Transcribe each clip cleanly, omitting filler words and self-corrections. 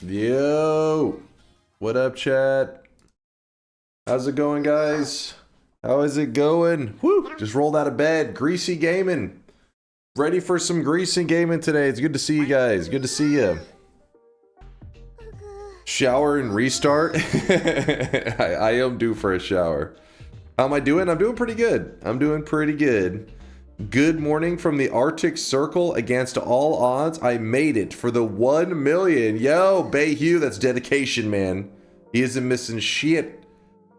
Yo, what up, chat? How's it going, guys? How is it going? Woo! Just rolled out of bed, greasy gaming. Ready for some greasy gaming today. It's good to see you guys. Good to see you. Shower and restart. I am due for a shower. How am I doing? I'm doing pretty good. I'm doing pretty good. Good morning from the Arctic Circle. Against all odds, I made it for the 1 million. Yo, Bayhue, that's dedication, man. He isn't missing shit.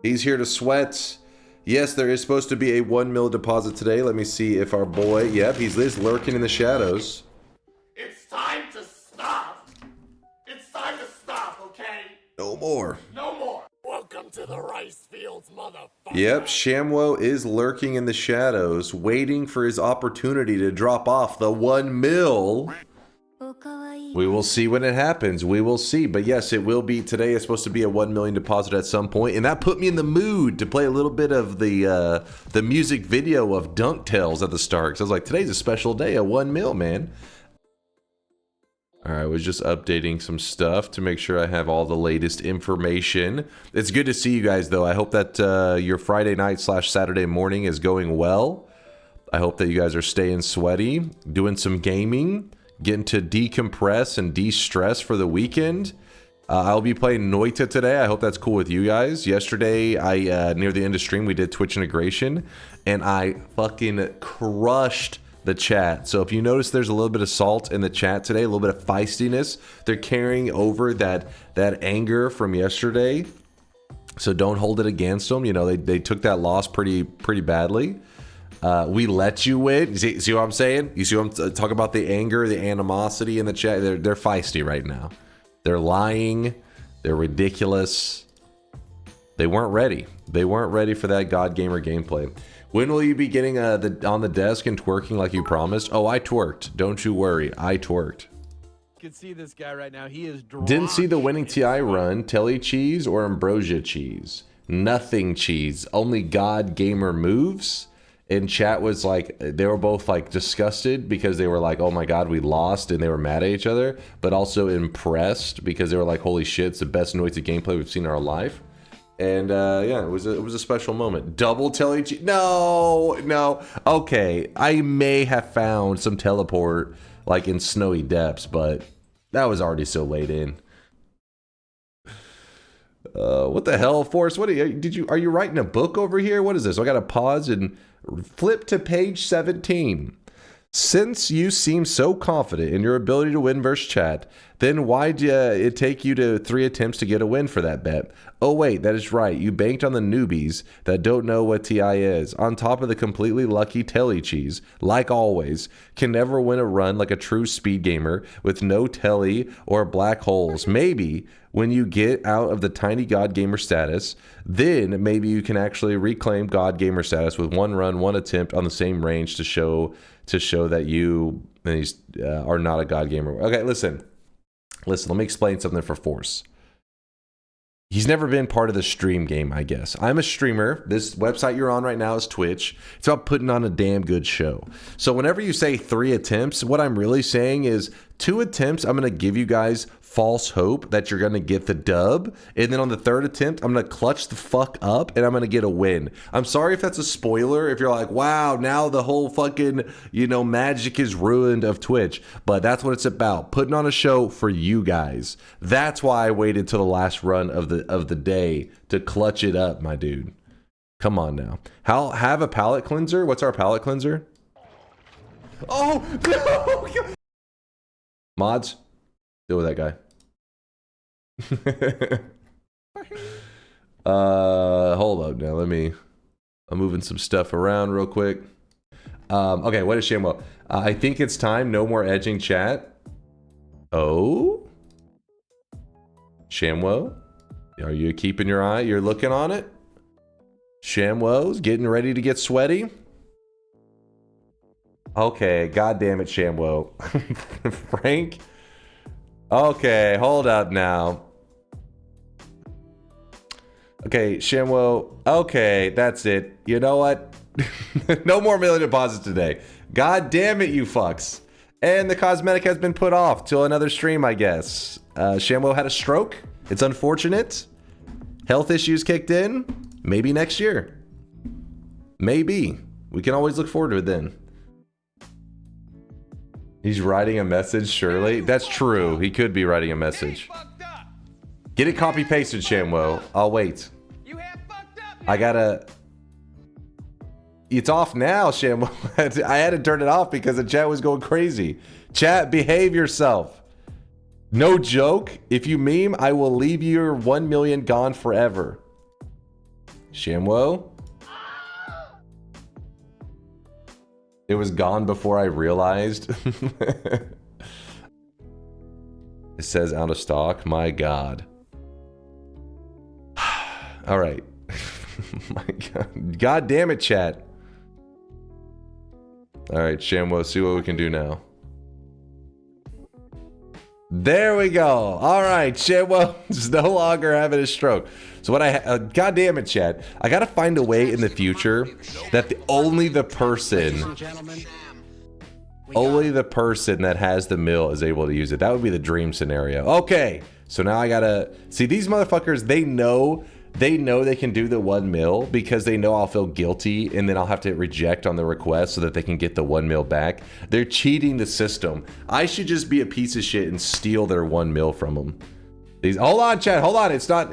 He's here to sweat. Yes, there is supposed to be a 1 mil deposit today. Let me see if our boy, yep, he's lurking in the shadows. It's time to stop. It's time to stop, okay? No more. No more. Welcome to the rice fields, motherfucker. Yep, shamwhoa is lurking in the shadows, waiting for his opportunity to drop off the 1 mil. We will see when it happens. We will see. But yes, it will be today. It's supposed to be a 1 million deposit at some point, and that put me in the mood to play a little bit of the music video of DunkTales at the start. Because I was like, today's a special day, a 1 mil, man. All right, I was just updating some stuff to make sure I have all the latest information. It's good to see you guys, though. I hope that your Friday night / Saturday morning is going well. I hope that you guys are staying sweaty, doing some gaming, getting to decompress and de-stress for the weekend. I'll be playing Noita today. I hope that's cool with you guys. Yesterday, near the end of stream, we did Twitch integration, and I fucking crushed the chat. So if you notice there's a little bit of salt in the chat today, a little bit of feistiness, they're carrying over that anger from yesterday. So don't hold it against them. You know, they took that loss pretty badly. We let you win. See what I'm saying? You see what I'm talking about? The anger, the animosity in the chat. They're feisty right now. They're lying. They're ridiculous. They weren't ready. They weren't ready for that God Gamer gameplay. When will you be getting on the desk and twerking like you promised? Oh, I twerked. Don't you worry. I twerked. You can see this guy right now. He is Didn't see the winning TI run. Telly cheese or ambrosia cheese? Nothing cheese. Only God Gamer moves. And chat was like, they were both like disgusted because they were like, oh my God, we lost, and they were mad at each other, but also impressed because they were like, holy shit, it's the best Noita gameplay we've seen in our life. And yeah, it was a special moment. Double telly cheese? No. Okay, I may have found some teleport like in snowy depths, but that was already so late in. What the hell, Forrest? What are you writing a book over here? What is this? I gotta pause and flip to page 17. Since you seem so confident in your ability to win versus chat, then why did it take you to 3 attempts to get a win for that bet? Oh wait, that is right. You banked on the newbies that don't know what TI is, on top of the completely lucky telly cheese, like always, can never win a run like a true speed gamer with no telly or black holes. Maybe when you get out of the tiny God Gamer status, then maybe you can actually reclaim God Gamer status with 1 run, 1 attempt on the same range to show that you are not a God Gamer. Okay, listen, let me explain something for Force. He's never been part of the stream game, I guess. I'm a streamer. This website you're on right now is Twitch. It's about putting on a damn good show. So whenever you say 3 attempts, what I'm really saying is 2 attempts, I'm going to give you guys false hope that you're going to get the dub. And then on the 3rd attempt, I'm going to clutch the fuck up and I'm going to get a win. I'm sorry if that's a spoiler. If you're like, wow, now the whole fucking, magic is ruined of Twitch. But that's what it's about. Putting on a show for you guys. That's why I waited till the last run of the day to clutch it up, my dude. Come on now. Have a palate cleanser? What's our palate cleanser? Oh, no! Mods, deal with that guy. Hold up now. I'm moving some stuff around real quick. Okay, what is shamwhoa? I think it's time. No more edging chat. Oh, shamwhoa, are you keeping your eye? You're looking on it. Shamwhoa's getting ready to get sweaty. Okay, god damn it, shamwhoa. Frank. Okay, hold up now. Okay, shamwhoa. Okay, that's it. You know what? No more million deposits today. God damn it, you fucks. And the cosmetic has been put off till another stream, I guess. Shamwhoa had a stroke. It's unfortunate. Health issues kicked in. Maybe next year. Maybe. We can always look forward to it then. He's writing a message, surely. That's true. He could be writing a message. Get it copy pasted, Shamwhoa. I'll wait. I gotta... It's off now, Shamwhoa. I had to turn it off because the chat was going crazy. Chat, behave yourself. No joke. If you meme, I will leave your 1 million gone forever. Shamwhoa? It was gone before I realized. It says out of stock. My God. All right. My God. God damn it, chat. All right, Shamwhoa, see what we can do now. There we go. All right, Shamwhoa is no longer having a stroke. So what God damn it, chat. I gotta find a way in the future that only the person that has the mill is able to use it. That would be the dream scenario. Okay, so now I gotta see these motherfuckers. They know they can do the 1 mil because they know I'll feel guilty and then I'll have to hit reject on the request so that they can get the 1 mil back. They're cheating the system. I should just be a piece of shit and steal their 1 mil from them. Hold on, chat. Hold on. It's not.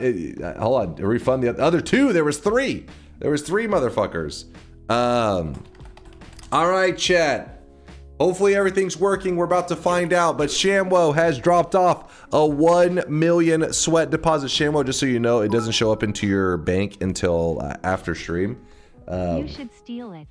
Hold on. Refund the other 2. There was 3. There was 3 motherfuckers. All right, chat. Hopefully everything's working. We're about to find out. But Shamwhoa has dropped off a 1 million sweat deposit. Shamwhoa, just so you know, it doesn't show up into your bank until after stream. You should steal it.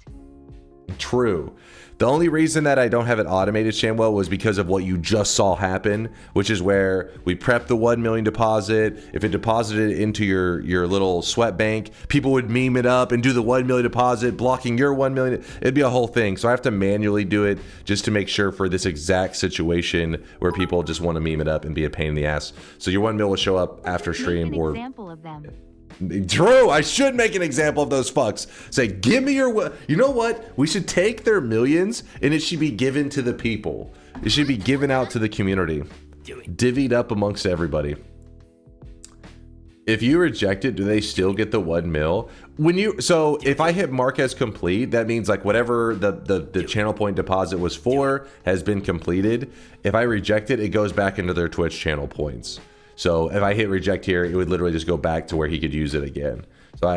True. The only reason that I don't have it automated, Shamwhoa, was because of what you just saw happen, which is where we prepped the 1 million deposit. If it deposited into your little sweat bank, people would meme it up and do the 1 million deposit, blocking your 1 million. It'd be a whole thing. So I have to manually do it just to make sure for this exact situation where people just want to meme it up and be a pain in the ass. So your 1 mil will show up after stream or... Example of them. True, I should make an example of those fucks. Say, give me your... You know what? We should take their millions and it should be given to the people. It should be given out to the community. Divvied up amongst everybody. If you reject it, do they still get the 1 mil? So if I hit mark as complete, that means like whatever the channel point deposit was for has been completed. If I reject it, it goes back into their Twitch channel points. So if I hit reject here, it would literally just go back to where he could use it again. So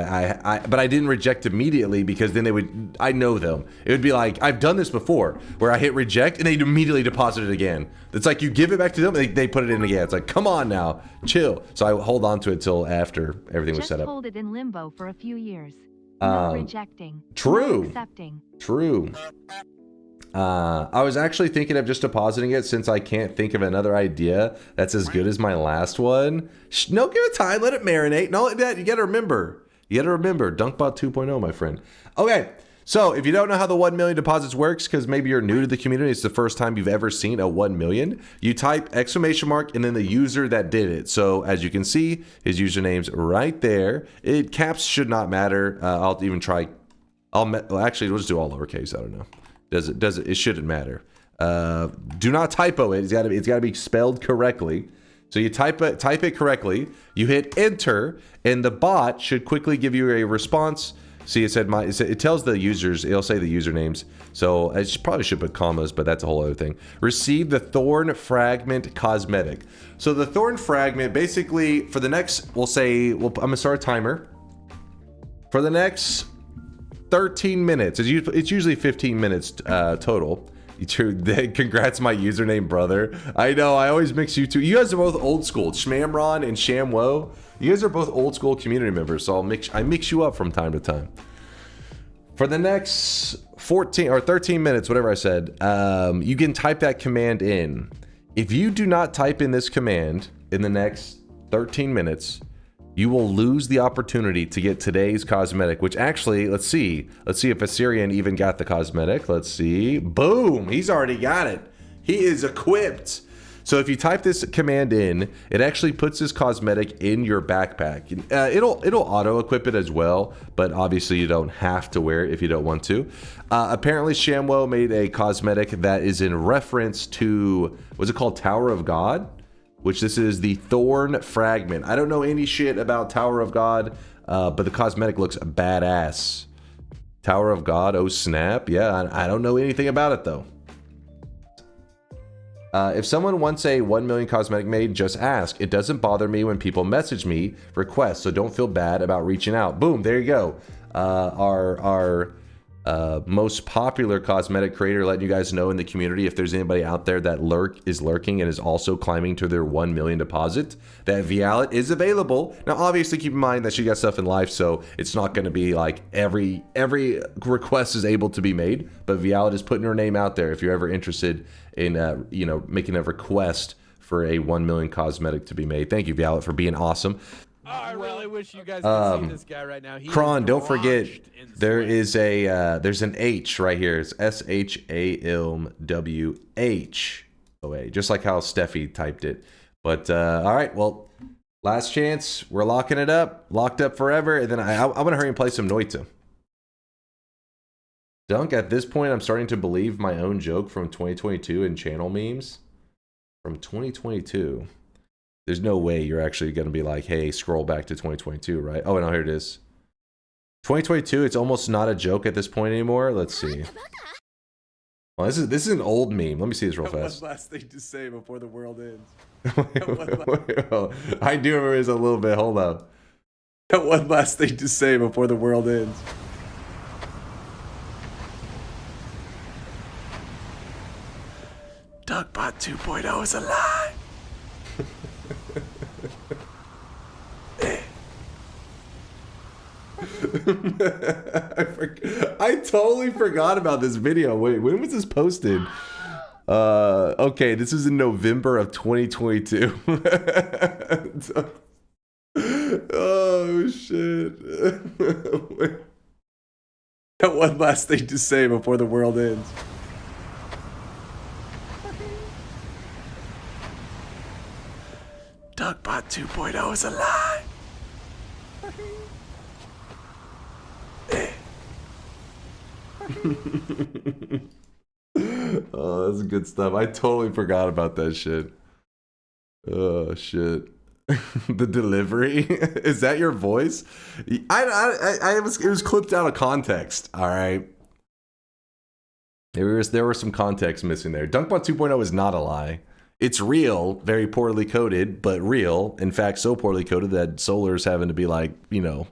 but I didn't reject immediately because then I know them. It would be like, I've done this before where I hit reject and they immediately deposit it again. It's like you give it back to them, they put it in again. It's like, come on now, chill. So I hold on to it till after everything was set up. Just hold it in limbo for a few years. No rejecting. True. No accepting. True. I was actually thinking of just depositing it since I can't think of another idea that's as good as my last one. No, give it time. Let it marinate. No, you gotta remember. Dunkbot 2.0, my friend. Okay, so if you don't know how the 1 million deposits works, because maybe you're new to the community, it's the first time you've ever seen a 1 million, you type exclamation mark and then the user that did it. So as you can see, his username's right there. Caps should not matter. I'll even try. Actually, we'll just do all lowercase. I don't know. It shouldn't matter. Do not typo it. It's got to be spelled correctly. So you type it correctly. You hit enter, and the bot should quickly give you a response. See, it tells the users. It'll say the usernames. So I probably should put commas, but that's a whole other thing. Receive the thorn fragment cosmetic. So the thorn fragment, basically, for the next, I'm gonna start a timer. For the next 13 minutes. It's usually 15 minutes total. Congrats, my username, brother. I know, I always mix you two. You guys are both old school. Shmamron and Shamwhoa. You guys are both old school community members, so I mix you up from time to time. For the next 14 or 13 minutes, whatever I said, you can type that command in. If you do not type in this command in the next 13 minutes, you will lose the opportunity to get today's cosmetic, which actually, let's see if Assyrian even got the cosmetic. Let's see. Boom, he's already got it. He is equipped. So if you type this command in, it actually puts this cosmetic in your backpack. It'll auto-equip it as well, but obviously you don't have to wear it if you don't want to. Apparently shamwhoa made a cosmetic that is in reference to, what's it called, Tower of God? Which this is the Thorn Fragment. I don't know any shit about Tower of God, but the cosmetic looks badass. Tower of God, oh snap. Yeah, I don't know anything about it though. If someone wants a 1 million cosmetic made, just ask. It doesn't bother me when people message me requests, so don't feel bad about reaching out. Boom, there you go. Our most popular cosmetic creator letting you guys know in the community, if there's anybody out there that is lurking and is also climbing to their 1 million deposit, that Vialet is available. Now obviously keep in mind that she got stuff in life, so it's not going to be like every request is able to be made, but Vialet is putting her name out there if you're ever interested in you know, making a request for a 1 million cosmetic to be made. Thank you, Vialet, for being awesome. Oh, I really wish you guys could see this guy right now. Kron, don't forget, there's an H right here. It's SHAMWHOA, just like how Steffi typed it. But all right, well, last chance. We're locking it up, locked up forever, and then I'm gonna hurry and play some Noita. Dunk, at this point, I'm starting to believe my own joke from 2022 in channel memes. From 2022. There's no way you're actually going to be like, hey, scroll back to 2022, right? Oh, no, here it is. 2022, it's almost not a joke at this point anymore. Let's see. Well, this is an old meme. Let me see this real fast. One last thing to say before the world ends. I do remember this a little bit. Hold up. One last thing to say before the world ends. Dunkbot 2.0 is alive. I totally forgot about this video. Wait, when was this posted? Okay, this is in November of 2022. Oh shit. One last thing to say before the world ends. Dunkbot 2.0 is alive. Oh, that's good stuff. I totally forgot about that shit. Oh shit. The delivery. Is that your voice? It was clipped out of context. All right. There were some context missing there. Dunkbot 2.0 is not a lie. It's real, very poorly coded, but real. In fact, so poorly coded that Solar's having to be like, you know,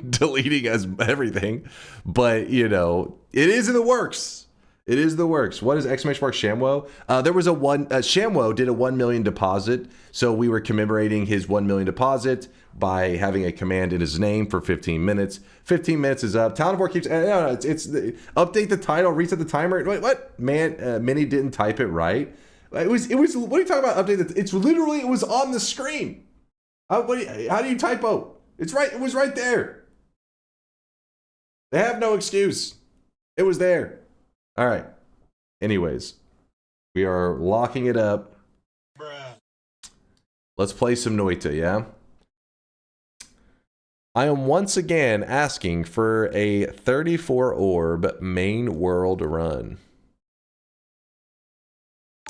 deleting as everything. But, you know, it is in the works. It is the works. What is exclamation mark shamwhoa? There was shamwhoa did a 1 million deposit. So we were commemorating his 1 million deposit by having a command in his name for 15 minutes. 15 minutes is up. Talonivore keeps, it's update the title, reset the timer. Wait, what? Man, Minnie didn't type it right. It was, what are you talking about? Update it's literally, it was on the screen. How do you typo? It's right, it was right there. They have no excuse. It was there. All right. Anyways, we are locking it up. Bruh. Let's play some Noita, yeah? I am once again asking for a 34 orb main world run.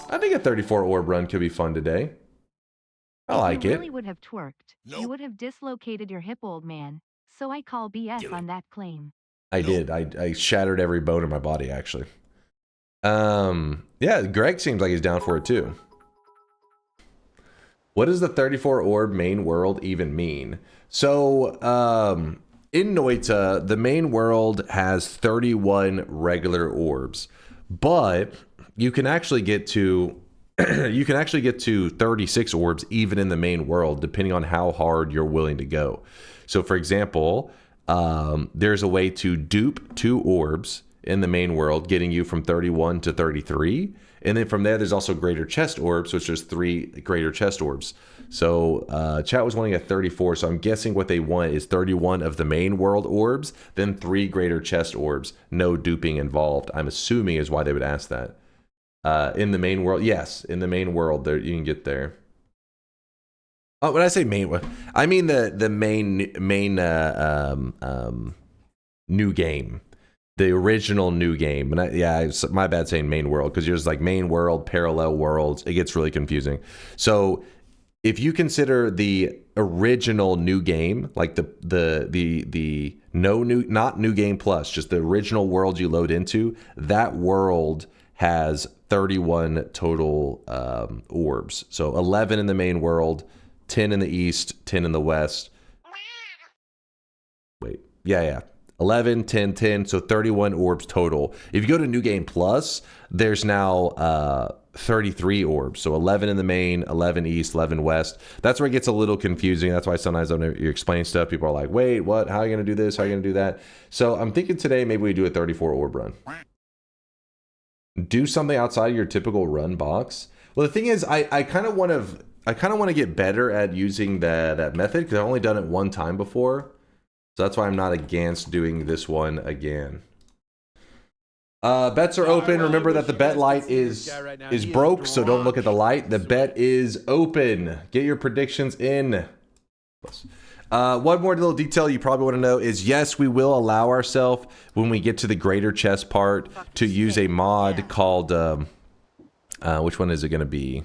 I think a 34 orb run could be fun today. I like it. You really would have twerked. Nope. You would have dislocated your hip, old man. So I call BS on that claim. I did. I shattered every bone in my body, actually. Yeah, Greg seems like he's down for it too. What does the 34 orb main world even mean? So, in Noita, the main world has 31 regular orbs, but you can actually get to 36 orbs even in the main world, depending on how hard you're willing to go. So, for example, there's a way to dupe 2 orbs in the main world, getting you from 31 to 33. And then from there, there's also greater chest orbs, which there's 3 greater chest orbs. So chat was wanting a 34. So I'm guessing what they want is 31 of the main world orbs, then 3 greater chest orbs. No duping involved, I'm assuming is why they would ask that. In the main world, yes, in the main world, there you can get there. Oh, when I say main, I mean the main new game, the original new game. And my bad saying main world, because there's like main world, parallel worlds. It gets really confusing. So if you consider the original new game, like the not new game plus, just the original world you load into, that world has 31 total orbs. So 11 in the main world, 10 in the east, 10 in the west. Wait, yeah. 11, 10, 10, so 31 orbs total. If you go to New Game Plus, there's now 33 orbs. So 11 in the main, 11 east, 11 west. That's where it gets a little confusing. That's why sometimes when you explain stuff, people are like, wait, what? How are you going to do this? How are you going to do that? So I'm thinking today maybe we do a 34 orb run. Do something outside of your typical run box. Well, the thing is, I kind of want to get better at using that method, because I've only done it one time before. So that's why I'm not against doing this one again. Bets are open. Remember that the bet light is broke, so don't look at the light. The bet is open. Get your predictions in. One more little detail you probably want to know is, yes, we will allow ourselves, when we get to the greater chest part, to use a mod called, which one is it going to be?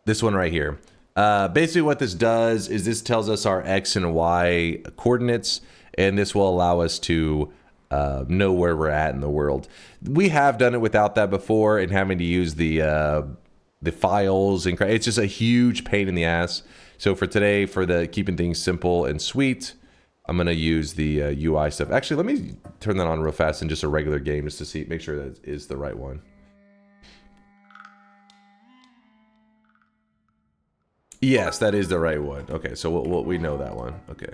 This one right here. Basically what this does is this tells us our X and Y coordinates, and this will allow us to know where we're at in the world. We have done it without that before, and having to use the files, and it's just a huge pain in the ass. So for today, for the keeping things simple and sweet, I'm gonna use the UI stuff. Actually, let me turn that on real fast in just a regular game, just to make sure that is the right one. Yes, that is the right one. Okay, so we know that one. Okay.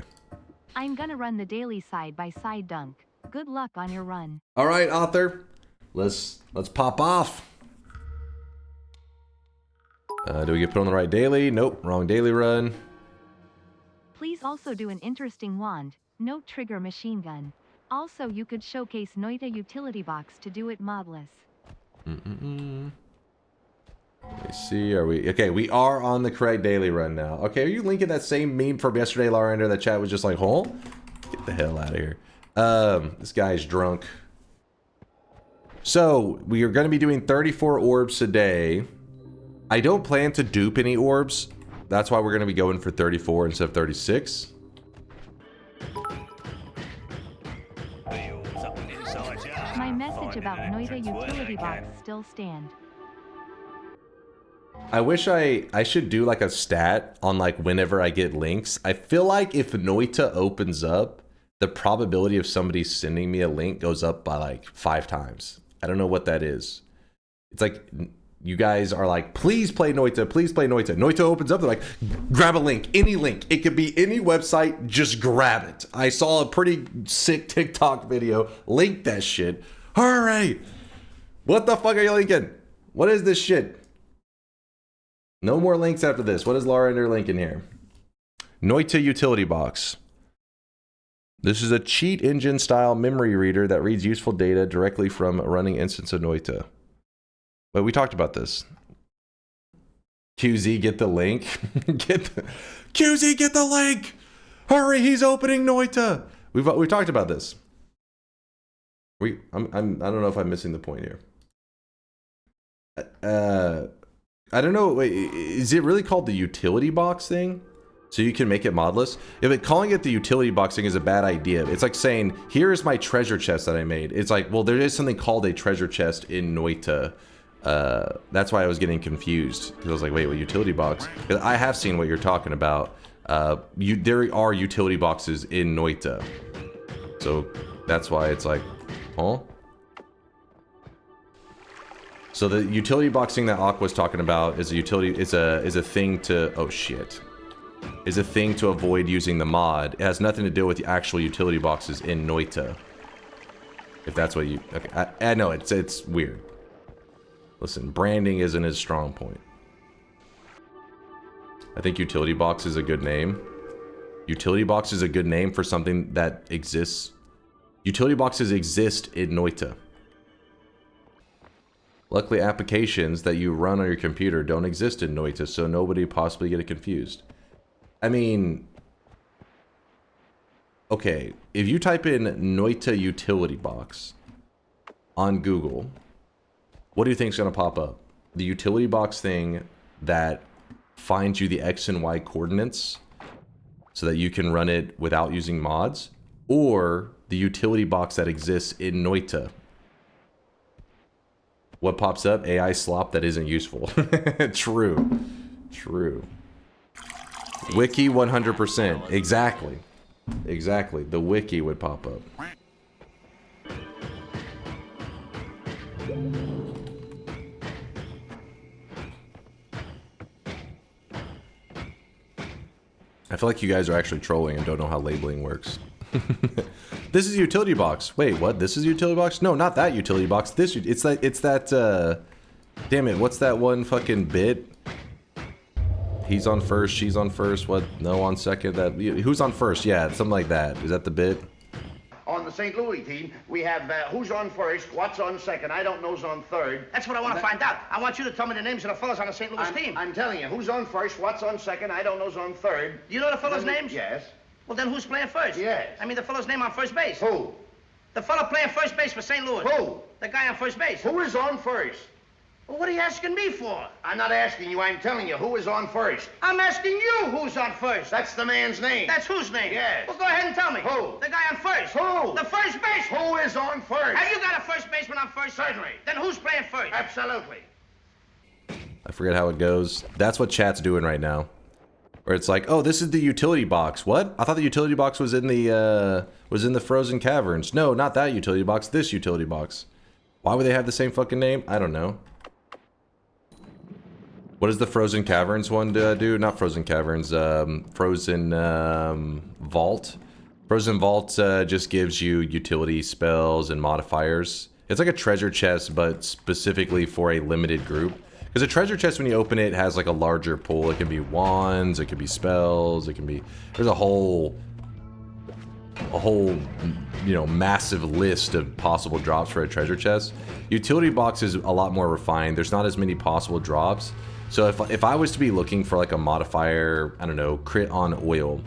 I'm gonna run the daily side-by-side dunk. Good luck on your run. All right, author. Let's pop off. Do we get put on the right daily? Nope, wrong daily run. Please also do an interesting wand, no trigger machine gun. Also, you could showcase Noita utility box to do it modless. Let me see, are we... Okay, we are on the correct daily run now. Okay, are you linking that same meme from yesterday, Laura Ender? That chat was just like, huh? Get the hell out of here. This guy's drunk. So, we are going to be doing 34 orbs today. I don't plan to dupe any orbs. That's why we're going to be going for 34 instead of 36. My message about Noita utility box still stand. I wish I should do like a stat on like whenever I get links. I feel like if Noita opens up, the probability of somebody sending me a link goes up by like 5 times. I don't know what that is. It's like you guys are like, please play Noita, please play Noita. Noita opens up, they're like, grab a link, any link. It could be any website, just grab it. I saw a pretty sick TikTok video. Link that shit. All right. What the fuck are you linking? What is this shit? No more links after this. What is Laura Ender linking here? Noita utility box. This is a cheat engine style memory reader that reads useful data directly from a running instance of Noita. But we talked about this. QZ, get the link. QZ, get the link. Hurry, he's opening Noita. We've talked about this. I don't know if I'm missing the point here. I don't know. Wait, is it really called the utility box thing? So you can make it modless? If calling it the utility box thing is a bad idea. It's like saying, here is my treasure chest that I made. It's like, well, there is something called a treasure chest in Noita. That's why I was getting confused. Because I was like, wait, what utility box? Because I have seen what you're talking about. There are utility boxes in Noita. So that's why it's like, huh? So the utility box thing that Aqua's talking about is a utility, is a thing to, oh shit. Is a thing to avoid using the mod. It has nothing to do with the actual utility boxes in Noita. If that's what you, okay, I know it's weird. Listen, branding isn't his strong point. I think utility box is a good name. Utility box is a good name for something that exists. Utility boxes exist in Noita. Luckily, applications that you run on your computer don't exist in Noita, so nobody possibly get it confused. I mean, okay, if you type in Noita utility box on Google, what do you think is going to pop up? The utility box thing that finds you the X and Y coordinates so that you can run it without using mods, or the utility box that exists in Noita? What pops up? AI slop that isn't useful. True. True. Wiki 100%. Exactly. Exactly. The wiki would pop up. I feel like you guys are actually trolling and don't know how labeling works. This is a utility box. Wait, what? This is a utility box? No, not that utility box. This, it's that, damn it, what's that one fucking bit? He's on first, she's on first, what? No, on second, that, who's on first? Yeah, something like that. Is that the bit? On the St. Louis team, we have who's on first, what's on second, I don't know's on third. That's what I want to find out. I want you to tell me the names of the fellas on the St. Louis team. I'm telling you, who's on first, what's on second, I don't know's on third. Do you know the fellas' names? Yes. Well, then who's playing first? Yes. I mean the fellow's name on first base. Who? The fellow playing first base for St. Louis. Who? The guy on first base. Who is on first? Well, what are you asking me for? I'm not asking you, I'm telling you, who is on first? I'm asking you who's on first. That's the man's name. That's whose name? Yes. Well, go ahead and tell me. Who? The guy on first. Who? The first base. Who is on first? Have you got a first baseman on first? Certainly. Then who's playing first? Absolutely. I forget how it goes. That's what chat's doing right now. Where it's like, oh, this is the utility box. What? I thought the utility box was in the frozen caverns. No, not that utility box. This utility box. Why would they have the same fucking name? I don't know. What does the frozen caverns one do? Not frozen caverns. Frozen vault. Frozen vault just gives you utility spells and modifiers. It's like a treasure chest, but specifically for a limited group. Because a treasure chest, when you open it, has like a larger pool. It can be wands, it can be spells, it can be... There's a whole, you know, massive list of possible drops for a treasure chest. Utility box is a lot more refined. There's not as many possible drops. So if I was to be looking for like a modifier, I don't know, crit on oil,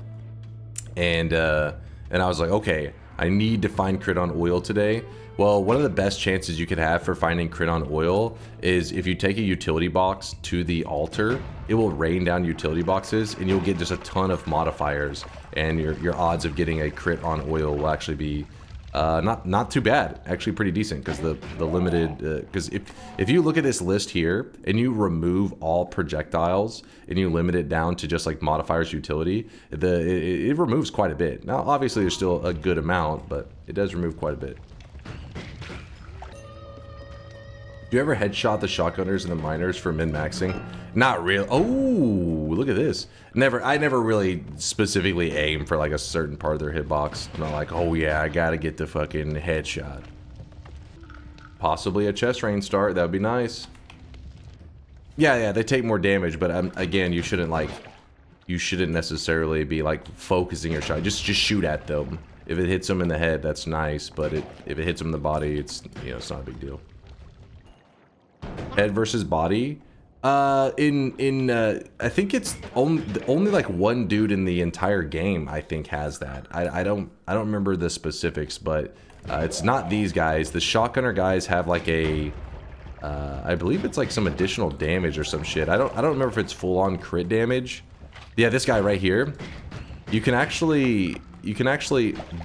and I was like, okay, I need to find crit on oil today. Well, one of the best chances you could have for finding crit on oil is if you take a utility box to the altar, it will rain down utility boxes and you'll get just a ton of modifiers, and your odds of getting a crit on oil will actually be not too bad, actually pretty decent, because the limited, because if you look at this list here and you remove all projectiles and you limit it down to just like modifiers utility, it removes quite a bit. Now obviously there's still a good amount, but it does remove quite a bit. Do you ever headshot the shotgunners and the miners for min-maxing? Not real. Oh, look at this. I never really specifically aim for like a certain part of their hitbox. I'm not like, oh yeah, I gotta get the fucking headshot. Possibly a chest range start, that would be nice. Yeah, they take more damage, but again, you shouldn't necessarily be like focusing your shot. Just shoot at them. If it hits them in the head, that's nice, but if it hits them in the body, it's, you know, it's not a big deal. Head versus body. I think it's only like one dude in the entire game I think has that. I don't remember the specifics, but it's not these guys. The shotgunner guys have like a I believe it's like some additional damage or some shit. I don't remember if it's full on crit damage. Yeah, this guy right here. You can actually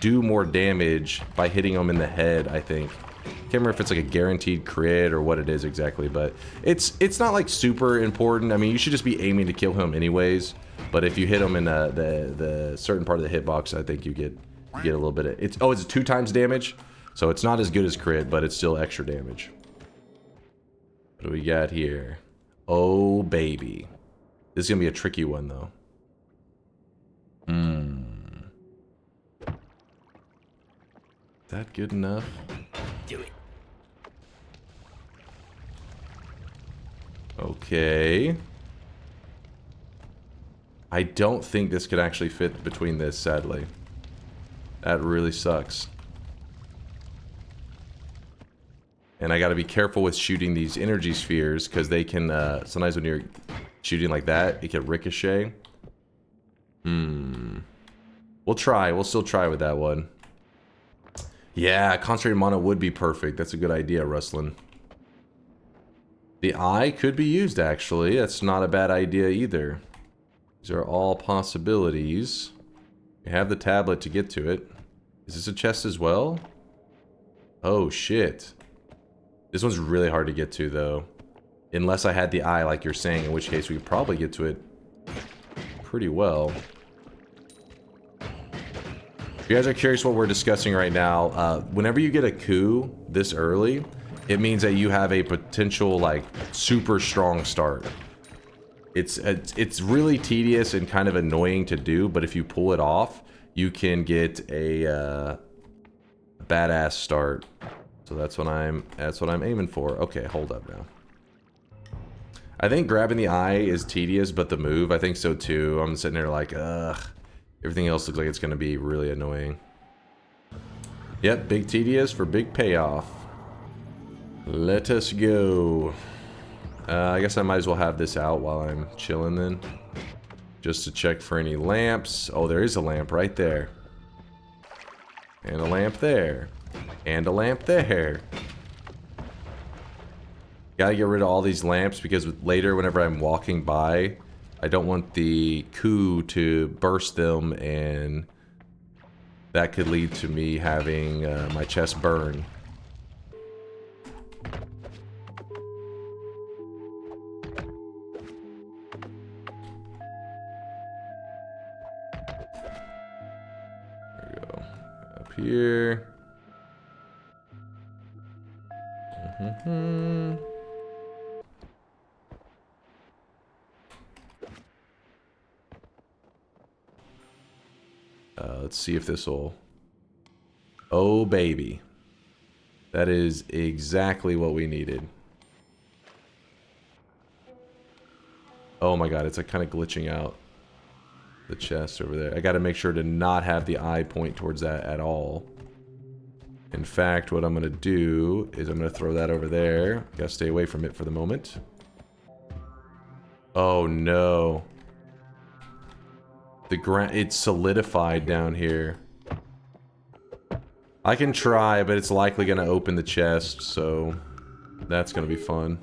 do more damage by hitting him in the head, I think. Can't remember if it's like a guaranteed crit or what it is exactly, but it's not like super important. I mean, you should just be aiming to kill him anyways, but if you hit him in the certain part of the hitbox, I think you get a little bit of it's 2 times damage, so it's not as good as crit, but it's still extra damage. What do we got here? Oh baby, this is gonna be a tricky one though. Is that good enough? Do it. Okay. I don't think this could actually fit between this, sadly. That really sucks. And I got to be careful with shooting these energy spheres because they can, sometimes when you're shooting like that, it can ricochet. We'll try. We'll still try with that one. Yeah, concentrated mana would be perfect. That's a good idea, Rustlin. The eye could be used, actually. That's not a bad idea either. These are all possibilities. We have the tablet to get to it. Is this a chest as well? Oh, shit. This one's really hard to get to, though. Unless I had the eye, like you're saying, in which case we could probably get to it pretty well. If you guys are curious what we're discussing right now, whenever you get a coup this early, it means that you have a potential, like, super strong start. It's really tedious and kind of annoying to do, but if you pull it off, you can get a badass start. So that's what I'm aiming for. Okay, hold up now. I think grabbing the eye is tedious, but the move, I think so too. I'm sitting there like, ugh. Everything else looks like it's gonna be really annoying. Yep, big tedious for big payoff. Let us go. I guess I might as well have this out while I'm chilling then. Just to check for any lamps. Oh, there is a lamp right there. And a lamp there. And a lamp there. Gotta get rid of all these lamps because later whenever I'm walking by, I don't want the coup to burst them and that could lead to me having my chest burn. There we go. Up here. Let's see if this will... Oh, baby. That is exactly what we needed. Oh my god, it's like kind of glitching out. The chest over there. I gotta make sure to not have the eye point towards that at all. In fact, what I'm gonna do is I'm gonna throw that over there. Gotta stay away from it for the moment. Oh no. The ground, it's solidified down here. I can try, but it's likely gonna open the chest, so that's gonna be fun.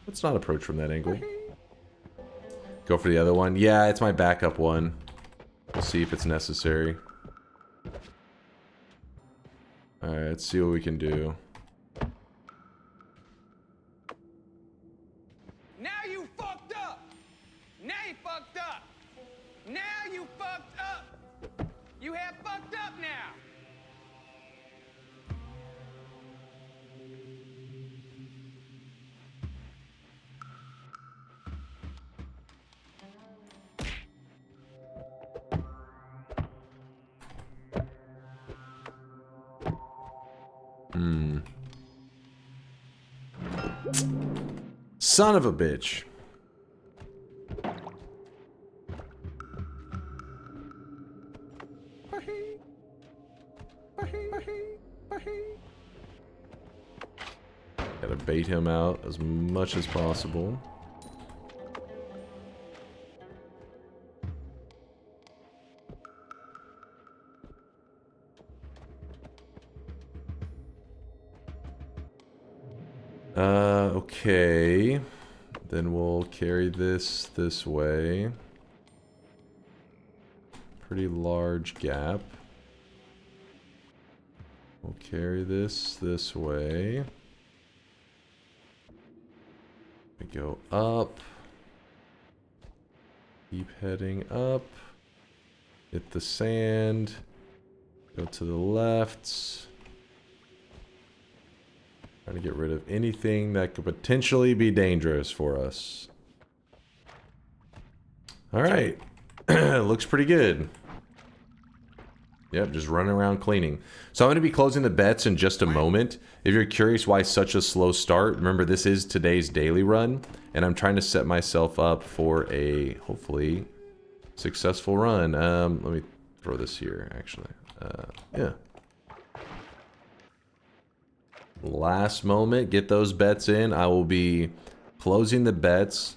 Let's not approach from that angle. Go for the other one. Yeah, it's my backup one. We'll see if it's necessary. Alright, let's see what we can do. Now you fucked up! Now you fucked up! Now you fucked up! You have fucked up now! Son of a bitch. Gotta bait him out as much as possible. Okay. Then we'll carry this way. Pretty large gap. We'll carry this way. We go up. Keep heading up. Hit the sand. Go to the left. Trying to get rid of anything that could potentially be dangerous for us. Alright. Looks pretty good. Yep, just running around cleaning. So I'm going to be closing the bets in just a moment. If you're curious why such a slow start, remember this is today's daily run. And I'm trying to set myself up for a, hopefully, successful run. Let me throw this here, actually. Yeah. Last moment, get those bets in. I will be closing the bets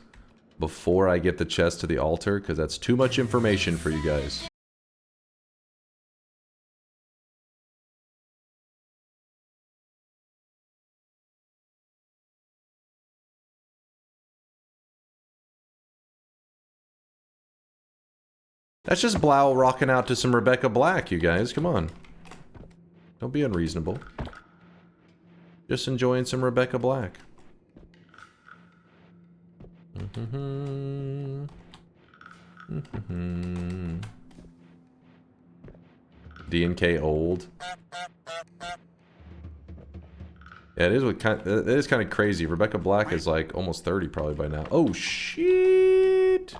before I get the chest to the altar, because that's too much information for you guys. That's just Blau rocking out to some Rebecca Black, you guys. Come on. Don't be unreasonable. Just enjoying some Rebecca Black. D&K old. Yeah, it is kind of crazy. Rebecca Black is like almost 30 probably by now. Oh shit.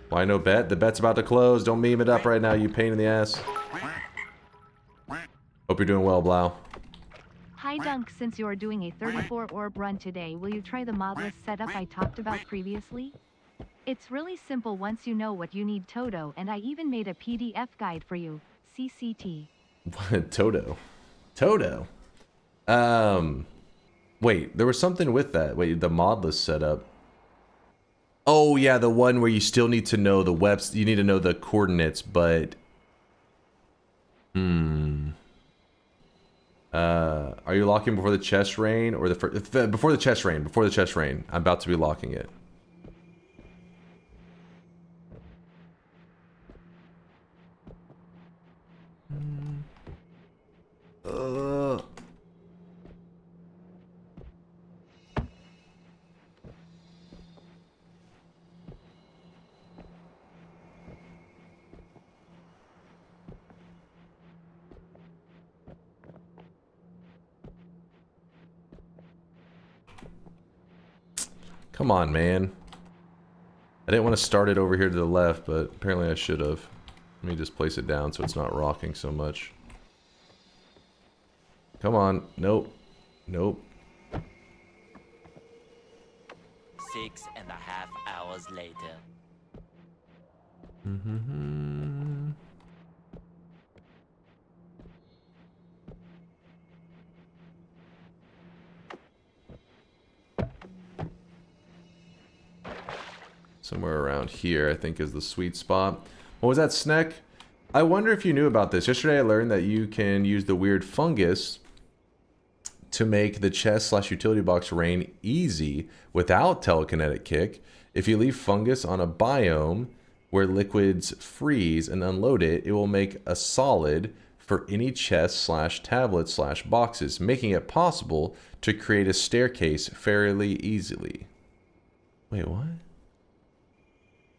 Why no bet? The bet's about to close. Don't meme it up right now, you pain in the ass. Hope you're doing well, Blau. Hi Dunk, since you're doing a 34 orb run today, will you try the modless setup I talked about previously? It's really simple once you know what you need, Toto, and I even made a PDF guide for you. CCT. What? Toto. Wait, there was something with that. Wait, the modless setup. Oh yeah, the one where you still need to know the webs. You need to know the coordinates, but are you locking before the chest rain or before the chest rain? Before the chest rain, I'm about to be locking it. Come on, man. I didn't want to start it over here to the left, but apparently I should have. Let me just place it down so it's not rocking so much. Come on. Nope. Nope. 6.5 hours later. Somewhere around here, I think, is the sweet spot. What was that, Sneck? I wonder if you knew about this. Yesterday I learned that you can use the weird fungus to make the chest/utility box rain easy without telekinetic kick. If you leave fungus on a biome where liquids freeze and unload it, it will make a solid for any chest/tablet/boxes, making it possible to create a staircase fairly easily. Wait, what?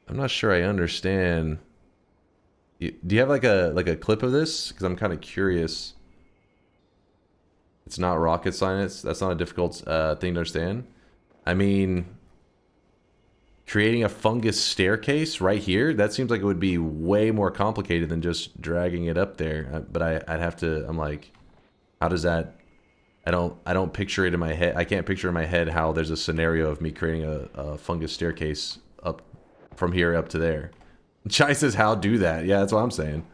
I'm not sure I understand. Do you have like a clip of this? Because I'm kind of curious. It's not rocket science. That's not a difficult thing to understand. I mean, creating a fungus staircase right here, that seems like it would be way more complicated than just dragging it up there. But I'd have to, I'm like, how does that, I don't picture it in my head. I can't picture in my head how there's a scenario of me creating a fungus staircase up from here up to there. Chai says, how do that? Yeah, that's what I'm saying.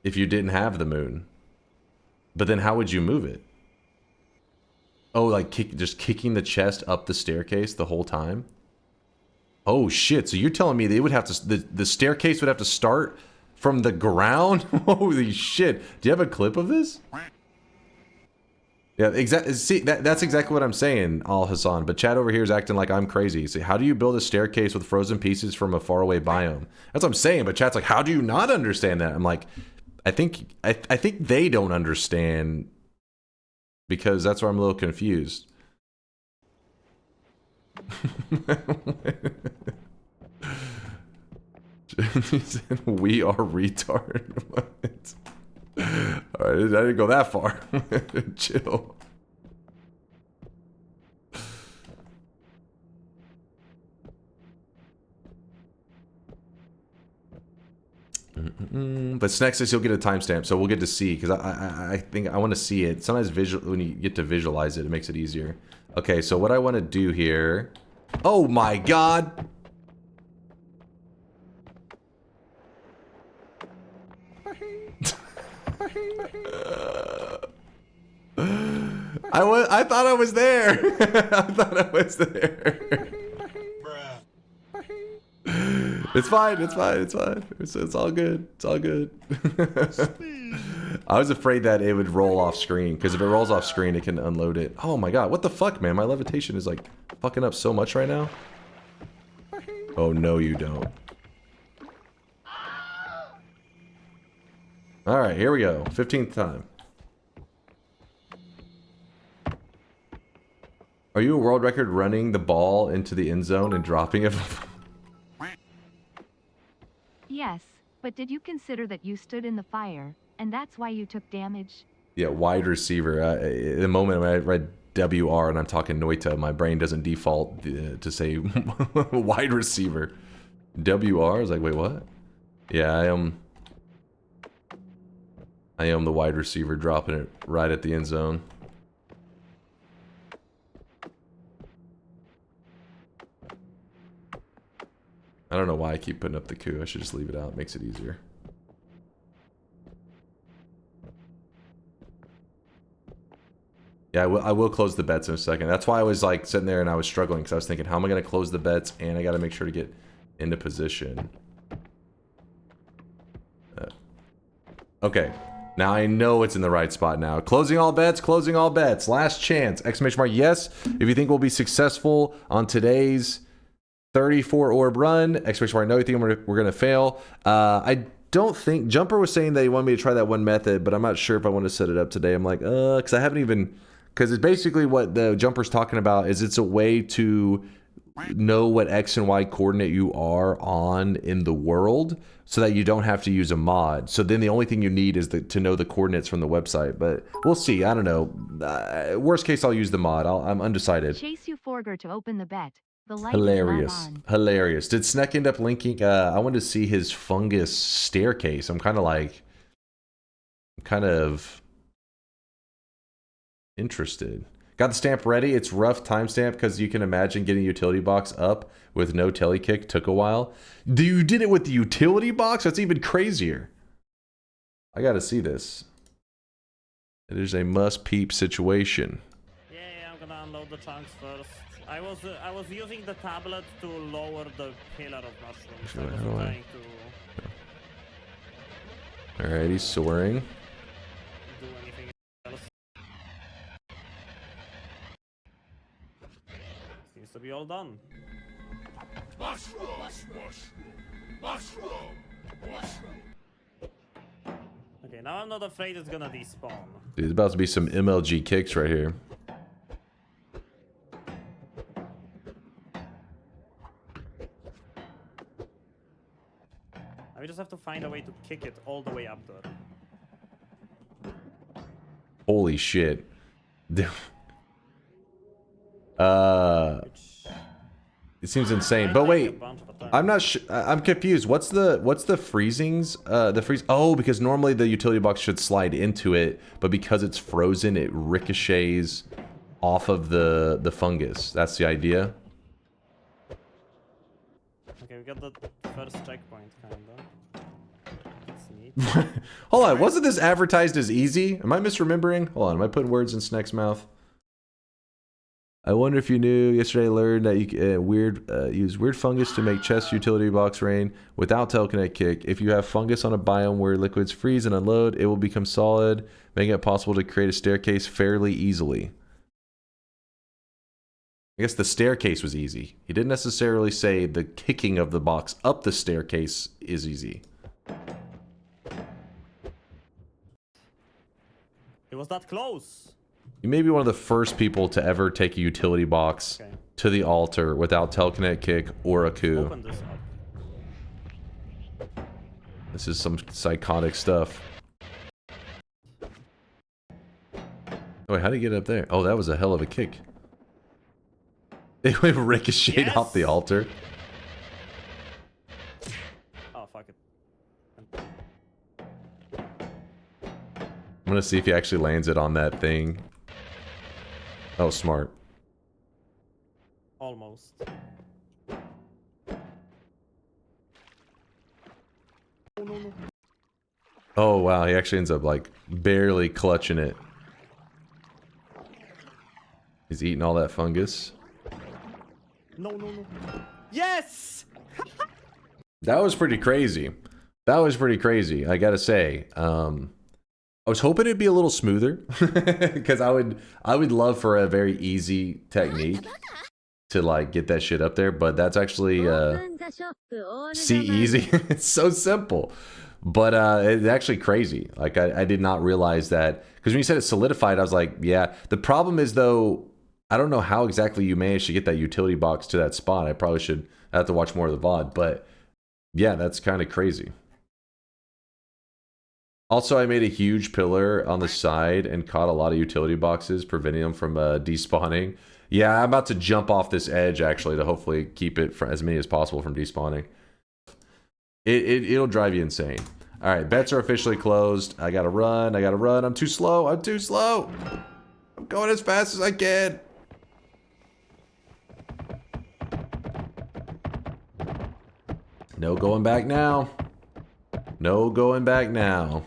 If you didn't have the moon. But then how would you move it? Oh, like just kicking the chest up the staircase the whole time? Oh shit, so you're telling me they would have to, the staircase would have to start from the ground? Holy shit. Do you have a clip of this? Yeah, exactly. See, that's exactly what I'm saying, Al Hassan. But Chad over here is acting like I'm crazy. See, how do you build a staircase with frozen pieces from a faraway biome? That's what I'm saying. But Chad's like, how do you not understand that? I'm like, I think they don't understand, because that's where I'm a little confused. We are retard. Alright, I didn't go that far. Chill. But Snex says you'll get a timestamp, so we'll get to see, because I think I want to see it. Sometimes when you get to visualize it, it makes it easier. Okay, so what I want to do here... Oh my god! I thought I was there. I thought I was there. It's fine. It's fine. It's fine. It's all good. It's all good. I was afraid that it would roll off screen, because if it rolls off screen, it can unload it. Oh my god! What the fuck, man? My levitation is like fucking up so much right now. Oh no, you don't. All right, here we go. 15th time. Are you a world record running the ball into the end zone and dropping it? Yes, but did you consider that you stood in the fire, and that's why you took damage? Yeah, wide receiver. In the moment when I read WR and I'm talking Noita, my brain doesn't default to say wide receiver. WR? I was like, wait, what? Yeah, I am the wide receiver, dropping it right at the end zone. I don't know why I keep putting up the coup. I should just leave it out. It makes it easier. Yeah, I will close the bets in a second. That's why I was like sitting there and I was struggling, because I was thinking, how am I going to close the bets, and I got to make sure to get into position. Okay. Now I know it's in the right spot now. Closing all bets, closing all bets. Last chance. Exclamation mark, yes. If you think we'll be successful on today's 34 orb run, exclamation mark, no, you think we're going to fail. I don't think, Jumper was saying that he wanted me to try that one method, but I'm not sure if I want to set it up today. I'm like, because I haven't even, because it's basically what the Jumper's talking about is it's a way to know what X and Y coordinate you are on in the world, so that you don't have to use a mod. So then the only thing you need is to know the coordinates from the website. But we'll see. I don't know. Worst case, I'll use the mod. I'm undecided. Chase you Forger to open the bet. The light Hilarious. is not on. Hilarious. Did Sneck end up linking? I wanted to see his fungus staircase. I'm kind of interested. Got the stamp ready. It's rough timestamp, because you can imagine getting a utility box up with no telekick took a while. You did it with the utility box? That's even crazier. I gotta see this. It is a must-peep situation. Yeah, I'm gonna unload the chunks first. I was using the tablet to lower the pillar of mushrooms. I was trying to... Alright, he's soaring. Do anything else. Seems to be all done. Mushroom! Mushroom! Mushroom! Okay, now I'm not afraid it's gonna despawn. Dude, there's about to be some MLG kicks right here. I just have to find a way to kick it all the way up there. Holy shit. It seems insane. But wait, I'm not I'm confused. What's the freezings? The freeze. Oh, because normally the utility box should slide into it, but because it's frozen, it ricochets off of the fungus. That's the idea. Okay, we got the first checkpoint, kinda. It's neat. Hold on, wasn't this advertised as easy? Am I misremembering? Hold on, am I putting words in Sneck's mouth? I wonder if you knew. Yesterday I learned that you can use weird fungus to make chest utility box rain without telekinetic kick. If you have fungus on a biome where liquids freeze and unload, it will become solid, making it possible to create a staircase fairly easily. I guess the staircase was easy. He didn't necessarily say the kicking of the box up the staircase is easy. It was that close. You may be one of the first people to ever take a utility box to the altar without telekinetic kick or a coup. Open this up. This is some psychotic stuff. Oh, wait, how did he get up there? Oh, that was a hell of a kick. It went ricocheted off the altar. Oh, fuck it. I'm gonna see if he actually lands it on that thing. Oh, smart. Almost. Oh wow, he actually ends up like barely clutching it. He's eating all that fungus. No. Yes! That was pretty crazy. That was pretty crazy, I gotta say. I was hoping it'd be a little smoother, because I would love for a very easy technique to like get that shit up there, but that's actually see easy. It's so simple, but it's actually crazy. Like I did not realize that, because when you said it solidified, I was like, yeah. The problem is though, I don't know how exactly you managed to get that utility box to that spot. I probably should have to watch more of the VOD, but yeah, that's kind of crazy. Also, I made a huge pillar on the side and caught a lot of utility boxes, preventing them from despawning. Yeah, I'm about to jump off this edge, actually, to hopefully keep it for as many as possible from despawning. It'll drive you insane. All right, bets are officially closed. I gotta run. I'm too slow. I'm going as fast as I can. No going back now. No going back now.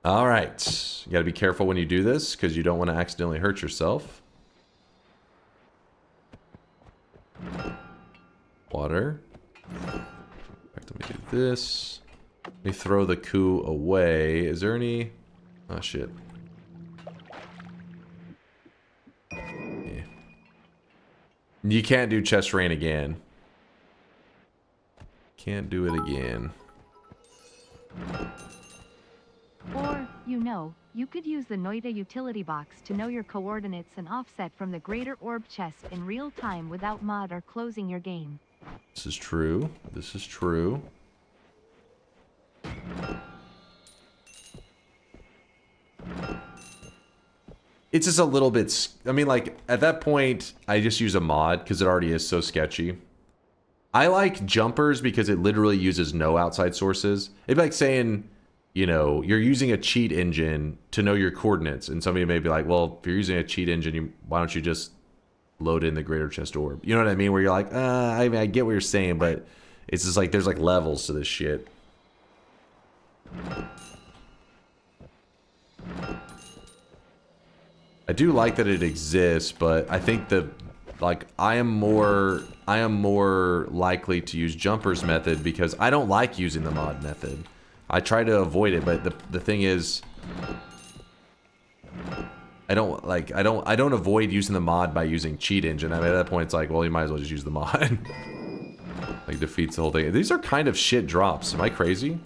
All right. You got to be careful when you do this because you don't want to accidentally hurt yourself. Water. Let me do this. Let me throw the coup away. Is there any... Oh, shit. Yeah. You can't do chest rain again. Can't do it again. Or, you know, you could use the Noita utility box to know your coordinates and offset from the greater orb chest in real time without mod or closing your game. This is true. This is true. It's just a little bit... I mean, like, at that point, I just use a mod because it already is so sketchy. I like jumpers because it literally uses no outside sources. It'd be like saying, you know, you're using a cheat engine to know your coordinates. And somebody may be like, well, if you're using a cheat engine, why don't you just load in the greater chest orb? You know what I mean? Where you're like, I mean, I get what you're saying, but it's just like, there's like levels to this shit. I do like that it exists, but I think the... Like, I am more likely to use Jumper's method because I don't like using the mod method. I try to avoid it, but the thing is, I don't avoid using the mod by using cheat engine. I mean, at that point, it's like, well, you might as well just use the mod. Like, defeats the whole thing. These are kind of shit drops. Am I crazy?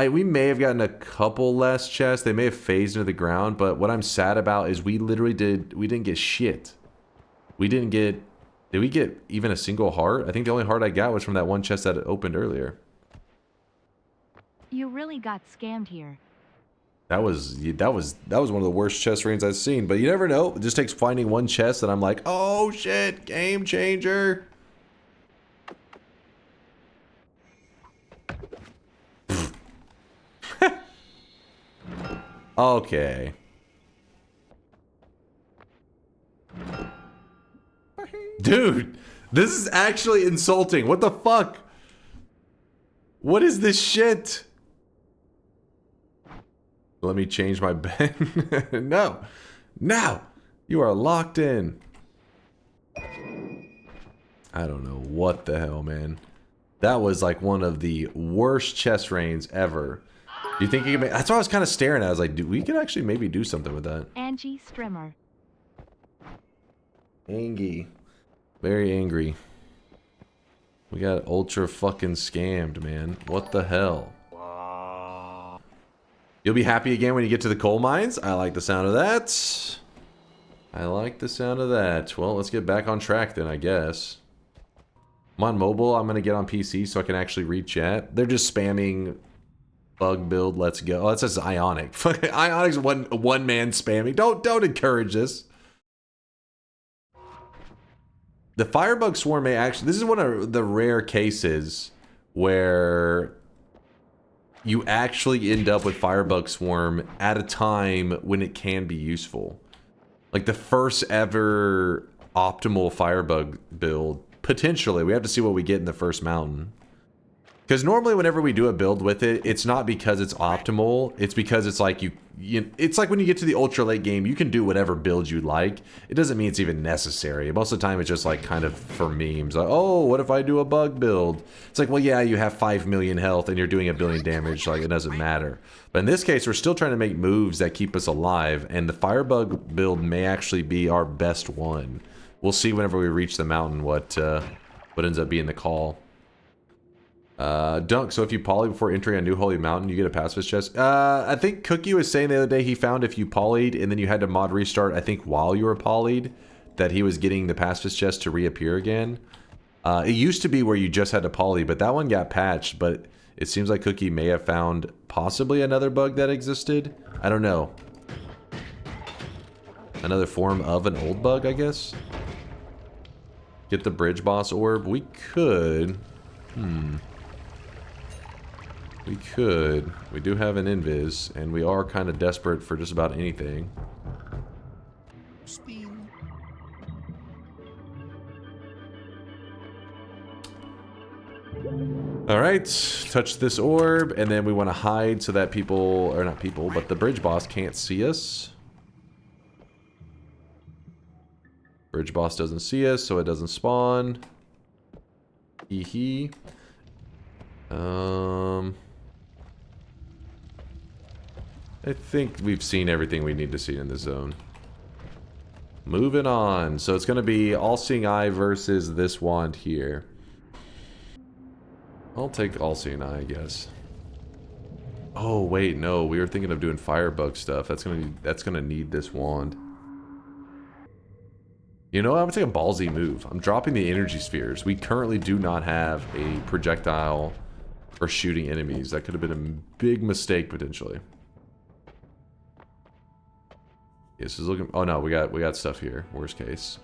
We may have gotten a couple less chests. They may have phased into the ground, but what I'm sad about is we didn't get shit. Did we get even a single heart? I think the only heart I got was from that one chest that opened earlier. You really got scammed here. That was one of the worst chest rains I've seen, but you never know. It just takes finding one chest and I'm like, oh shit, game changer. Okay. Dude, this is actually insulting. What the fuck? What is this shit? Let me change my bed. No. Now. You are locked in. I don't know what the hell, man. That was like one of the worst chest rains ever. Do you think you can make... That's why I was kind of staring at. I was like, dude, we could actually maybe do something with that. Angie Strimmer. Angie. Very angry. We got ultra fucking scammed, man. What the hell? You'll be happy again when you get to the coal mines? I like the sound of that. I like the sound of that. Well, let's get back on track then, I guess. I'm on mobile. I'm going to get on PC so I can actually read chat. They're just spamming... Bug build, let's go. Oh, that says Ionic. Ionic's one man spamming. Don't encourage this. The firebug swarm may actually... This is one of the rare cases where you actually end up with firebug swarm at a time when it can be useful. Like the first ever optimal firebug build, potentially. We have to see what we get in the first mountain. Because normally whenever we do a build with it, it's not because it's optimal. It's because it's like it's like when you get to the ultra late game, you can do whatever build you like. It doesn't mean it's even necessary. Most of the time it's just like kind of for memes. Like, oh, what if I do a bug build? It's like, well, yeah, you have 5 million health and you're doing 1 billion damage. Like, it doesn't matter. But in this case, we're still trying to make moves that keep us alive. And the firebug build may actually be our best one. We'll see whenever we reach the mountain what ends up being the call. Dunk, so if you poly before entering a new holy mountain, you get a pacifist chest. I think Cookie was saying the other day he found if you polyed and then you had to mod restart, I think while you were polyed, that he was getting the pacifist chest to reappear again. It used to be where you just had to poly, but that one got patched, but it seems like Cookie may have found possibly another bug that existed. I don't know. Another form of an old bug, I guess. Get the bridge boss orb. We could. We could. We do have an invis, and we are kind of desperate for just about anything. Alright, touch this orb, and then we want to hide so that people, or not people, but the bridge boss can't see us. Bridge boss doesn't see us, so it doesn't spawn. Hee. I think we've seen everything we need to see in this zone. Moving on. So it's going to be All-Seeing Eye versus this wand here. I'll take All-Seeing Eye, I guess. Oh, wait, no. We were thinking of doing firebug stuff. That's gonna need this wand. You know, I'm going to take a ballsy move. I'm dropping the energy spheres. We currently do not have a projectile for shooting enemies. That could have been a big mistake, potentially. This is looking... Oh, no, we got stuff here. Worst case.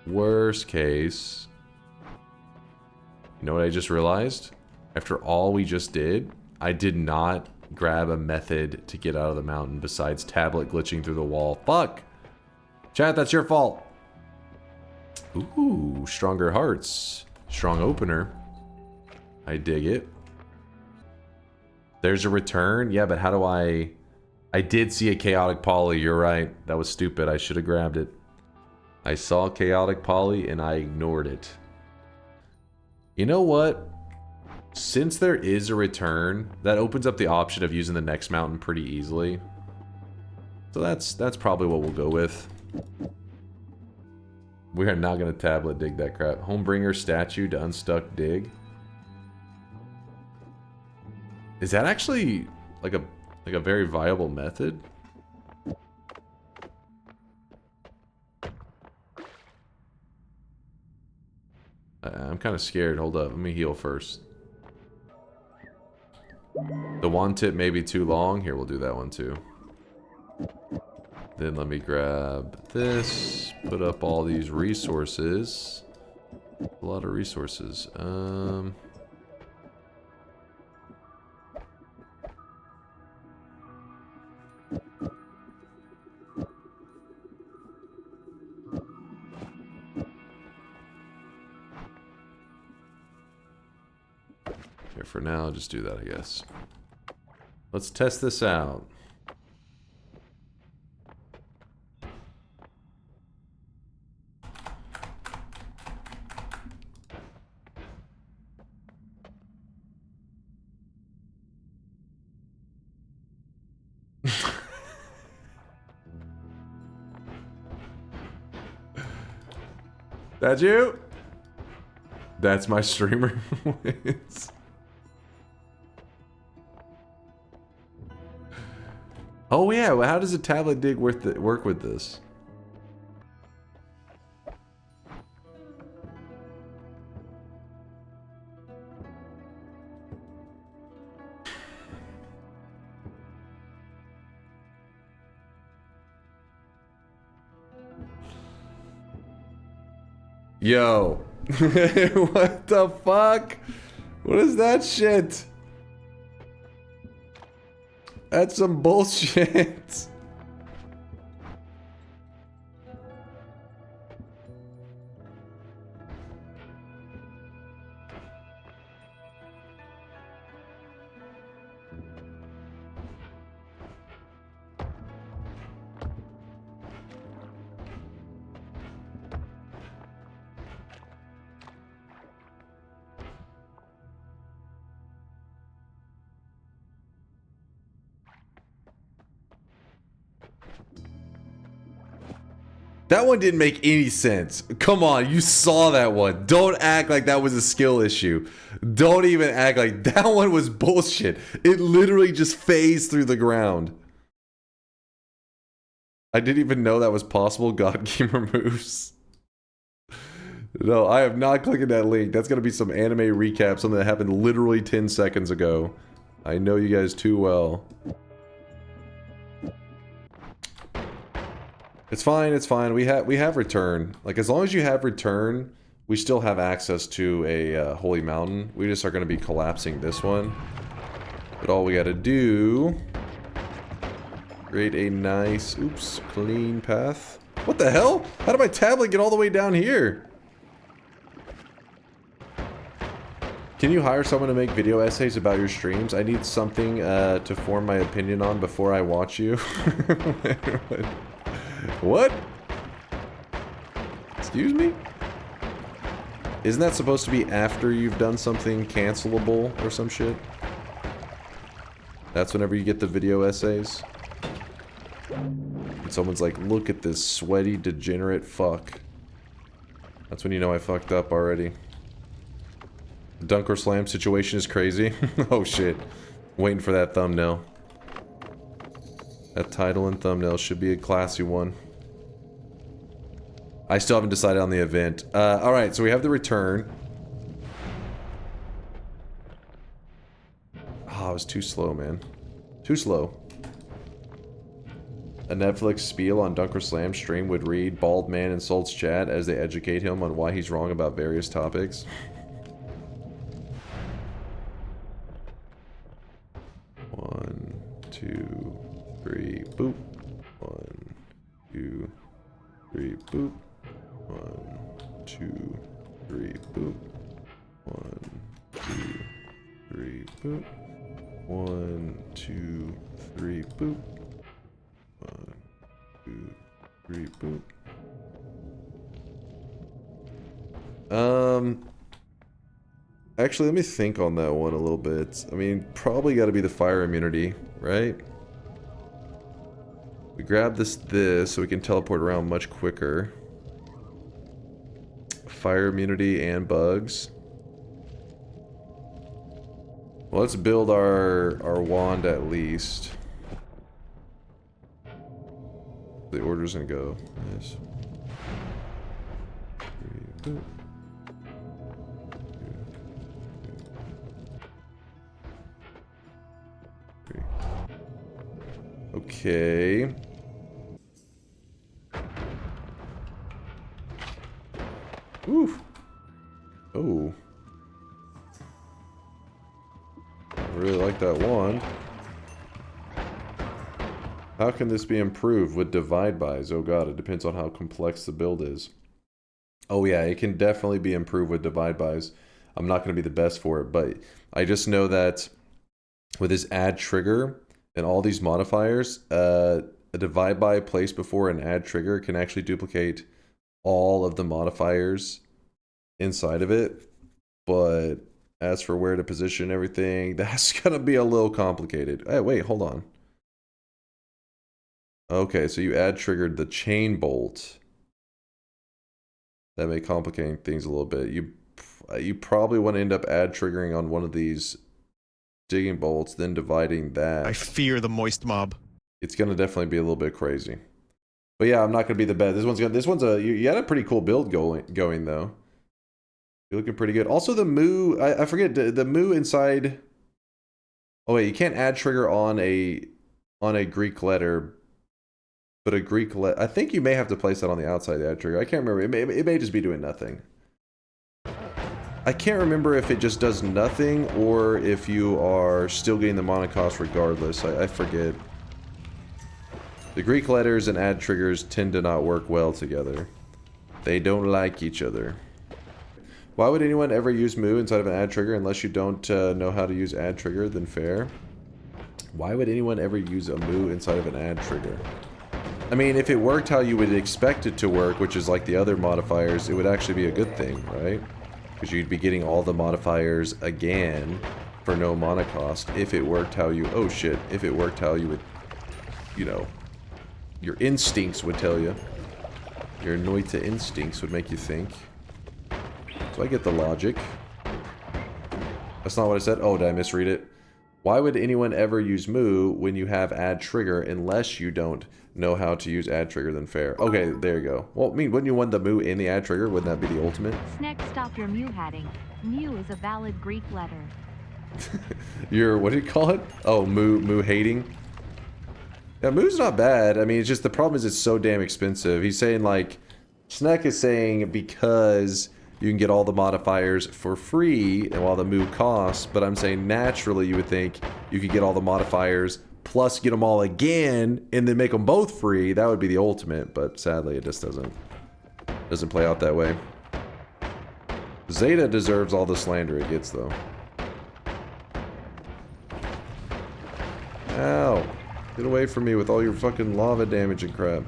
Worst case. You know what I just realized? After all we just did, I did not grab a method to get out of the mountain besides tablet glitching through the wall. Fuck! Chat, that's your fault. Ooh, stronger hearts. Strong opener. I dig it. There's a return. Yeah, but how do I did see a chaotic poly. You're right. That was stupid. I should have grabbed it. I saw chaotic poly and I ignored it. You know what? Since there is a return, that opens up the option of using the next mountain pretty easily. So that's probably what we'll go with. We are not going to tablet dig that crap. Homebringer statue to unstuck dig. Is that actually like a very viable method? I'm kind of scared. Hold up. Let me heal first. The wand tip may be too long. Here, we'll do that one too. Then let me grab this. Put up all these resources. A lot of resources. Here, for now, I'll just do that, I guess. Let's test this out. That you? That's my streamer voice. Oh yeah, well, how does a tablet dig work with this? Yo. What the fuck? What is that shit? That's some bullshit. That one didn't make any sense. Come on, you saw that one. Don't act like that was a skill issue. Don't even act like that one was bullshit. It literally just phased through the ground. I didn't even know that was possible. God game removes. No, I have not clicked that link. That's gonna be some anime recap, something that happened literally 10 seconds ago. I know you guys too well. It's fine, it's fine. We have return. Like, as long as you have return, we still have access to a holy mountain. We just are going to be collapsing this one. But all we got to do... create a nice, oops, clean path. What the hell? How did my tablet get all the way down here? Can you hire someone to make video essays about your streams? I need something to form my opinion on before I watch you. What? Excuse me? Isn't that supposed to be after you've done something cancelable or some shit? That's whenever you get the video essays? And someone's like, look at this sweaty, degenerate fuck. That's when you know I fucked up already. The DunkOrSlam situation is crazy. Oh shit. Waiting for that thumbnail. That title and thumbnail should be a classy one. I still haven't decided on the event. Alright, so we have the return. Oh, I was too slow, man. Too slow. A Netflix spiel on DunkOrSlam stream would read, "Bald man insults chat as they educate him on why he's wrong about various topics." One, two, three, boop. 1, 2, 3, boop. 1, 2, 3, boop. 1, 2, 3, boop. 1, 2, 3, boop. 1, 2, 3, boop. Actually, let me think on that one a little bit. I mean, probably got to be the fire immunity, right? We grab this so we can teleport around much quicker. Fire immunity and bugs. Well, let's build our wand at least. The order's gonna go. Nice. 3, boop. Okay. Ooh. Oh. I really like that wand. How can this be improved with divide bys? Oh god, it depends on how complex the build is. Oh yeah, it can definitely be improved with divide bys. I'm not going to be the best for it, but I just know that with this add trigger and all these modifiers, a divide by placed before an add trigger can actually duplicate all of the modifiers inside of it. But as for where to position everything, that's going to be a little complicated. Hey, wait, hold on. Okay, so you add triggered the chain bolt. That may complicate things a little bit. You probably want to end up add triggering on one of these digging bolts, then dividing that. I fear the moist mob. It's gonna definitely be a little bit crazy. But yeah, I'm not gonna be the best. This one's a you had a pretty cool build going though. You're looking pretty good. Also the moo, I forget the moo inside. Oh wait, you can't add trigger on a Greek letter. But a Greek letter, I think you may have to place that on the outside of the add trigger. I can't remember. It may just be doing nothing. I can't remember if it just does nothing or if you are still getting the mana cost regardless. I forget. The Greek letters and add triggers tend to not work well together. They don't like each other. Why would anyone ever use moo inside of an add trigger unless you don't know how to use add trigger? Then fair. Why would anyone ever use a moo inside of an add trigger? I mean, if it worked how you would expect it to work, which is like the other modifiers, it would actually be a good thing, right? Because you'd be getting all the modifiers again for no mana cost if it worked how you... Oh shit, if it worked how you would... You know, your instincts would tell you. Your Noita instincts would make you think. So I get the logic. That's not what I said. Oh, did I misread it? Why would anyone ever use moo when you have add trigger unless you don't know how to use add trigger? Then fair. Okay, there you go. Well, I mean, wouldn't you want the moo in the add trigger? Wouldn't that be the ultimate? Snack, stop your mew-hatting. Mew is a valid Greek letter. Your, what do you call it? Oh, moo hating? Yeah, moo's not bad. I mean, it's just the problem is it's so damn expensive. He's saying like, Snack is saying because you can get all the modifiers for free and while the moo costs, but I'm saying naturally you would think you could get all the modifiers plus get them all again and then make them both free. That would be the ultimate, but sadly it just doesn't play out that way. Zeta deserves all the slander it gets though. Ow. Get away from me with all your fucking lava damage and crap.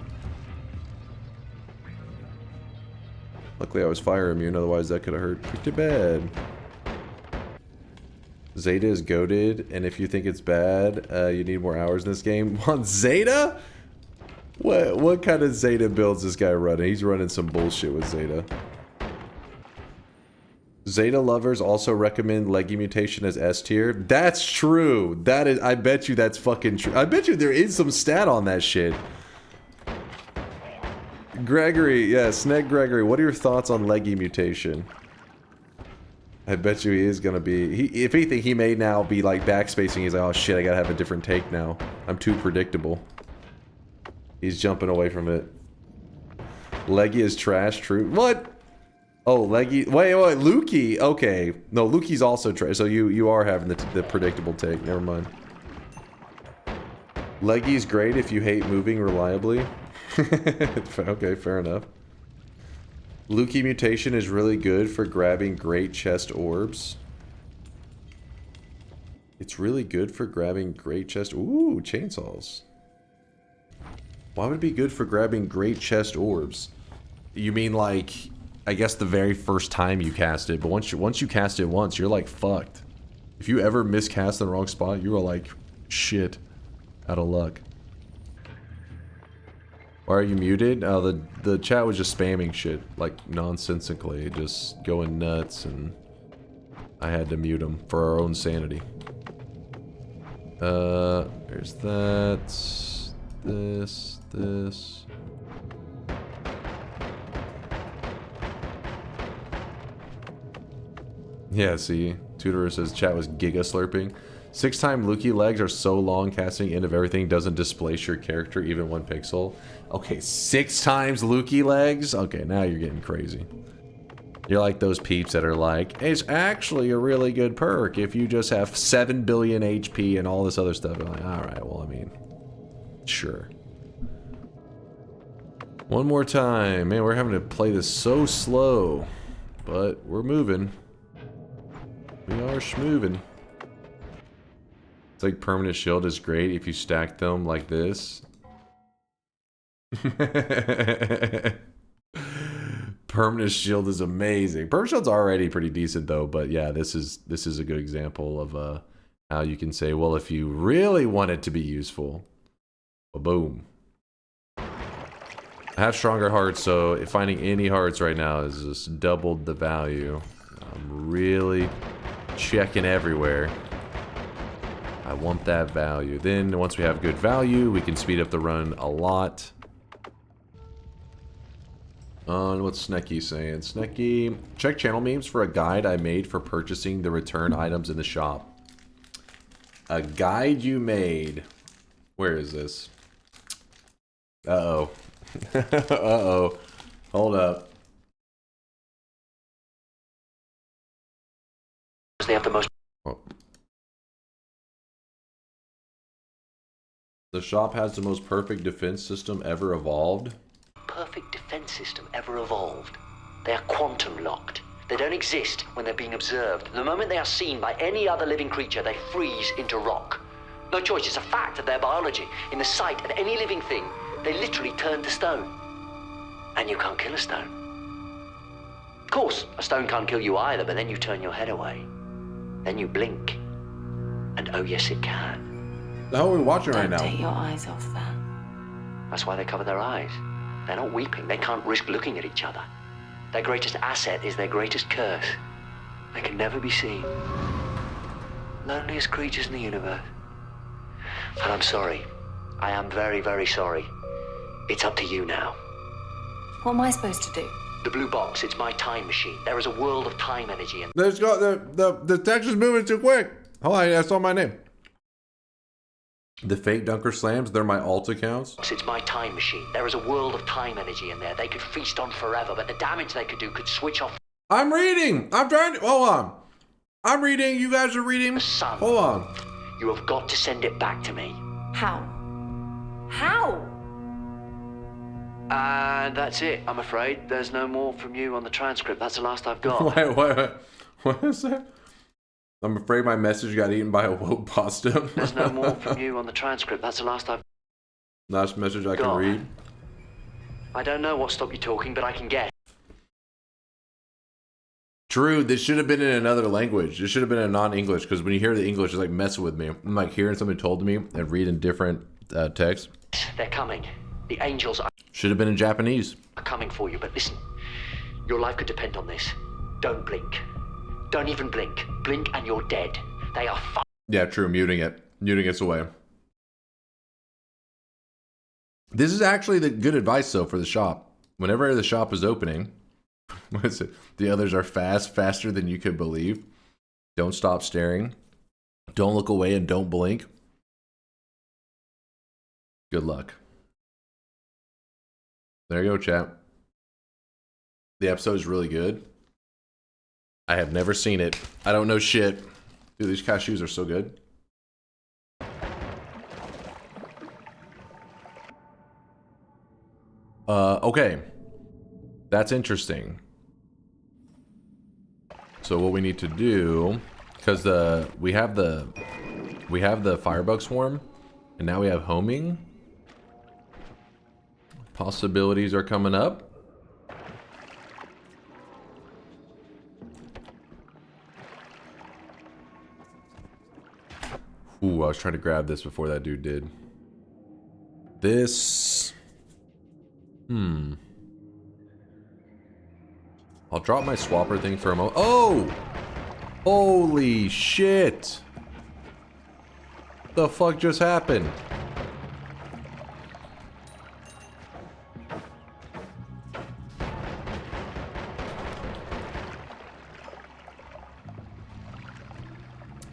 Luckily I was fire immune, otherwise that could have hurt pretty bad. Zeta is goated, and if you think it's bad, you need more hours in this game. On Zeta? What kind of Zeta builds this guy running? He's running some bullshit with Zeta. Zeta lovers also recommend Leggy Mutation as S tier. That's true. That is, I bet you that's fucking true. I bet you there is some stat on that shit. Gregory, yeah, Snake Gregory, what are your thoughts on Leggy Mutation? I bet you he is gonna be, if anything, he may now be like backspacing. He's like, oh shit, I gotta have a different take now. I'm too predictable. He's jumping away from it. Leggy is trash, true. What? Oh, Leggy, wait, Lukey, okay. No, Lukey's also trash, so you are having the predictable take, never mind. Leggy's great if you hate moving reliably. Okay, fair enough. Lukey Mutation is really good for grabbing great chest orbs. It's really good for grabbing great chest... Ooh, chainsaws. Why would it be good for grabbing great chest orbs? You mean like, I guess the very first time you cast it, but once you cast it once, you're like fucked. If you ever miscast in the wrong spot, you are like shit out of luck. Why are you muted? The chat was just spamming shit, like, nonsensically, just going nuts, and I had to mute them for our own sanity. There's that, this. Yeah, see, Tutorer says chat was giga slurping. 6-time Lukey legs are so long, casting end of everything doesn't displace your character even 1 pixel. Okay, 6 times Lukey legs? Okay, now you're getting crazy. You're like those peeps that are like, it's actually a really good perk if you just have 7 billion HP and all this other stuff. I'm like, alright, well, I mean, sure. One more time. Man, we're having to play this so slow, but we're moving. We are schmoving. It's like permanent shield is great if you stack them like this. Permanent shield is amazing. Permanent shield's already pretty decent though, but yeah, this is a good example of how you can say, well, if you really want it to be useful, well, boom. I have stronger hearts, so finding any hearts right now is just doubled the value. I'm really checking everywhere. I want that value. Then once we have good value, we can speed up the run a lot. What's Snecky saying? Snecky, check channel memes for a guide I made for purchasing the return items in the shop. A guide you made. Where is this? Uh-oh. Uh-oh. Hold up. they have the most... Oh. The shop has the most perfect defense system ever evolved. perfect defense system ever evolved. They are quantum locked. They don't exist when they're being observed. The moment they are seen by any other living creature, they freeze into rock. No choice, it's a fact of their biology. In the sight of any living thing, they literally turn to stone. And you can't kill a stone. Of course, a stone can't kill you either, but then you turn your head away. Then you blink. And oh yes, it can. The hell are we watching right now? Don't take your eyes off that. That's why they cover their eyes. They're not weeping. They can't risk looking at each other. Their greatest asset is their greatest curse. They can never be seen. Loneliest creatures in the universe. And I'm sorry. I am very, very sorry. It's up to you now. What am I supposed to do? The blue box, it's my time machine. There is a world of time energy and... Let's go. The text is moving too quick. Hold on, I saw my name. The fake DunkOrSlams, they're my alt accounts. It's my time machine. There is a world of time energy in there. They could feast on forever, but the damage they could do could switch off... I'm reading. I'm trying to... Hold on. I'm reading. You guys are reading. The sun. Hold on. You have got to send it back to me. How? How? And that's it, I'm afraid. There's no more from you on the transcript. That's the last I've got. Wait. What is that? I'm afraid my message got eaten by a woke pasta. There's no more from you on the transcript. That's the last I've Last message I got. can read. I don't know what stopped you talking, but I can guess. True, this should have been in another language. This should have been in non-English, because when you hear the English, it's like messing with me. I'm like hearing something told to me and reading different text. They're coming. The angels Should have been in Japanese. are coming for you, but listen. Your life could depend on this. Don't blink. Don't even blink. Blink and you're dead. They are Yeah, true, muting it. Muting it's away. This is actually the good advice, though, for the shop. Whenever the shop is opening, what is it? The others are faster than you could believe. Don't stop staring. Don't look away and don't blink. Good luck. There you go, chat. The episode is really good. I have never seen it. I don't know shit. Dude, these cashews are so good. Okay. That's interesting. So what we need to do, because we have the firebug swarm, and now we have homing. Possibilities are coming up. Ooh, I was trying to grab this before that dude did. This... I'll drop my swapper thing for a moment. Oh! Holy shit! The fuck just happened?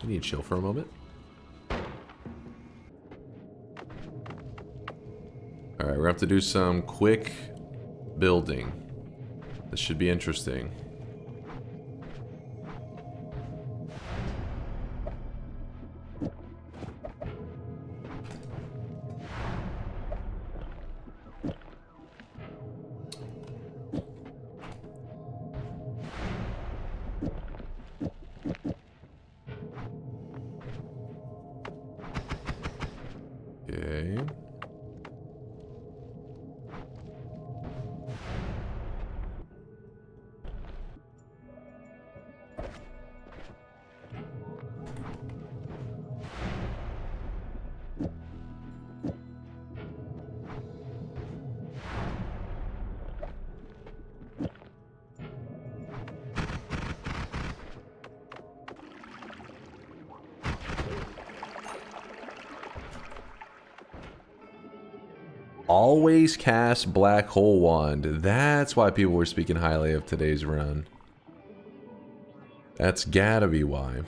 I need to chill for a moment. Alright, we're gonna have to do some quick building. This should be interesting. Okay. Always cast Black Hole Wand. That's why people were speaking highly of today's run. That's gotta be why.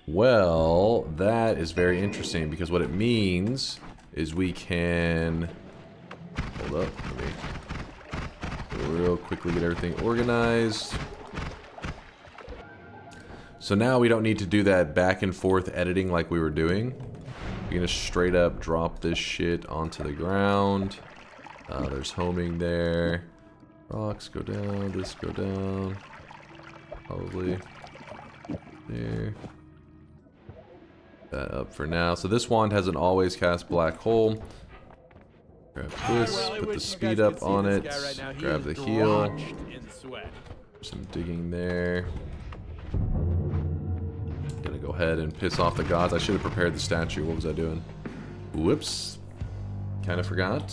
Well, that is very interesting because what it means is we can... Hold up. Let me real quickly get everything organized. So now we don't need to do that back and forth editing like we were doing. We're gonna straight up drop this shit onto the ground. There's homing there. Rocks go down, this go down. Probably there. That up for now. So this wand has an always cast black hole. Grab this, put the speed up on it. Grab the heal. Some digging there. Gonna go ahead and piss off the gods. I should have prepared the statue. What was I doing? Whoops. Kind of forgot.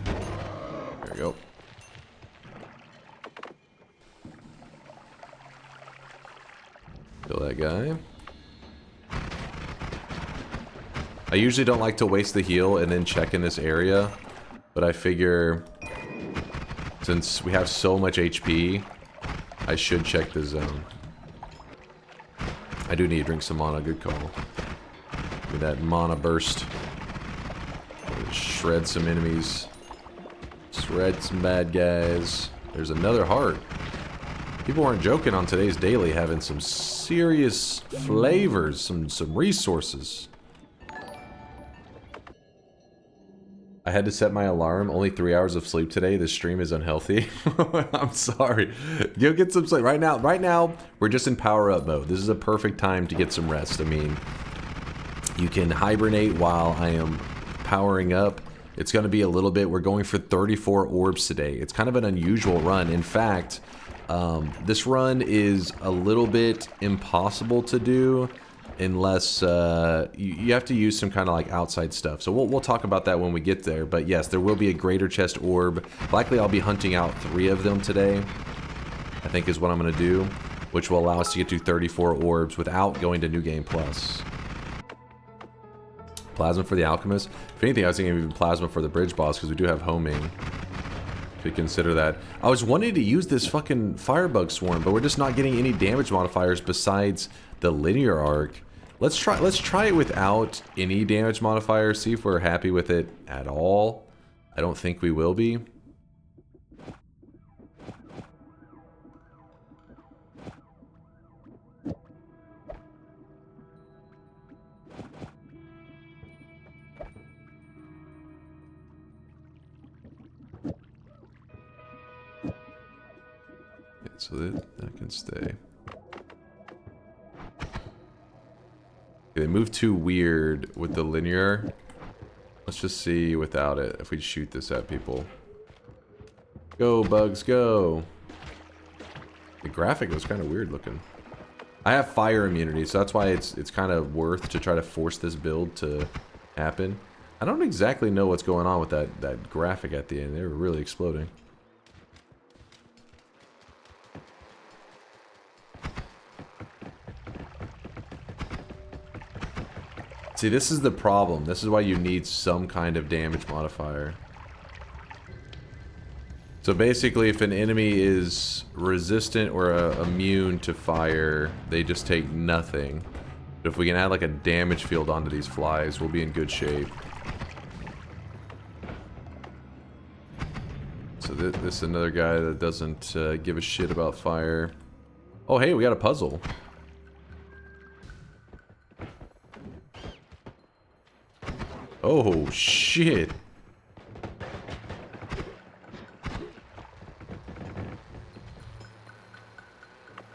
There we go. Kill that guy. I usually don't like to waste the heal and then check in this area, but I figure since we have so much HP, I should check the zone. I do need to drink some mana, good call. Give me that mana burst. Shred some enemies. Shred some bad guys. There's another heart. People weren't joking on today's daily, having some serious flavors, some resources. I had to set my alarm. Only 3 hours of sleep today. This stream is unhealthy. I'm sorry. Go get some sleep. Right now, we're just in power up mode. This is a perfect time to get some rest. I mean, you can hibernate while I am powering up. It's going to be a little bit. We're going for 34 orbs today. It's kind of an unusual run. In fact, this run is a little bit impossible to do unless you have to use some kind of like outside stuff. So we'll talk about that when we get there. But yes, there will be a greater chest orb. Likely I'll be hunting out 3 of them today, I think is what I'm going to do, which will allow us to get to 34 orbs without going to New Game Plus. Plasma for the Alchemist. If anything, I was thinking even plasma for the bridge boss because we do have homing. Could consider that. I was wanting to use this fucking firebug swarm, but we're just not getting any damage modifiers besides the linear arc. Let's try it without any damage modifiers, see if we're happy with it at all. I don't think we will be. So that can stay. They move too weird with the linear. Let's just see without it if we shoot this at people. Go, bugs, go. The graphic was kind of weird looking. I have fire immunity, so that's why it's kind of worth to try to force this build to happen. I don't exactly know what's going on with that graphic at the end. They were really exploding. See, this is the problem. This is why you need some kind of damage modifier. So basically, if an enemy is resistant or immune to fire, they just take nothing. But if we can add like a damage field onto these flies, we'll be in good shape. So this is another guy that doesn't give a shit about fire. Oh, hey, we got a puzzle. Oh, shit.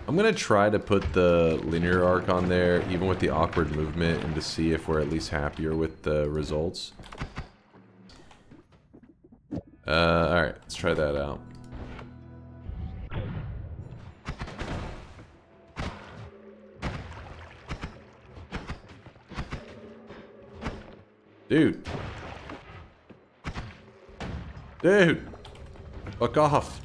I'm gonna try to put the linear arc on there, even with the awkward movement, and to see if we're at least happier with the results. Alright, let's try that out. Dude. Dude. Fuck off.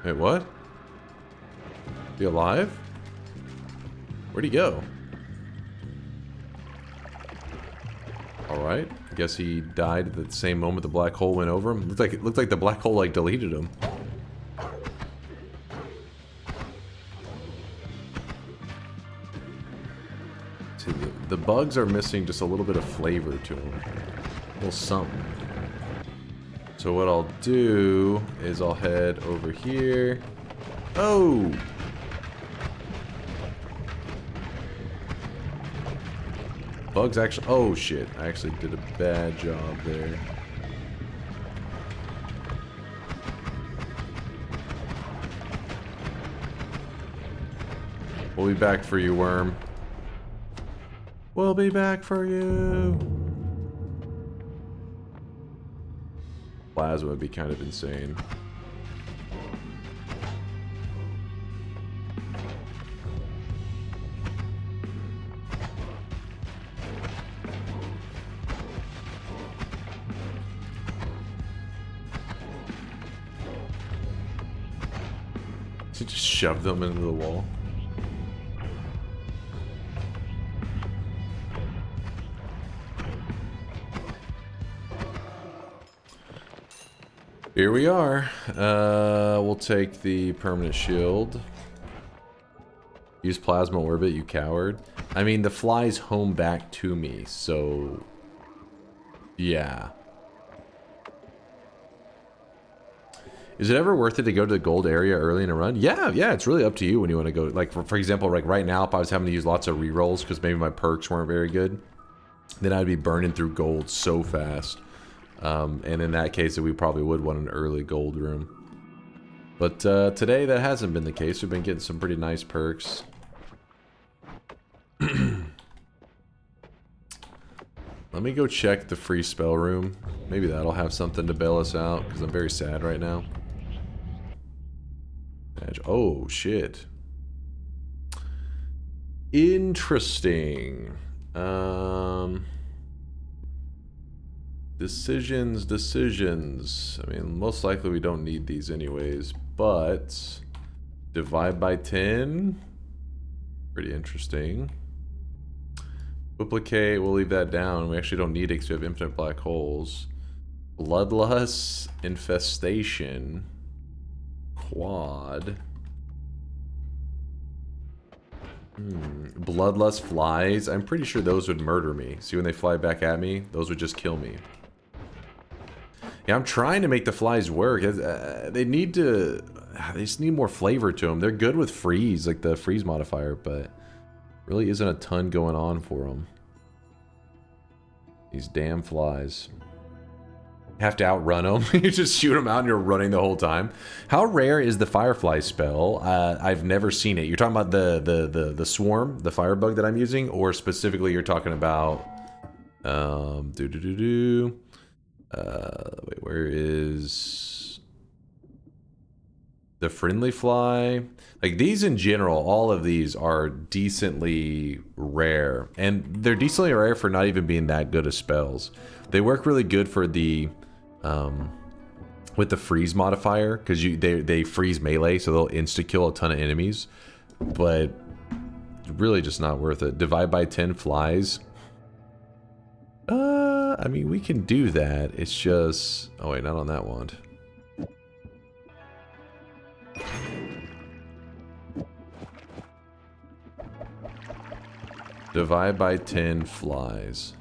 Wait, what? Be alive? Where'd he go? Alright. I guess he died at the same moment the black hole went over him. Looked like the black hole like deleted him. bugs are missing just a little bit of flavor to them. A little something. So what I'll do is I'll head over here. Oh! Bugs actually... Oh, shit. I actually did a bad job there. We'll be back for you, worm. We'll be back for you. Plasma would be kind of insane. To just shove them into the wall. Here we are. We'll take the permanent shield. Use plasma orbit, you coward. I mean, the fly's home back to me, so... yeah. Is it ever worth it to go to the gold area early in a run? Yeah, it's really up to you when you want to go. Like, for example, like right now, if I was having to use lots of rerolls because maybe my perks weren't very good, then I'd be burning through gold so fast. And in that case, we probably would want an early gold room. But today, that hasn't been the case. We've been getting some pretty nice perks. Let me go check the free spell room. Maybe that'll have something to bail us out, because I'm very sad right now. Oh, shit. Interesting. Decisions. I mean, most likely we don't need these anyways, but divide by 10. Pretty interesting. Duplicate, we'll leave that down. We actually don't need it because we have infinite black holes. Bloodlust, infestation, quad. Bloodlust flies. I'm pretty sure those would murder me. See, when they fly back at me, those would just kill me. Yeah, I'm trying to make the flies work. They need to... They just need more flavor to them. They're good with freeze, like the freeze modifier, but really isn't a ton going on for them. These damn flies. Have to outrun them. You just shoot them out and you're running the whole time. How rare is the firefly spell? I've never seen it. You're talking about the swarm, the firebug that I'm using, or specifically you're talking about wait, where is the friendly fly? Like these in general, all of these are decently rare, and they're decently rare for not even being that good of spells. They work really good for the with the freeze modifier, because they freeze melee, so they'll insta kill a ton of enemies, but really just not worth it. Divide by 10 flies. I mean, we can do that. It's just... oh wait, not on that wand. Divide by 10 flies.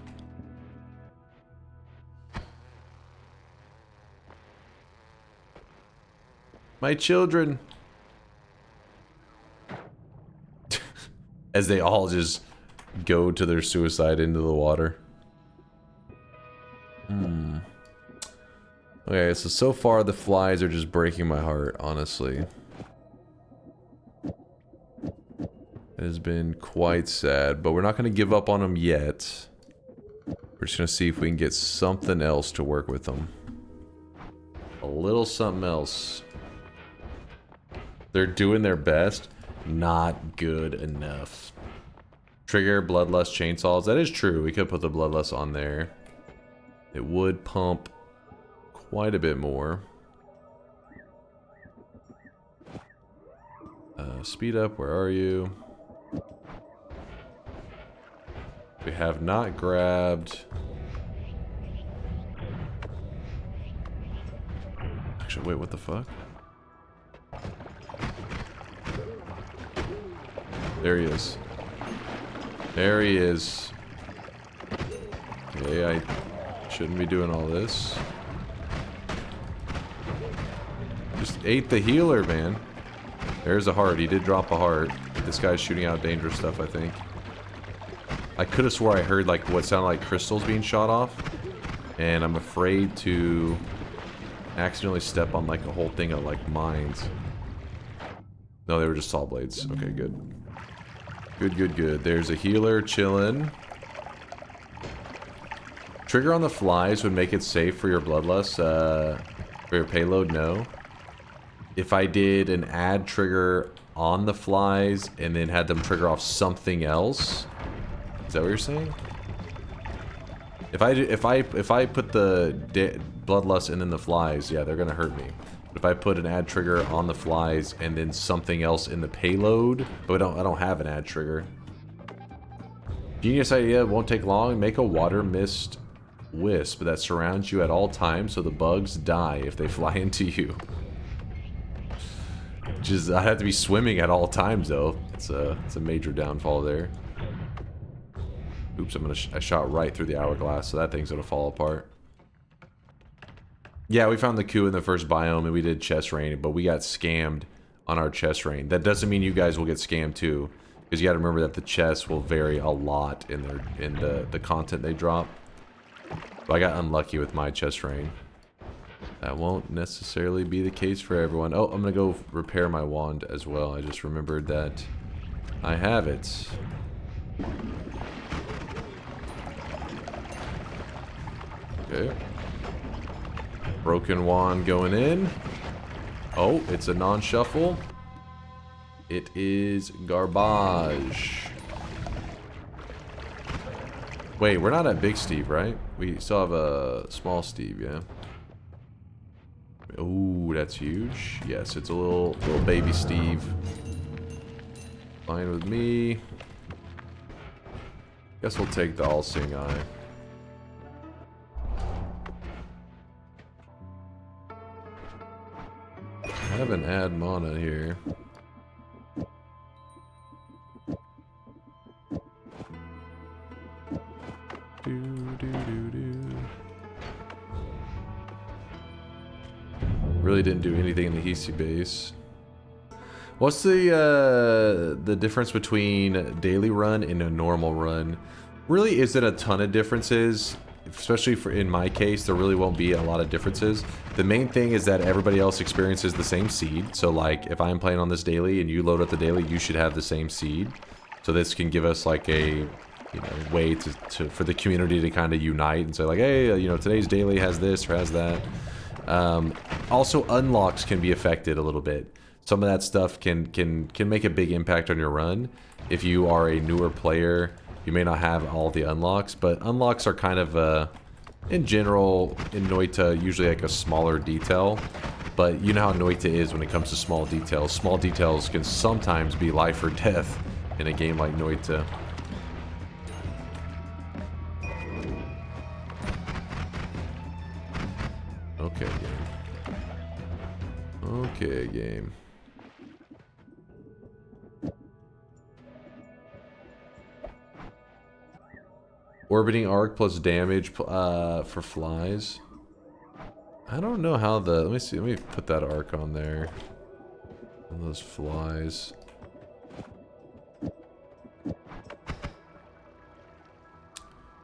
My children. As they all just go to their suicide into the water. Okay, so far the flies are just breaking my heart, honestly. It has been quite sad, but we're not going to give up on them yet. We're just going to see if we can get something else to work with them. A little something else. They're doing their best. Not good enough. Trigger bloodlust chainsaws. That is true. We could put the bloodlust on there. It would pump quite a bit more. Speed up. Where are you? We have not grabbed... actually, wait, what the fuck? There he is. There he is. Okay, I shouldn't be doing all this. Just ate the healer, man. There's a heart. He did drop a heart. This guy's shooting out dangerous stuff, I think. I could have swore I heard like what sounded like crystals being shot off. And I'm afraid to accidentally step on like a whole thing of like mines. No, they were just saw blades. Okay, good. Good, good, good. There's a healer chilling. Trigger on the flies would make it safe for your bloodlust. For your payload, no. If I did an add trigger on the flies and then had them trigger off something else, is that what you're saying? If I put the bloodlust and then the flies, yeah, they're gonna hurt me. But if I put an add trigger on the flies and then something else in the payload, but I don't have an add trigger. Genius idea, won't take long. Make a water mist wisp that surrounds you at all times so the bugs die if they fly into you. Just I have to be swimming at all times though. It's a major downfall there. Oops, I shot right through the hourglass, so that thing's gonna fall apart. Yeah, we found the coup in the first biome and we did chest rain, but we got scammed on our chest rain. That doesn't mean you guys will get scammed too, because you got to remember that the chests will vary a lot in the content they drop. But I got unlucky with my chest rain. That won't necessarily be the case for everyone. Oh, I'm gonna go repair my wand as well. I just remembered that I have it. Okay. Broken wand going in. Oh, it's a non-shuffle. It is garbage. Wait, we're not at Big Steve, right? We still have a small Steve, yeah. Ooh, that's huge. Yes, it's a little baby Steve. Fine with me. Guess we'll take the all-seeing eye. I have an add mana here. Really didn't do anything in the hiisi base. What's the difference between daily run and a normal run? Really isn't a ton of differences. Especially in my case, there really won't be a lot of differences. The main thing is that everybody else experiences the same seed. So like if I'm playing on this daily and you load up the daily, you should have the same seed. So this can give us like a way for the community to kind of unite and say like, hey, today's daily has this or has that. Also unlocks can be affected a little bit. Some of that stuff can make a big impact on your run. If you are a newer player, you may not have all the unlocks, but unlocks are kind of, in general, in Noita, usually like a smaller detail. But you know how Noita is when it comes to small details. Small details can sometimes be life or death in a game like Noita. Okay, game. Okay, game. Orbiting arc plus damage for flies. I don't know how let me see, let me put that arc on there. On those flies.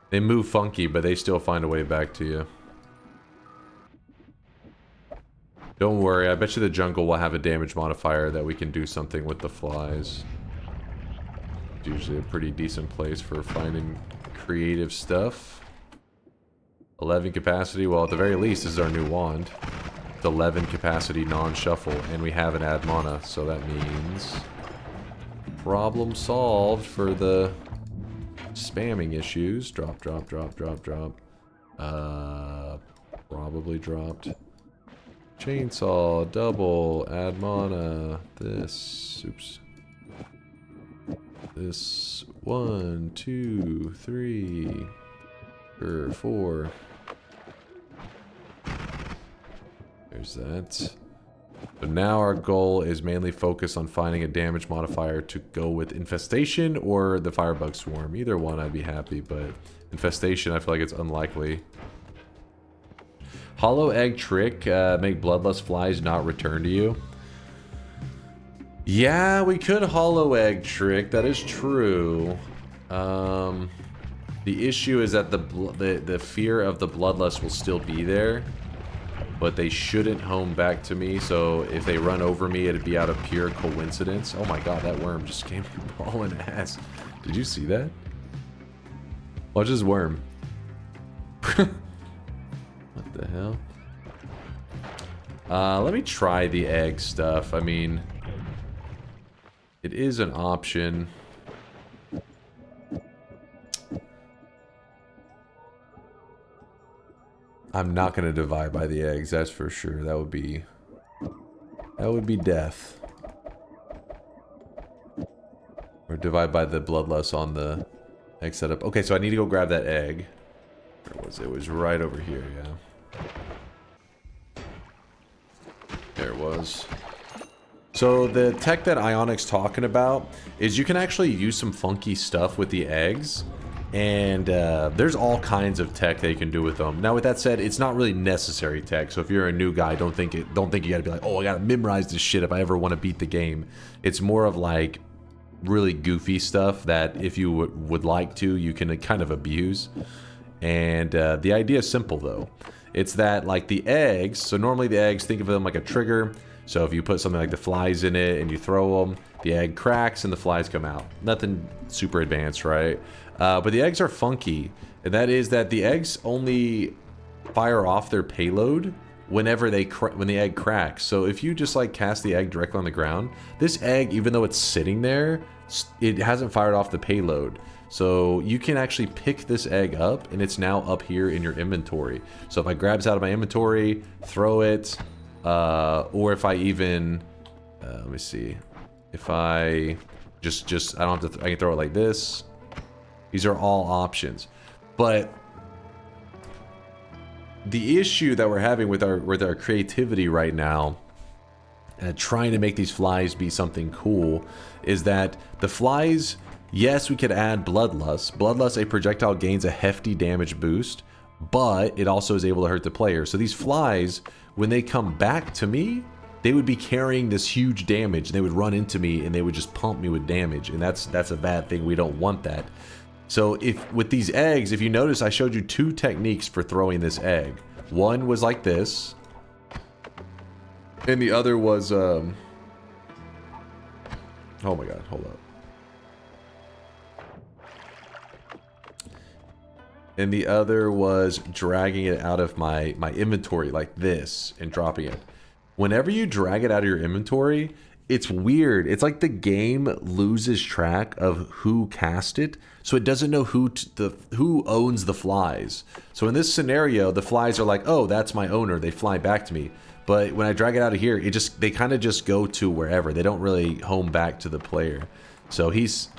They move funky, but they still find a way back to you. Don't worry, I bet you the jungle will have a damage modifier that we can do something with the flies. It's usually a pretty decent place for finding creative stuff. 11 capacity, well at the very least this is our new wand. It's 11 capacity non-shuffle and we have an add mana, so that means problem solved for the spamming issues. Drop, drop, drop, drop, drop. Probably dropped. Chainsaw, double, add mana, this, oops. This 1, 2, 3, or 4. There's that. So now our goal is mainly focus on finding a damage modifier to go with infestation or the firebug swarm. Either one I'd be happy, but infestation I feel like it's unlikely. Hollow egg trick, make bloodlust flies not return to you. Yeah, we could hollow egg trick, that is true. The issue is that the fear of the bloodlust will still be there. But they shouldn't home back to me, so if they run over me, it'd be out of pure coincidence. Oh my god, that worm just came hauling ass. Did you see that? Watch this worm. What the hell? Let me try the egg stuff. I mean, it is an option. I'm not going to divide by the eggs, that's for sure. That would be death. Or divide by the bloodlust on the egg setup. Okay, so I need to go grab that egg. Where was it? It was right over here, yeah. There it was. So the tech that Ionic's talking about is you can actually use some funky stuff with the eggs. And there's all kinds of tech that you can do with them. Now, with that said, it's not really necessary tech. So if you're a new guy, don't think you gotta be like, oh, I gotta memorize this shit if I ever want to beat the game. It's more of like really goofy stuff that if you would like to, you can kind of abuse. And the idea is simple though. It's that like the eggs. So normally the eggs, think of them like a trigger. So if you put something like the flies in it and you throw them, the egg cracks and the flies come out. Nothing super advanced, right? But the eggs are funky, and that is that the eggs only fire off their payload whenever when the egg cracks. So if you just like cast the egg directly on the ground, this egg, even though it's sitting there, it hasn't fired off the payload. So you can actually pick this egg up, and it's now up here in your inventory. So if I grab this out of my inventory, throw it, or if I even, let me see, if I just I don't have to, I can throw it like this. These are all options. But the issue that we're having with our creativity right now, trying to make these flies be something cool, is that the flies, yes, we could add bloodlust. Bloodlust, a projectile gains a hefty damage boost, but it also is able to hurt the player. So these flies, when they come back to me, they would be carrying this huge damage. They would run into me and they would just pump me with damage, and that's a bad thing. We don't want that. So if with these eggs, if you notice, I showed you two techniques for throwing this egg. One was like this, and the other was oh my god, hold up. And the other was dragging it out of my inventory like this and dropping it. Whenever you drag it out of your inventory, it's weird. It's like the game loses track of who cast it, so it doesn't know who owns the flies. So in this scenario, the flies are like, "Oh, that's my owner." They fly back to me. But when I drag it out of here, they kind of just go to wherever. They don't really home back to the player. So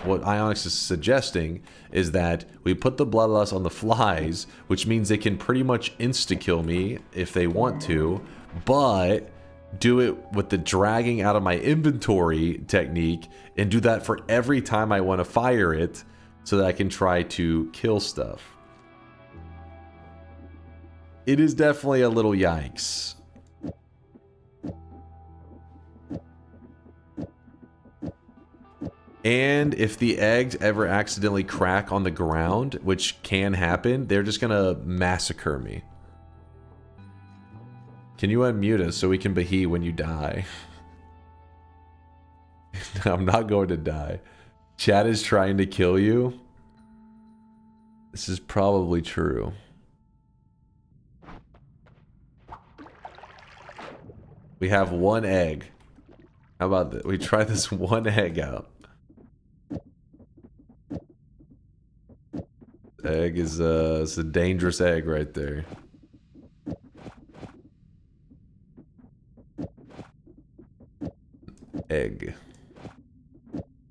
what Ionix is suggesting is that we put the bloodlust on the flies, which means they can pretty much insta-kill me if they want to, but do it with the dragging out of my inventory technique, and do that for every time I want to fire it so that I can try to kill stuff. It is definitely a little yikes. And if the eggs ever accidentally crack on the ground, which can happen, they're just gonna massacre me. Can you unmute us so we can Bahi when you die? I'm not going to die. Chat is trying to kill you. This is probably true. We have one egg. How about that? We try this one egg out. Egg is it's a dangerous egg right there. Egg.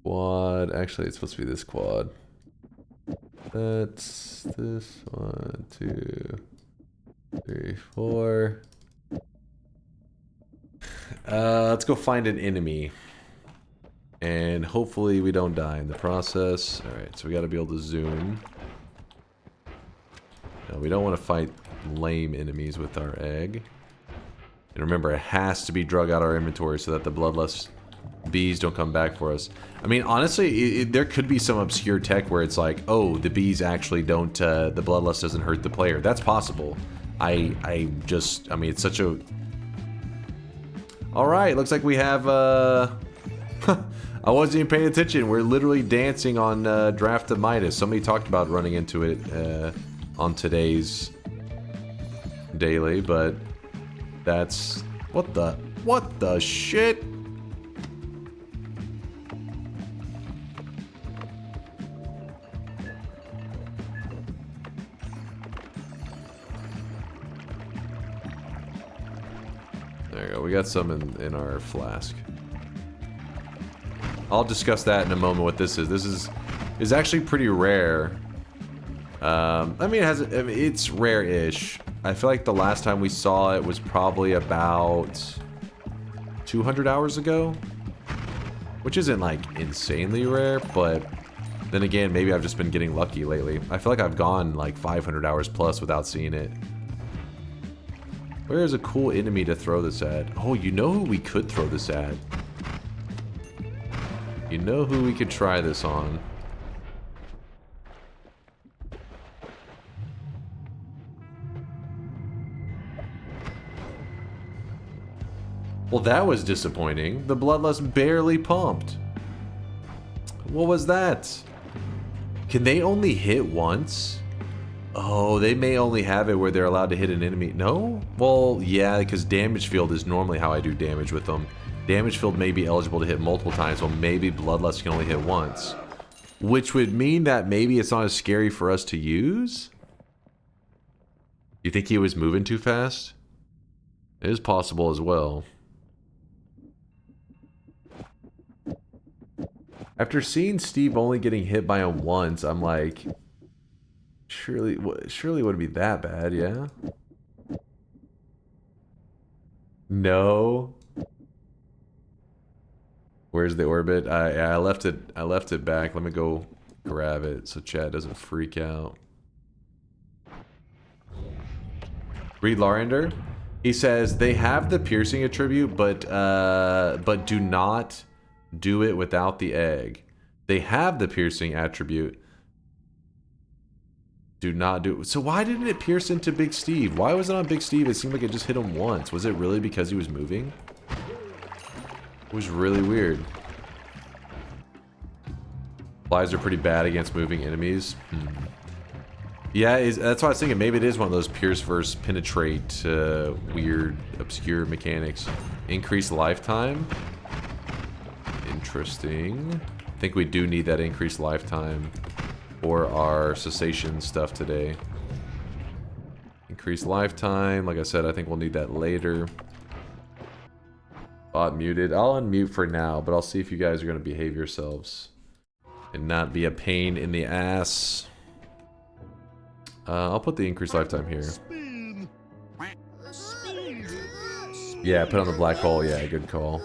Quad. Actually, it's supposed to be this quad. That's this 1, 2, 3, 4. Let's go find an enemy. And hopefully we don't die in the process. Alright, so we gotta be able to zoom. No, we don't want to fight lame enemies with our egg. And remember, it has to be drug out our inventory so that the bloodlust bees don't come back for us. I mean, honestly, there could be some obscure tech where it's like, oh, the bees actually don't, the bloodlust doesn't hurt the player. That's possible. I mean, it's such a... Alright, looks like we have, I wasn't even paying attention. We're literally dancing on Draft of Midas. Somebody talked about running into it on today's daily, but that's... What the shit? There you go. We got some in our flask. I'll discuss that in a moment. What this is. This is actually pretty rare. I mean, it's rare-ish. I feel like the last time we saw it was probably about 200 hours ago, which isn't like insanely rare, but then again, maybe I've just been getting lucky lately. I feel like I've gone like 500 hours plus without seeing it. Where is a cool enemy to throw this at? Oh, you know who we could throw this at? You know who we could try this on? Well, that was disappointing. The bloodlust barely pumped. What was that? Can they only hit once? Oh, they may only have it where they're allowed to hit an enemy. No? Well, yeah, because damage field is normally how I do damage with them. Damage field may be eligible to hit multiple times, well, maybe bloodlust can only hit once. Which would mean that maybe it's not as scary for us to use? You think he was moving too fast? It is possible as well. After seeing Steve only getting hit by him once, I'm like, surely it wouldn't be that bad, yeah? No. Where's the orbit? I left it back. Let me go grab it so Chad doesn't freak out. Reed Larander, he says they have the piercing attribute, but do not do it without the egg. They have the piercing attribute. Do not do it. So why didn't it pierce into Big Steve? Why was it on Big Steve? It seemed like it just hit him once. Was it really because he was moving? It was really weird. Flies are pretty bad against moving enemies. Yeah, that's what I was thinking. Maybe it is one of those pierce versus penetrate weird, obscure mechanics. Increased lifetime. Interesting. I think we do need that increased lifetime for our cessation stuff today. Increased lifetime. Like I said, I think we'll need that later. Bot muted. I'll unmute for now, but I'll see if you guys are going to behave yourselves and not be a pain in the ass. I'll put the increased lifetime here. Yeah, put on the black hole. Yeah, good call.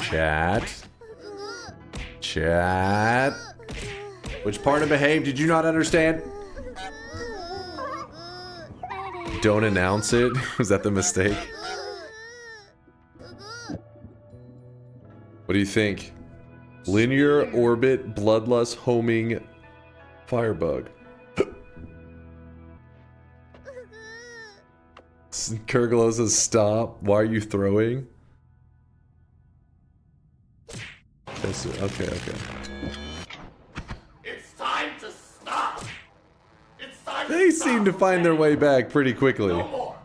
Chat. Chat. Which part of behave did you not understand? Don't announce it. Was that the mistake? What do you think? Linear orbit, bloodlust, homing, firebug. Kurgalo says stop. Why are you throwing? Okay. It's time to stop. It's time They seem to find their way back pretty quickly. No more.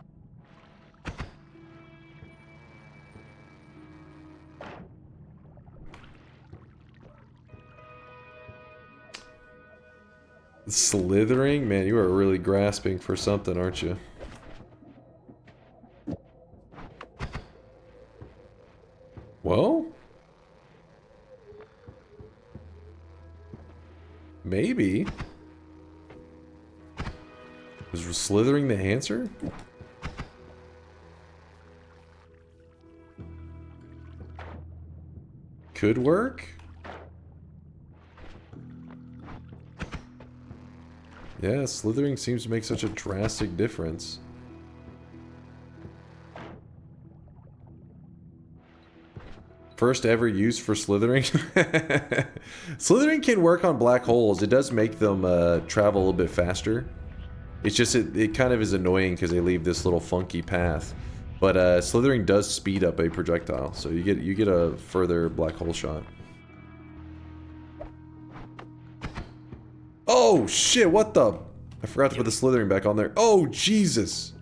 Slithering? Man, you are really grasping for something, aren't you? Well? Maybe. Was slithering the answer? Could work. Yeah, slithering seems to make such a drastic difference. First ever use for slithering. Slithering can work on black holes. It does make them travel a little bit faster. It's just it kind of is annoying because they leave this little funky path. But slithering does speed up a projectile, so you get a further black hole shot. Oh shit! What the? I forgot to put the slithering back on there. Oh Jesus!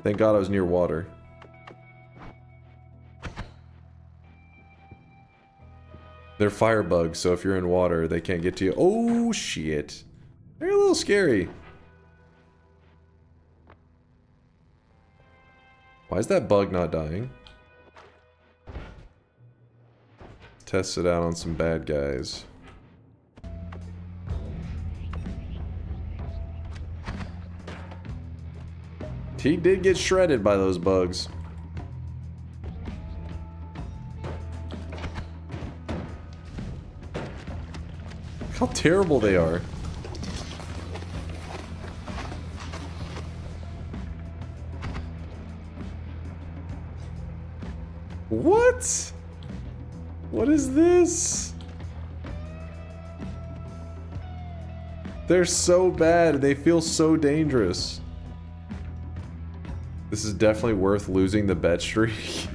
Thank God I was near water. They're firebugs, so if you're in water, they can't get to you. Oh shit! They're a little scary. Why is that bug not dying? Test it out on some bad guys. He did get shredded by those bugs. How terrible they are. What? What is this? They're so bad and they feel so dangerous. This is definitely worth losing the bet streak.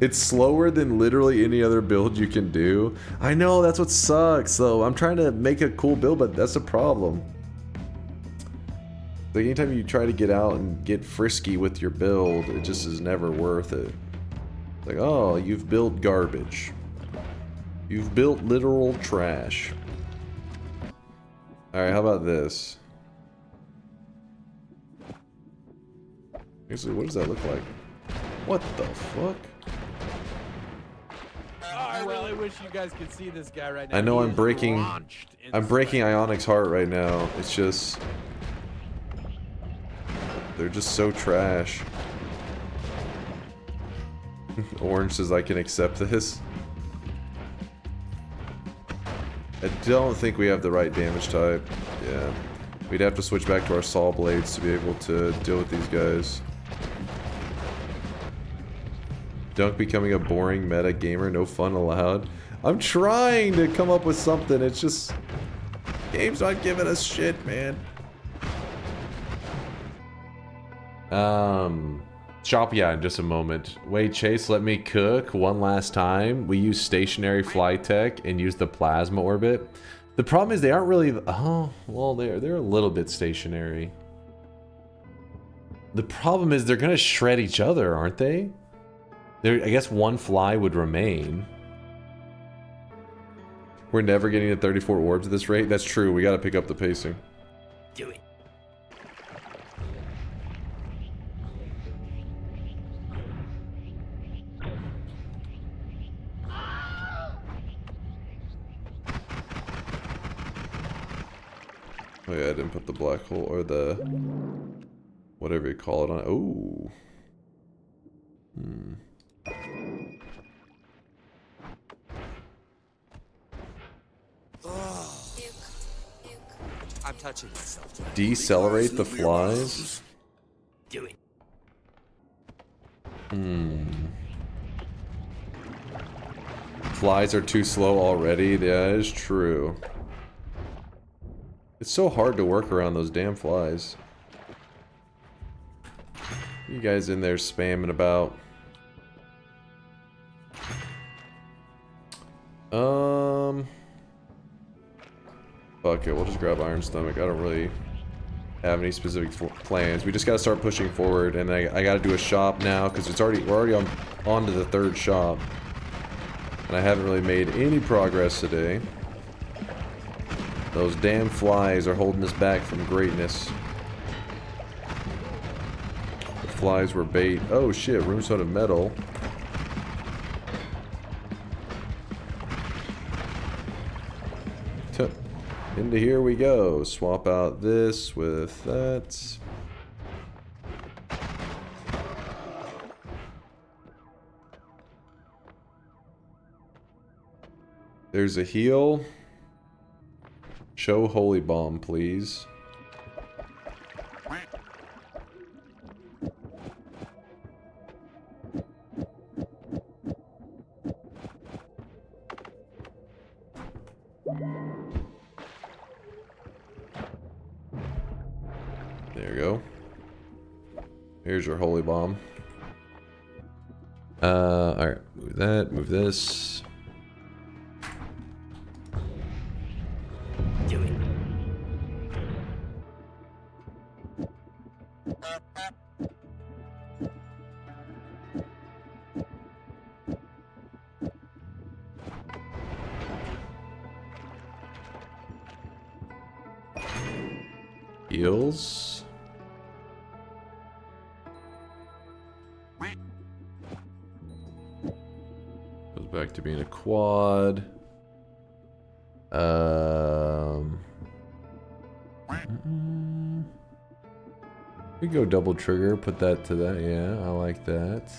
It's slower than literally any other build you can do. I know, that's what sucks though. I'm trying to make a cool build, but that's a problem. Like anytime you try to get out and get frisky with your build, it just is never worth it. Like, oh, you've built garbage. You've built literal trash. Alright, how about this? Actually, what does that look like? What the fuck? Oh, I really wish you guys could see this guy right now. I know He I'm is breaking launched in Ionic's heart right now. It's just they're just so trash. Orange says I can accept this. I don't think we have the right damage type. Yeah. We'd have to switch back to our saw blades to be able to deal with these guys. Dunk becoming a boring meta gamer, no fun allowed. I'm trying to come up with something, it's just game's not giving us shit, man. Shop, yeah, in just a moment. Wait, Chase, let me cook one last time. We use stationary fly tech and use the plasma orbit. The problem is they aren't really, oh, well, they're a little bit stationary. The problem is they're gonna shred each other, aren't they? I guess one fly would remain. We're never getting to 34 orbs at this rate. That's true. We gotta pick up the pacing. Do it. Oh yeah, I didn't put the black hole or the whatever you call it on. Oh. I'm touching myself. Decelerate the flies? Do it. Flies are too slow already? That is true. It's so hard to work around those damn flies. You guys in there spamming about. Fuck it, we'll just grab Iron Stomach. I don't really have any specific plans. We just gotta start pushing forward, and I gotta do a shop now because we're already on to the third shop, and I haven't really made any progress today. Those damn flies are holding us back from greatness. The flies were bait. Oh shit, room soda metal. Into here we go. Swap out this with that. There's a heal. Show holy bomb, please. There you go. Here's your holy bomb. Alright, move that, move this. Do it. Heals. Goes back to being a quad. We go double trigger, put that to that. Yeah, I like that.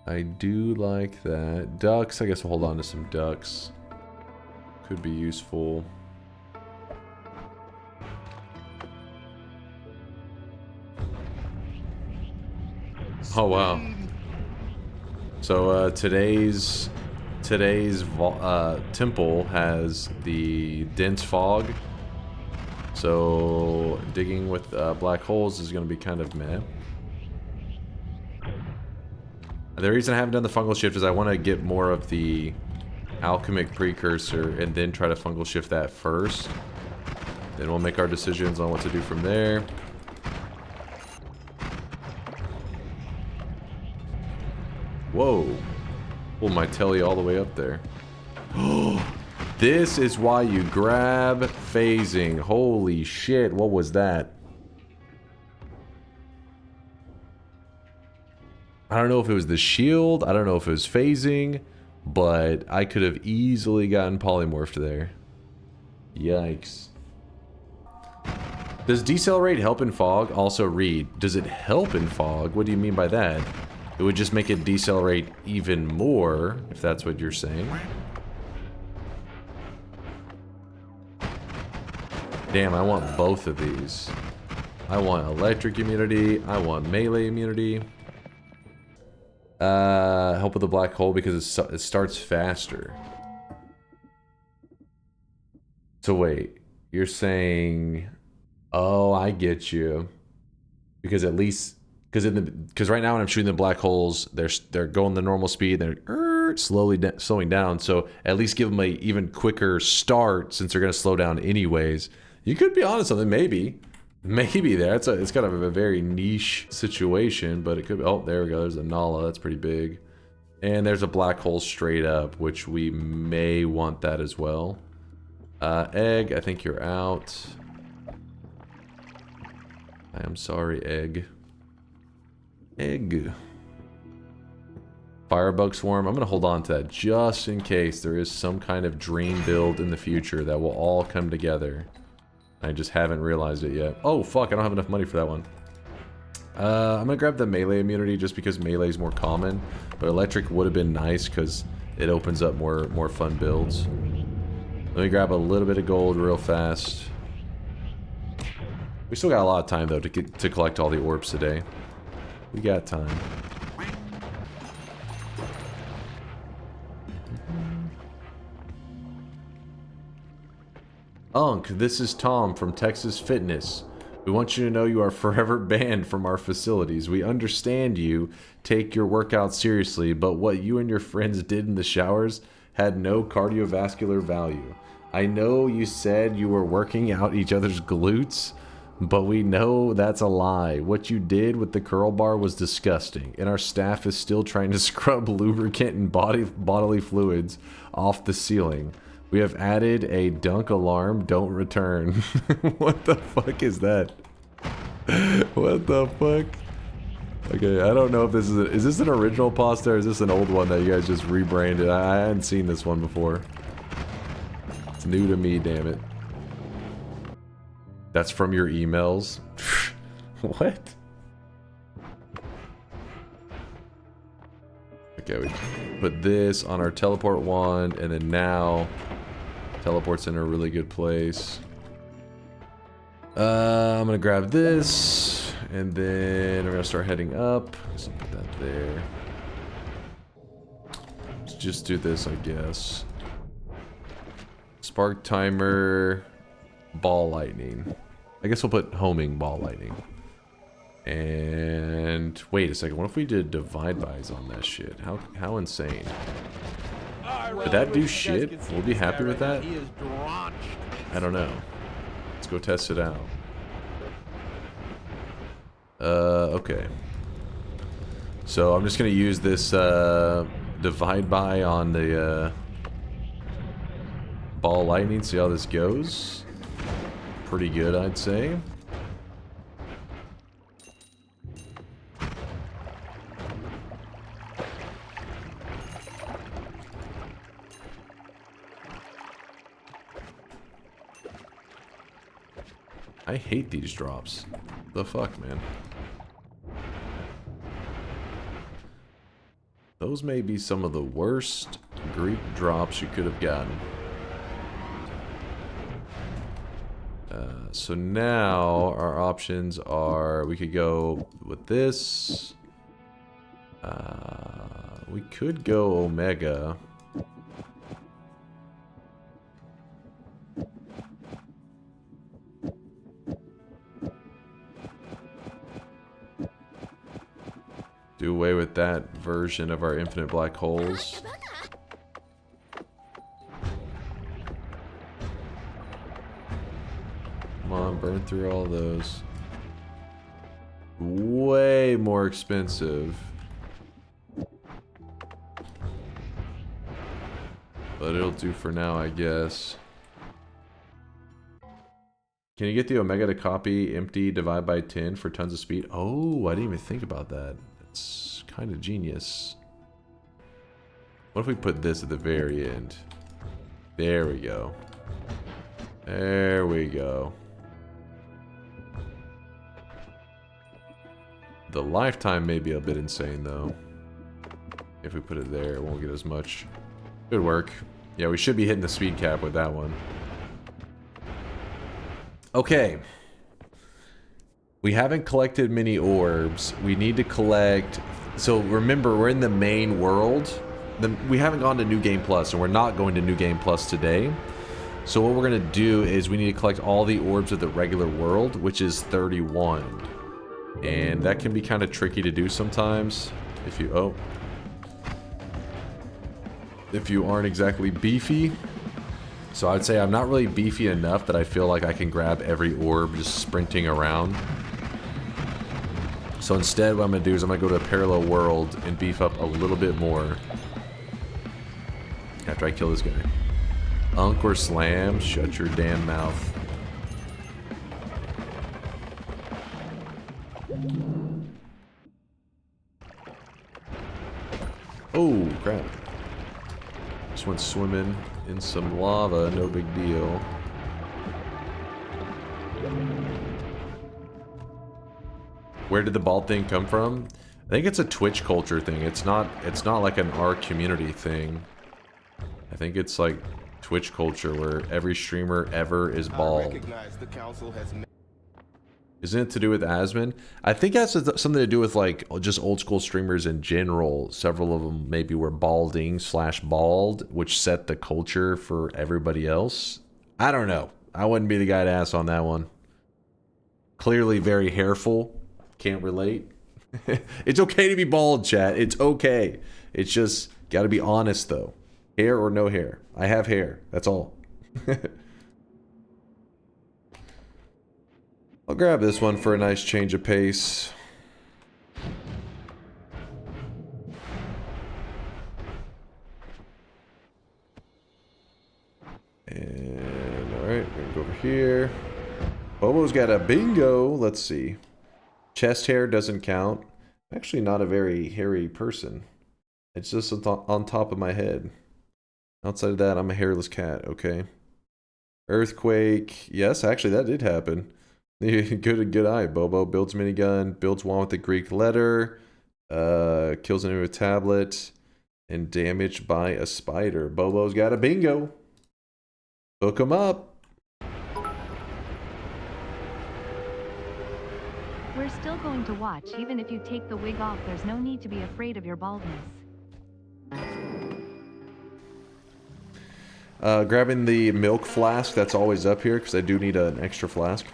I do like that. Ducks, I guess we'll hold on to some ducks. Could be useful. Oh wow. So today's temple has the dense fog. So digging with black holes is going to be kind of meh. The reason I haven't done the fungal shift is I want to get more of the alchemic precursor and then try to fungal shift that first. Then we'll make our decisions on what to do from there. Whoa. Pulled my telly all the way up there. This is why you grab phasing. Holy shit, what was that? I don't know if it was the shield, I don't know if it was phasing, but I could have easily gotten polymorphed there. Yikes. Does decelerate help in fog? Also read, does it help in fog? What do you mean by that? It would just make it decelerate even more, if that's what you're saying. Damn, I want both of these. I want electric immunity, I want melee immunity. Help with the black hole because it starts faster. So wait, you're saying... Oh, I get you. Because at least... Because right now when I'm shooting the black holes, they're going the normal speed, they're slowing down. So at least give them a even quicker start since they're going to slow down anyways. You could be onto something, maybe. Maybe there. It's kind of a very niche situation, but it could be... Oh, there we go. There's a Nala. That's pretty big. And there's a black hole straight up, which we may want that as well. Egg, I think you're out. I am sorry, Egg. Egg. Firebug swarm. I'm going to hold on to that just in case there is some kind of dream build in the future that will all come together. I just haven't realized it yet. Oh, fuck. I don't have enough money for that one. I'm going to grab the melee immunity just because melee is more common. But electric would have been nice because it opens up more fun builds. Let me grab a little bit of gold real fast. We still got a lot of time, though, to collect all the orbs today. We got time. Unc, this is Tom from Texas Fitness. We want you to know you are forever banned from our facilities. We understand you take your workout seriously, but what you and your friends did in the showers had no cardiovascular value. I know you said you were working out each other's glutes, but we know that's a lie. What you did with the curl bar was disgusting, and our staff is still trying to scrub lubricant and bodily fluids off the ceiling. We have added a dunk alarm, don't return. What the fuck is that? What the fuck? Okay, I don't know if this is this an original pasta or is this an old one that you guys just rebranded? I hadn't seen this one before. It's new to me, damn it. That's from your emails? What? Okay, we put this on our teleport wand, and then now teleport's in a really good place. I'm gonna grab this, and then we're gonna start heading up. Let's put that there. Let's just do this, I guess. Spark timer, ball lightning. I guess we'll put homing ball lightning. And wait a second, what if we did divide bys on that shit? How insane. Did that do shit? We'll be happy with that? I don't know. Let's go test it out. Okay. So I'm just gonna use this divide by on the ball lightning, see how this goes. Pretty good, I'd say. I hate these drops. The fuck, man. Those may be some of the worst Greek drops you could have gotten. So now our options are, we could go with this. We could go Omega. Do away with that version of our infinite black holes. Come on, burn through all those. Way more expensive. But it'll do for now, I guess. Can you get the Omega to copy empty divide by 10 for tons of speed? Oh, I didn't even think about that. It's kind of genius. What if we put this at the very end? There we go. There we go. The lifetime may be a bit insane, though. If we put it there, it won't get as much. Good work. Yeah, we should be hitting the speed cap with that one. Okay. We haven't collected many orbs. We need to collect... So remember, we're in the main world. We haven't gone to New Game Plus, and we're not going to New Game Plus today. So what we're going to do is we need to collect all the orbs of the regular world, which is 31. And that can be kind of tricky to do sometimes. If you... Oh. If you aren't exactly beefy. So I'd say I'm not really beefy enough that I feel like I can grab every orb just sprinting around. So instead what I'm going to do is I'm going to go to a parallel world and beef up a little bit more. After I kill this guy. DunkOrSlam, shut your damn mouth. Oh, crap. Just went swimming in some lava, no big deal. Where did the bald thing come from? I think it's a Twitch culture thing. It's not like an our community thing. I think it's like Twitch culture where every streamer ever is bald. Isn't it to do with Asmon? I think that's something to do with like just old school streamers in general. Several of them maybe were balding/bald, which set the culture for everybody else. I don't know. I wouldn't be the guy to ask on that one. Clearly very hairful. Can't relate. It's okay to be bald, chat. It's okay. It's just got to be honest though. Hair or no hair. I have hair. That's all. I'll grab this one for a nice change of pace. And alright, we're gonna go over here. Bobo's got a bingo. Let's see. Chest hair doesn't count. I'm actually not a very hairy person. It's just on top of my head. Outside of that, I'm a hairless cat, okay? Earthquake. Yes, actually, that did happen. Good eye, Bobo. Builds minigun. Builds one with the Greek letter. Kills an enemy with tablet. and damaged by a spider. Bobo's got a bingo. Hook him up. We're still going to watch. Even if you take the wig off, there's no need to be afraid of your baldness. Grabbing the milk flask that's always up here because I do need an extra flask.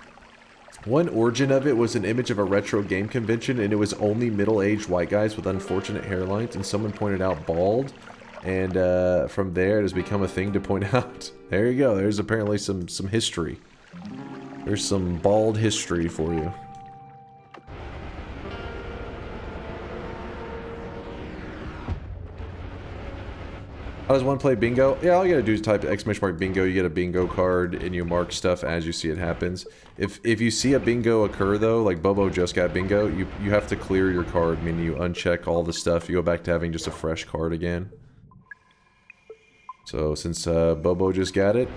One origin of it was an image of a retro game convention, and it was only middle-aged white guys with unfortunate hairlines, and someone pointed out bald, and from there it has become a thing to point out. There you go. There's apparently some history. There's some bald history for you. How does one play bingo? Yeah, all you gotta do is type !bingo, you get a bingo card, and you mark stuff as you see it happens. If you see a bingo occur though, like Bobo just got bingo, you have to clear your card, meaning you uncheck all the stuff, you go back to having just a fresh card again. So since Bobo just got it,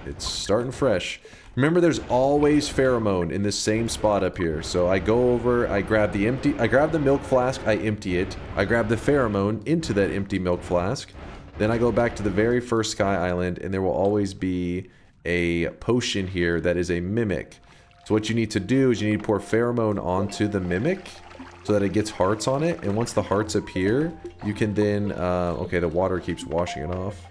it's starting fresh. Remember, there's always pheromone in this same spot up here. So I go over, I grab the milk flask, I empty it, I grab the pheromone into that empty milk flask. Then I go back to the very first Sky Island, and there will always be a potion here that is a mimic. So what you need to do is you need to pour pheromone onto the mimic so that it gets hearts on it. And once the hearts appear, you can then... okay, the water keeps washing it off.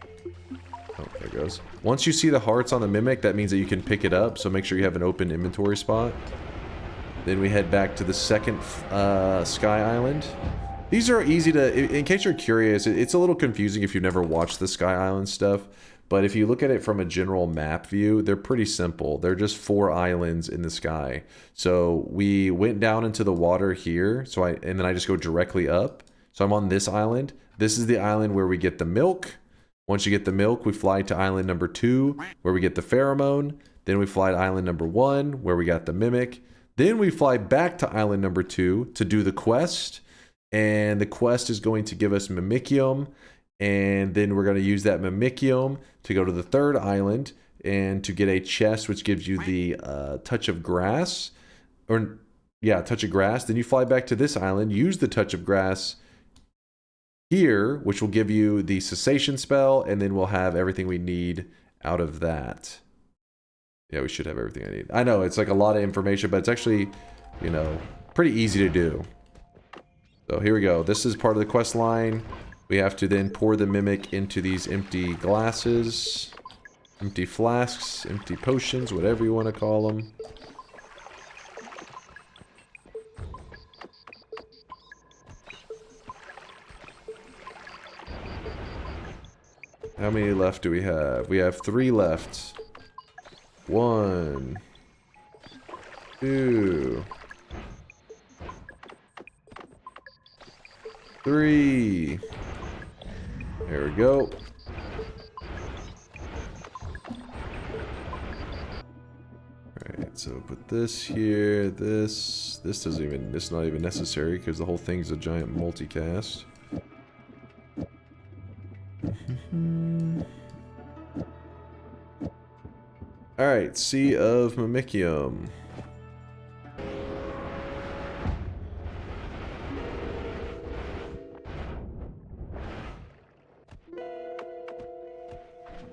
Oh, there it goes. Once you see the hearts on the mimic, that means that you can pick it up. So make sure you have an open inventory spot. Then we head back to the second Sky Island. These are easy to, in case you're curious, it's a little confusing if you've never watched the Sky Island stuff, but if you look at it from a general map view, they're pretty simple. They're just 4 islands in the sky. So we went down into the water here, and then I just go directly up. So I'm on this island. This is the island where we get the milk. Once you get the milk, we fly to island number 2, where we get the pheromone. Then we fly to island number 1, where we got the mimic. Then we fly back to island number 2 to do the quest. And the quest is going to give us Mimicium, and then we're going to use that Mimicium to go to the 3rd island and to get a chest which gives you the touch of grass, touch of grass. Then you fly back to this island, use the touch of grass here, which will give you the cessation spell, and then we'll have everything we need out of that. Yeah, we should have everything I need. I know it's like a lot of information, but it's actually, you know, pretty easy to do. So here we go. This is part of the quest line. We have to then pour the mimic into these empty glasses, empty flasks, empty potions, whatever you want to call them. How many left do we have? We have 3 left. 1, 2, 3. There we go. Alright, so put this here, this doesn't even, this is not even necessary because the whole thing's a giant multicast. Alright, Sea of Mimicium.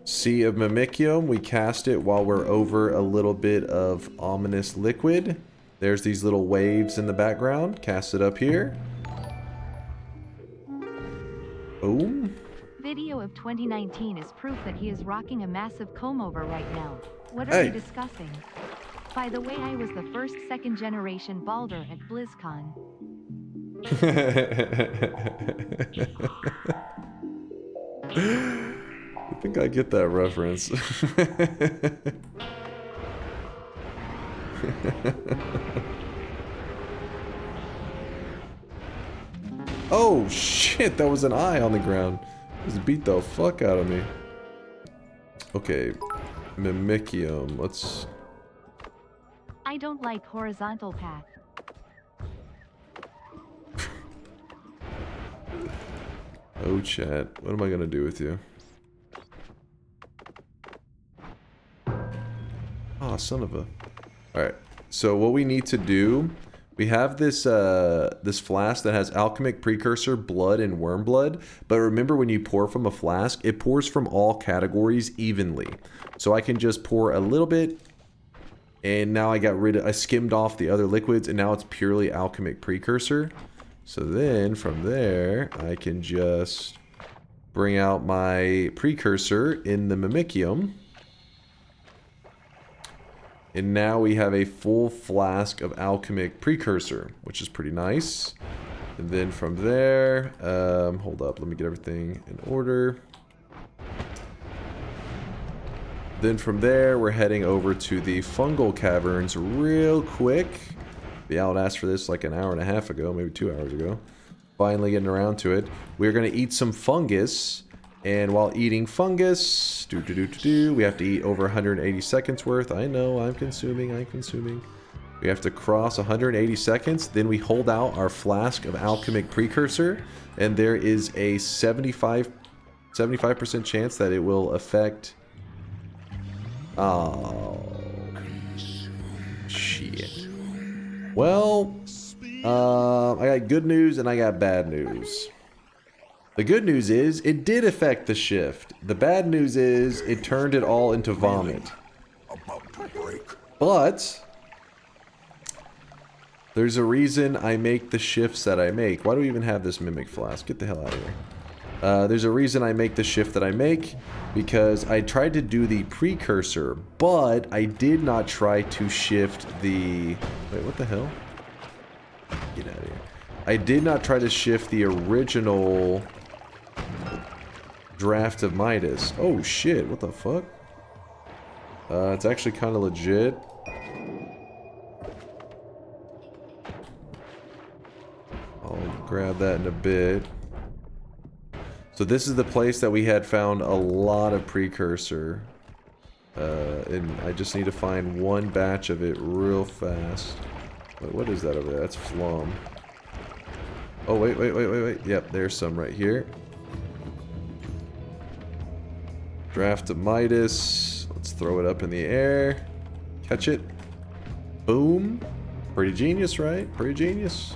Sea of Mimicium, we cast it while we're over a little bit of ominous liquid. There's these little waves in the background. Cast it up here. Boom. Video of 2019 is proof that he is rocking a massive comb over right now. What are we discussing? By the way, I was the first 2nd generation balder at BlizzCon. I think I get that reference. Oh shit, that was an eye on the ground. Just beat the fuck out of me. Okay, Mimicium, let's... I don't like horizontal path. Oh chat, what am I gonna do with you? Oh, son of a... Alright, so what we need to do, We have this this flask that has alchemic precursor, blood, and worm blood. But remember, when you pour from a flask, it pours from all categories evenly. So I can just pour a little bit, and now I skimmed off the other liquids, and now it's purely alchemic precursor. So then from there, I can just bring out my precursor in the Mimicium. And now we have a full flask of alchemic precursor, which is pretty nice. And then from there, hold up, let me get everything in order. Then from there, we're heading over to the fungal caverns real quick. The owl asked for this like an hour and a half ago, maybe 2 hours ago. Finally getting around to it. We're going to eat some fungus. And while eating fungus, we have to eat over 180 seconds worth. I know, I'm consuming. We have to cross 180 seconds. Then we hold out our flask of alchemic precursor. And there is a 75% chance that it will affect... Oh, shit. Well, I got good news and I got bad news. The good news is it did affect the shift. The bad news is it turned it all into vomit. But there's a reason I make the shifts that I make. Why do we even have this mimic flask? Get the hell out of here. There's a reason I make the shift that I make, because I tried to do the precursor, but I did not try to shift the... Wait, what the hell? Get out of here. I did not try to shift the original draft of Midas. Oh shit, what the fuck? It's actually kind of legit. I'll grab that in a bit. So this is the place that we had found a lot of precursor. And I just need to find one batch of it real fast. Wait, what is that over there? That's phloem. Oh, wait. Yep, there's some right here. Draft of Midas. Let's throw it up in the air. Catch it. Boom. Pretty genius, right? Pretty genius.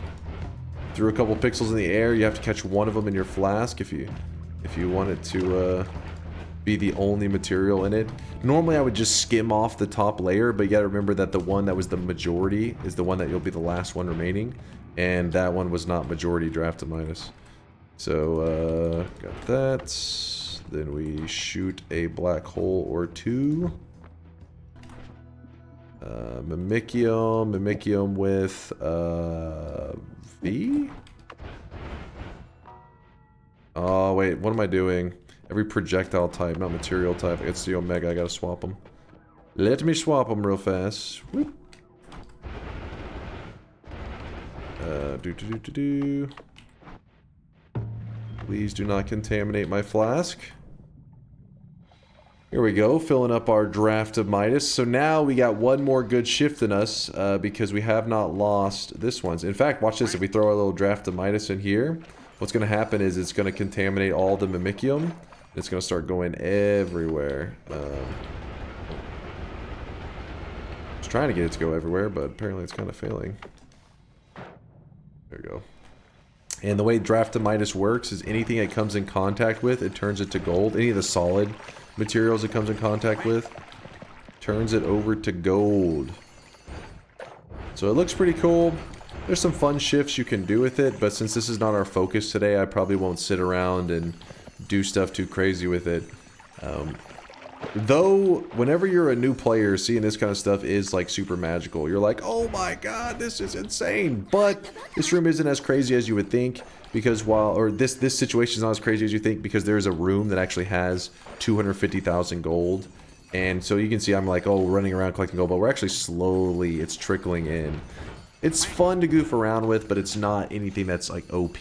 Threw a couple pixels in the air. You have to catch one of them in your flask if you want it to be the only material in it. Normally I would just skim off the top layer, but you gotta remember that the one that was the majority is the one that you'll be the last one remaining, and that one was not majority draft of Midas. So got that. Then we shoot a black hole or two. Mimicium with V? Oh wait, what am I doing? Every projectile type, not material type. It's the Omega, I gotta swap them. Let me swap them real fast. Whoop. Please do not contaminate my flask. Here we go, filling up our draft of Midas. So now we got one more good shift in us because we have not lost this one. In fact, watch this. If we throw our little draft of Midas in here, what's going to happen is it's going to contaminate all the Mimicium. It's going to start going everywhere. I was trying to get it to go everywhere, but apparently it's kind of failing. There we go. And the way draft of Midas works is anything it comes in contact with, it turns it to gold. Any of the solid materials it comes in contact with turns it over to gold. So it looks pretty cool. There's some fun shifts you can do with it, but since this is not our focus today, I probably won't sit around and do stuff too crazy with it. Though whenever you're a new player, seeing this kind of stuff is like super magical. You're like, oh my god, this is insane. But this room isn't as crazy as you would think, because this situation is not as crazy as you think, because there's a room that actually has 250,000 gold. And so you can see I'm like, oh, running around collecting gold, but we're actually slowly, it's trickling in. It's fun to goof around with, but it's not anything that's like OP.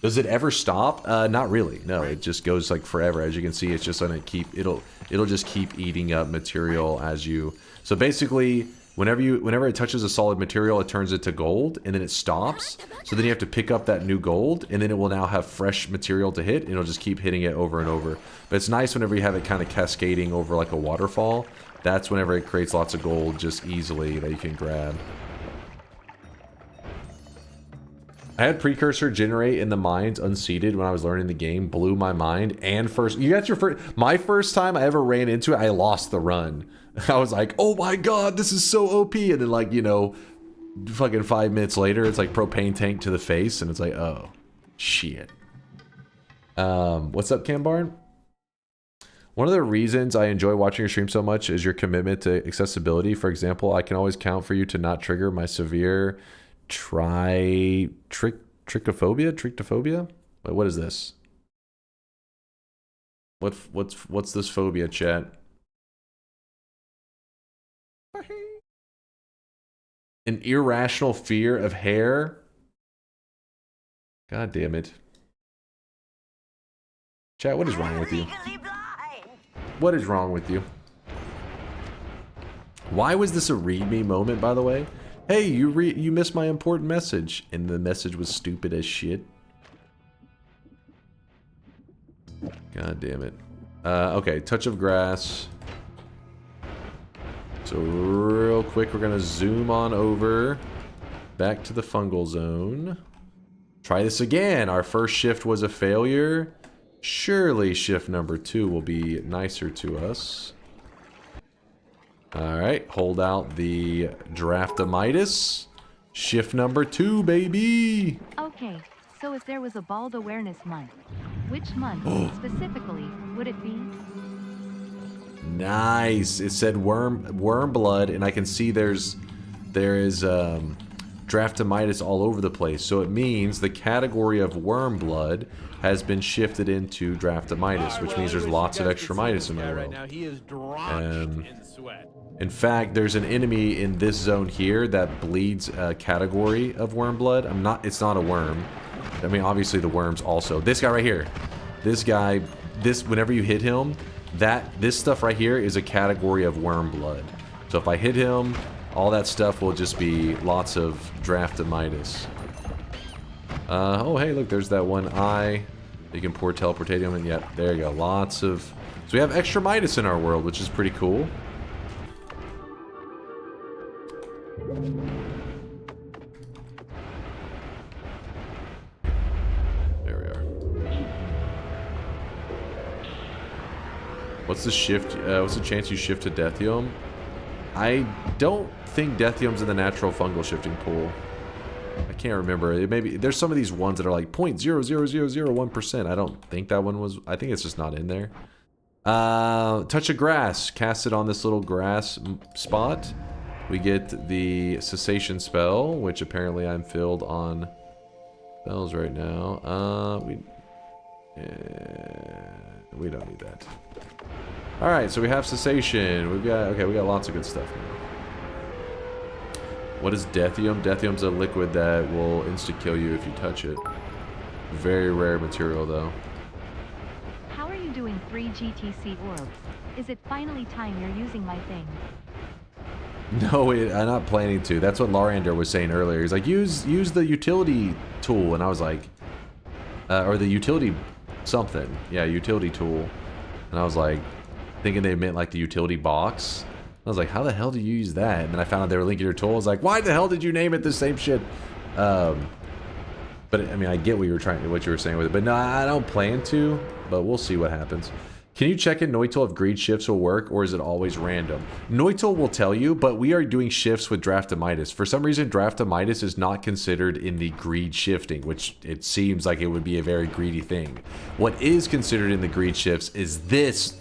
Does it ever stop? Not really. No, it just goes like forever. As you can see, it's just gonna keep, it'll just keep eating up material as you. So basically, whenever it touches a solid material, it turns it to gold, and then it stops. So then you have to pick up that new gold, and then it will now have fresh material to hit, and it'll just keep hitting it over and over. But it's nice whenever you have it kind of cascading over like a waterfall. That's whenever it creates lots of gold just easily that you can grab. I had precursor generate in the mines unseated when I was learning the game. Blew my mind. And my first time I ever ran into it, I lost the run. I was like, oh my god, this is so OP. And then, like, you know, fucking 5 minutes later, it's like propane tank to the face, and it's like, oh shit. What's up, Cambarn? One of the reasons I enjoy watching your stream so much is your commitment to accessibility. For example, I can always count for you to not trigger my severe trichophobia. Wait, what is this? What's this phobia, chat? An irrational fear of hair. God damn it. Chat, what is wrong with you? What is wrong with you? Why was this a read me moment, by the way? Hey, you missed my important message. And the message was stupid as shit. God damn it. Okay, touch of grass. So real quick, we're gonna zoom on over back to the fungal zone. Try this again. Our first shift was a failure. Surely shift number 2 will be nicer to us. Alright, hold out the Draftamitis. Shift number 2, baby! Okay, so if there was a bald awareness month, which month specifically would it be? Nice! It said worm blood, and I can see there is Draftamitis all over the place. So it means the category of worm blood has been shifted into Draftamitis, which means there's lots of extramitis in my world. Right now, he is drenched in sweat. In fact, there's an enemy in this zone here that bleeds a category of worm blood. It's not a worm. I mean, obviously the worms also. This guy right here. This guy, whenever you hit him, this stuff right here is a category of worm blood. So if I hit him, all that stuff will just be lots of Draftamitis. Oh, hey, look, there's that one eye. You can pour teleportatium, and yep, there you go. Lots of... So we have extramitis in our world, which is pretty cool. There we are. What's the shift? What's the chance you shift to Dethium? I don't think Dethium's in the natural fungal shifting pool. I can't remember. Maybe there's some of these ones that are like 0.00001%. I don't think that one was. I think it's just not in there. Touch of grass. Cast it on this little grass spot. We get the cessation spell, which apparently I'm filled on spells right now. We don't need that. All right, so we have cessation. We got lots of good stuff now. What is Dethium? Dethium's a liquid that will insta-kill you if you touch it. Very rare material, though. How are you doing 3 GTC orbs? Is it finally time you're using my thing? No, I'm not planning to. That's what Larander was saying earlier. He's like, use the utility tool, and I was like, or the utility something. Yeah, utility tool. And I was like, thinking they meant like the utility box. I was like, how the hell do you use that? And then I found out they were linking your tool. I was like, why the hell did you name it the same shit? But I mean, I get what you were saying with it. But no, I don't plan to. But we'll see what happens. Can you check in Noita if greed shifts will work, or is it always random? Noita will tell you, but we are doing shifts with Draftamitis. For some reason, Draftamitis is not considered in the greed shifting, which it seems like it would be a very greedy thing. What is considered in the greed shifts is this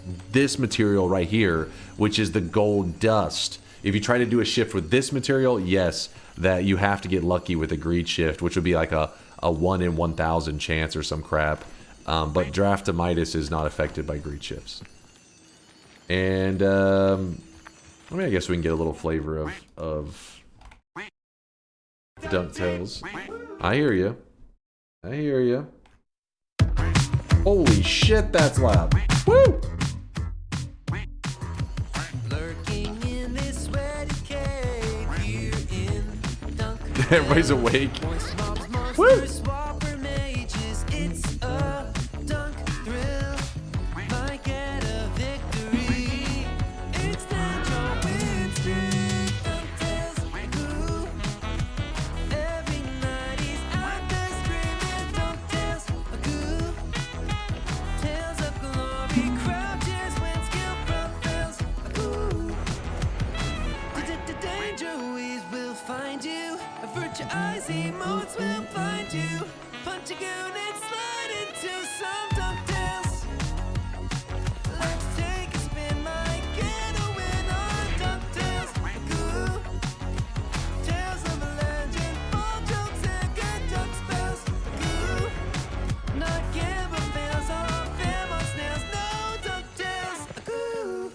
material right here, which is the gold dust. If you try to do a shift with this material, yes, that you have to get lucky with a greed shift, which would be like a 1 in 1,000 chance or some crap. But Draftamitis is not affected by greed shifts. And, I mean, I guess we can get a little flavor of DunkTales. I hear you. I hear you. Holy shit, that's loud. Woo! Everybody's awake. Woo! find you. Avert your eyes, emotes will find you. Punch a goon and slide into some DunkTales. Let's take a spin, might get a win on DunkTales. Goo. Tales of a legend, all jokes and good dunk spells. Goo. Not gamble fails, all fam on snails, no DunkTales. Goo.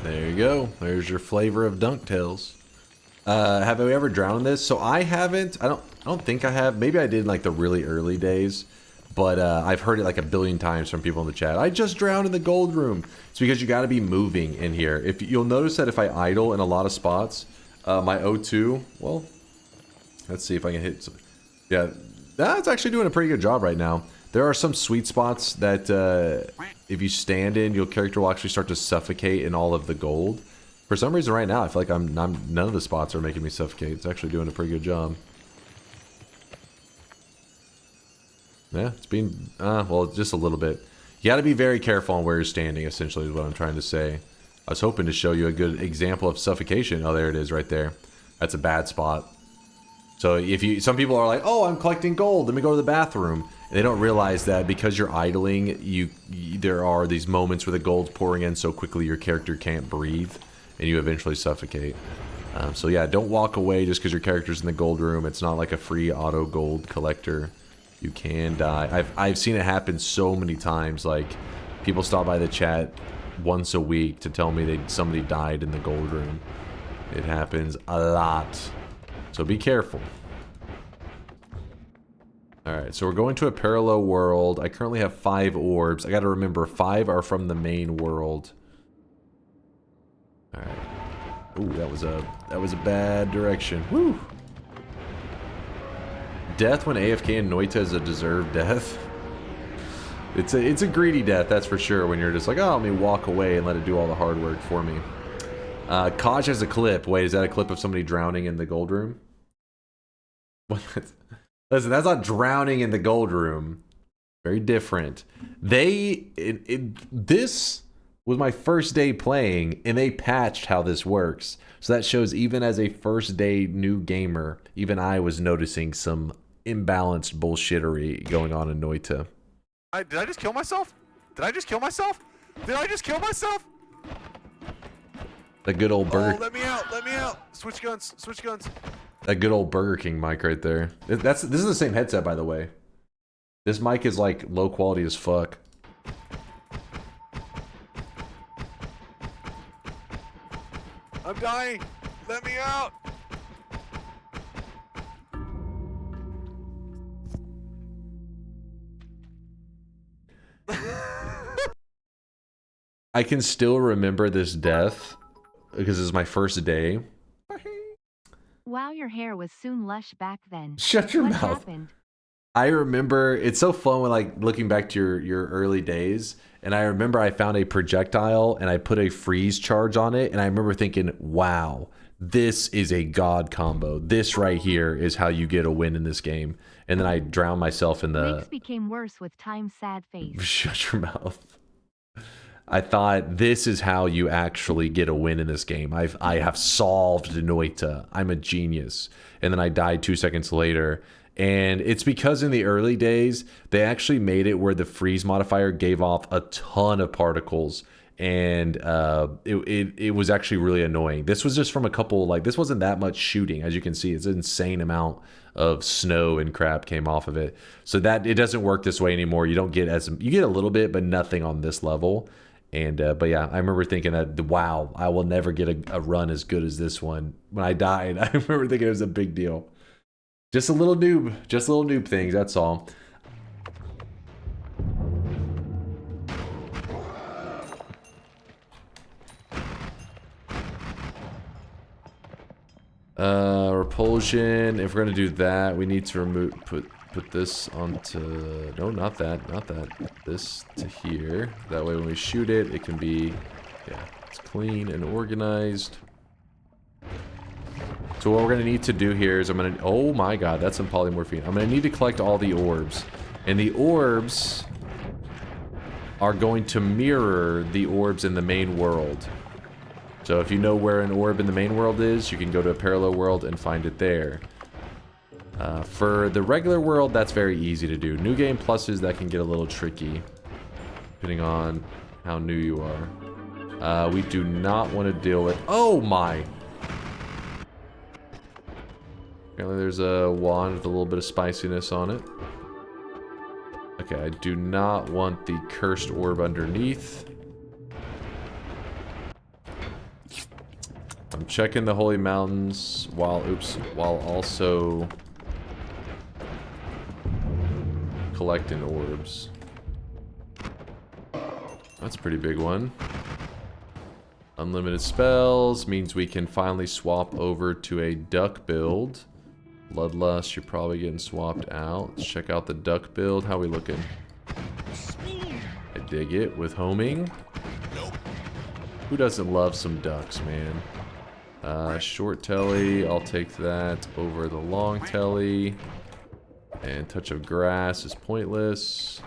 There you go. There's your flavor of DunkTales. Have I ever drowned in this? So I haven't. I don't think I have. Maybe I did in like the really early days, but I've heard it like a billion times from people in the chat. I just drowned in the gold room. It's because you got to be moving in here. If you'll notice that if I idle in a lot of spots, my O2. Well, let's see if I can hit. Yeah, that's actually doing a pretty good job right now. There are some sweet spots that if you stand in, your character will actually start to suffocate in all of the gold. For some reason right now, I feel like none of the spots are making me suffocate. It's actually doing a pretty good job. Yeah, it's being, well, just a little bit. You gotta be very careful on where you're standing, essentially, is what I'm trying to say. I was hoping to show you a good example of suffocation. Oh, there it is right there. That's a bad spot. So if you, some people are like, oh, I'm collecting gold, let me go to the bathroom. And they don't realize that because you're idling, there are these moments where the gold's pouring in so quickly your character can't breathe. And you eventually suffocate. So yeah, don't walk away just because your character's in the gold room. It's not like a free auto gold collector. You can die. I've seen it happen so many times. Like, people stop by the chat once a week to tell me somebody died in the gold room. It happens a lot. So be careful. Alright, so we're going to a parallel world. I currently have 5 orbs. I gotta remember, 5 are from the main world. Alright. Ooh, that was a bad direction. Woo! Death when AFK in Noita is a deserved death. It's a greedy death, that's for sure, when you're just like, oh, let me walk away and let it do all the hard work for me. Kaj has a clip. Wait, is that a clip of somebody drowning in the gold room? What? Listen, that's not drowning in the gold room. Very different. This was my first day playing, and they patched how this works. So that shows even as a first day new gamer, even I was noticing some imbalanced bullshittery going on in Noita. Did I just kill myself? Did I just kill myself? Did I just kill myself? The good old Burger. Oh, let me out! Let me out! Switch guns! Switch guns! That good old Burger King mic right there. This is the same headset, by the way. This mic is like low quality as fuck. I'm dying! Let me out! I can still remember this death because this is my first day. Wow, your hair was soon lush back then. Shut your what mouth. Happened? I remember, it's so fun when like looking back to your early days, and I remember I found a projectile and I put a freeze charge on it, and I remember thinking, wow, this is a god combo. This right here is how you get a win in this game. And then I drowned myself in the... Breaks became worse with time, sad face. Shut your mouth. I thought this is how you actually get a win in this game. I have solved Noita. I'm a genius. And then I died 2 seconds later. And it's because in the early days, they actually made it where the freeze modifier gave off a ton of particles. And it was actually really annoying. This was just from a couple, like, this wasn't that much shooting. As you can see, it's an insane amount of snow and crap came off of it. So that it doesn't work this way anymore. You don't get you get a little bit, but nothing on this level. And but yeah, I remember thinking that, wow, I will never get a run as good as this one. When I died, I remember thinking it was a big deal. Just a little noob things, that's all. Repulsion, if we're gonna do that, we need to put this onto, no, not that, this to here. That way when we shoot it, it can be, yeah, it's clean and organized. So what we're gonna need to do here is oh my god, that's some polymorphine. I'm gonna need to collect all the orbs. And the orbs are going to mirror the orbs in the main world. So if you know where an orb in the main world is, you can go to a parallel world and find it there. For the regular world, that's very easy to do. New game pluses, that can get a little tricky, depending on how new you are. We do not want to deal with... Oh my! Apparently there's a wand with a little bit of spiciness on it. Okay, I do not want the cursed orb underneath. I'm checking the holy mountains while also collecting orbs. That's a pretty big one. Unlimited spells means we can finally swap over to a duck build. Bloodlust, you're probably getting swapped out. Let's check out the duck build. How we looking? I dig it with homing. Who doesn't love some ducks, man? Short telly, I'll take that over the long telly. And touch of grass is pointless.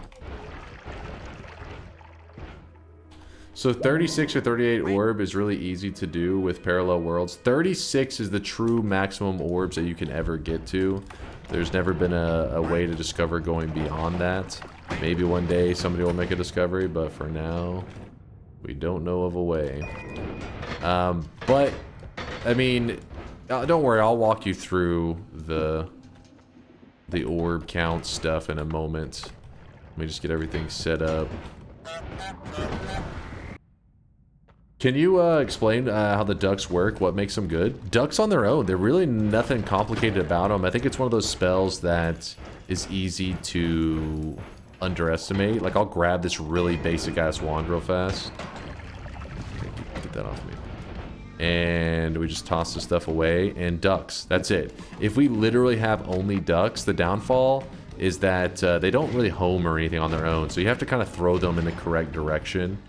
So 36 or 38 orb is really easy to do with parallel worlds. 36 is the true maximum orbs that you can ever get to. There's never been a way to discover going beyond that. Maybe one day somebody will make a discovery, but for now, we don't know of a way. But, I mean, don't worry, I'll walk you through the orb count stuff in a moment. Let me just get everything set up. Can you explain how the ducks work? What makes them good? Ducks on their own, they're really nothing complicated about them. I think it's one of those spells that is easy to underestimate. Like, I'll grab this really basic ass wand real fast. Get that off me. And we just toss the stuff away. And ducks, that's it. If we literally have only ducks, the downfall is that they don't really home or anything on their own. So you have to kind of throw them in the correct direction,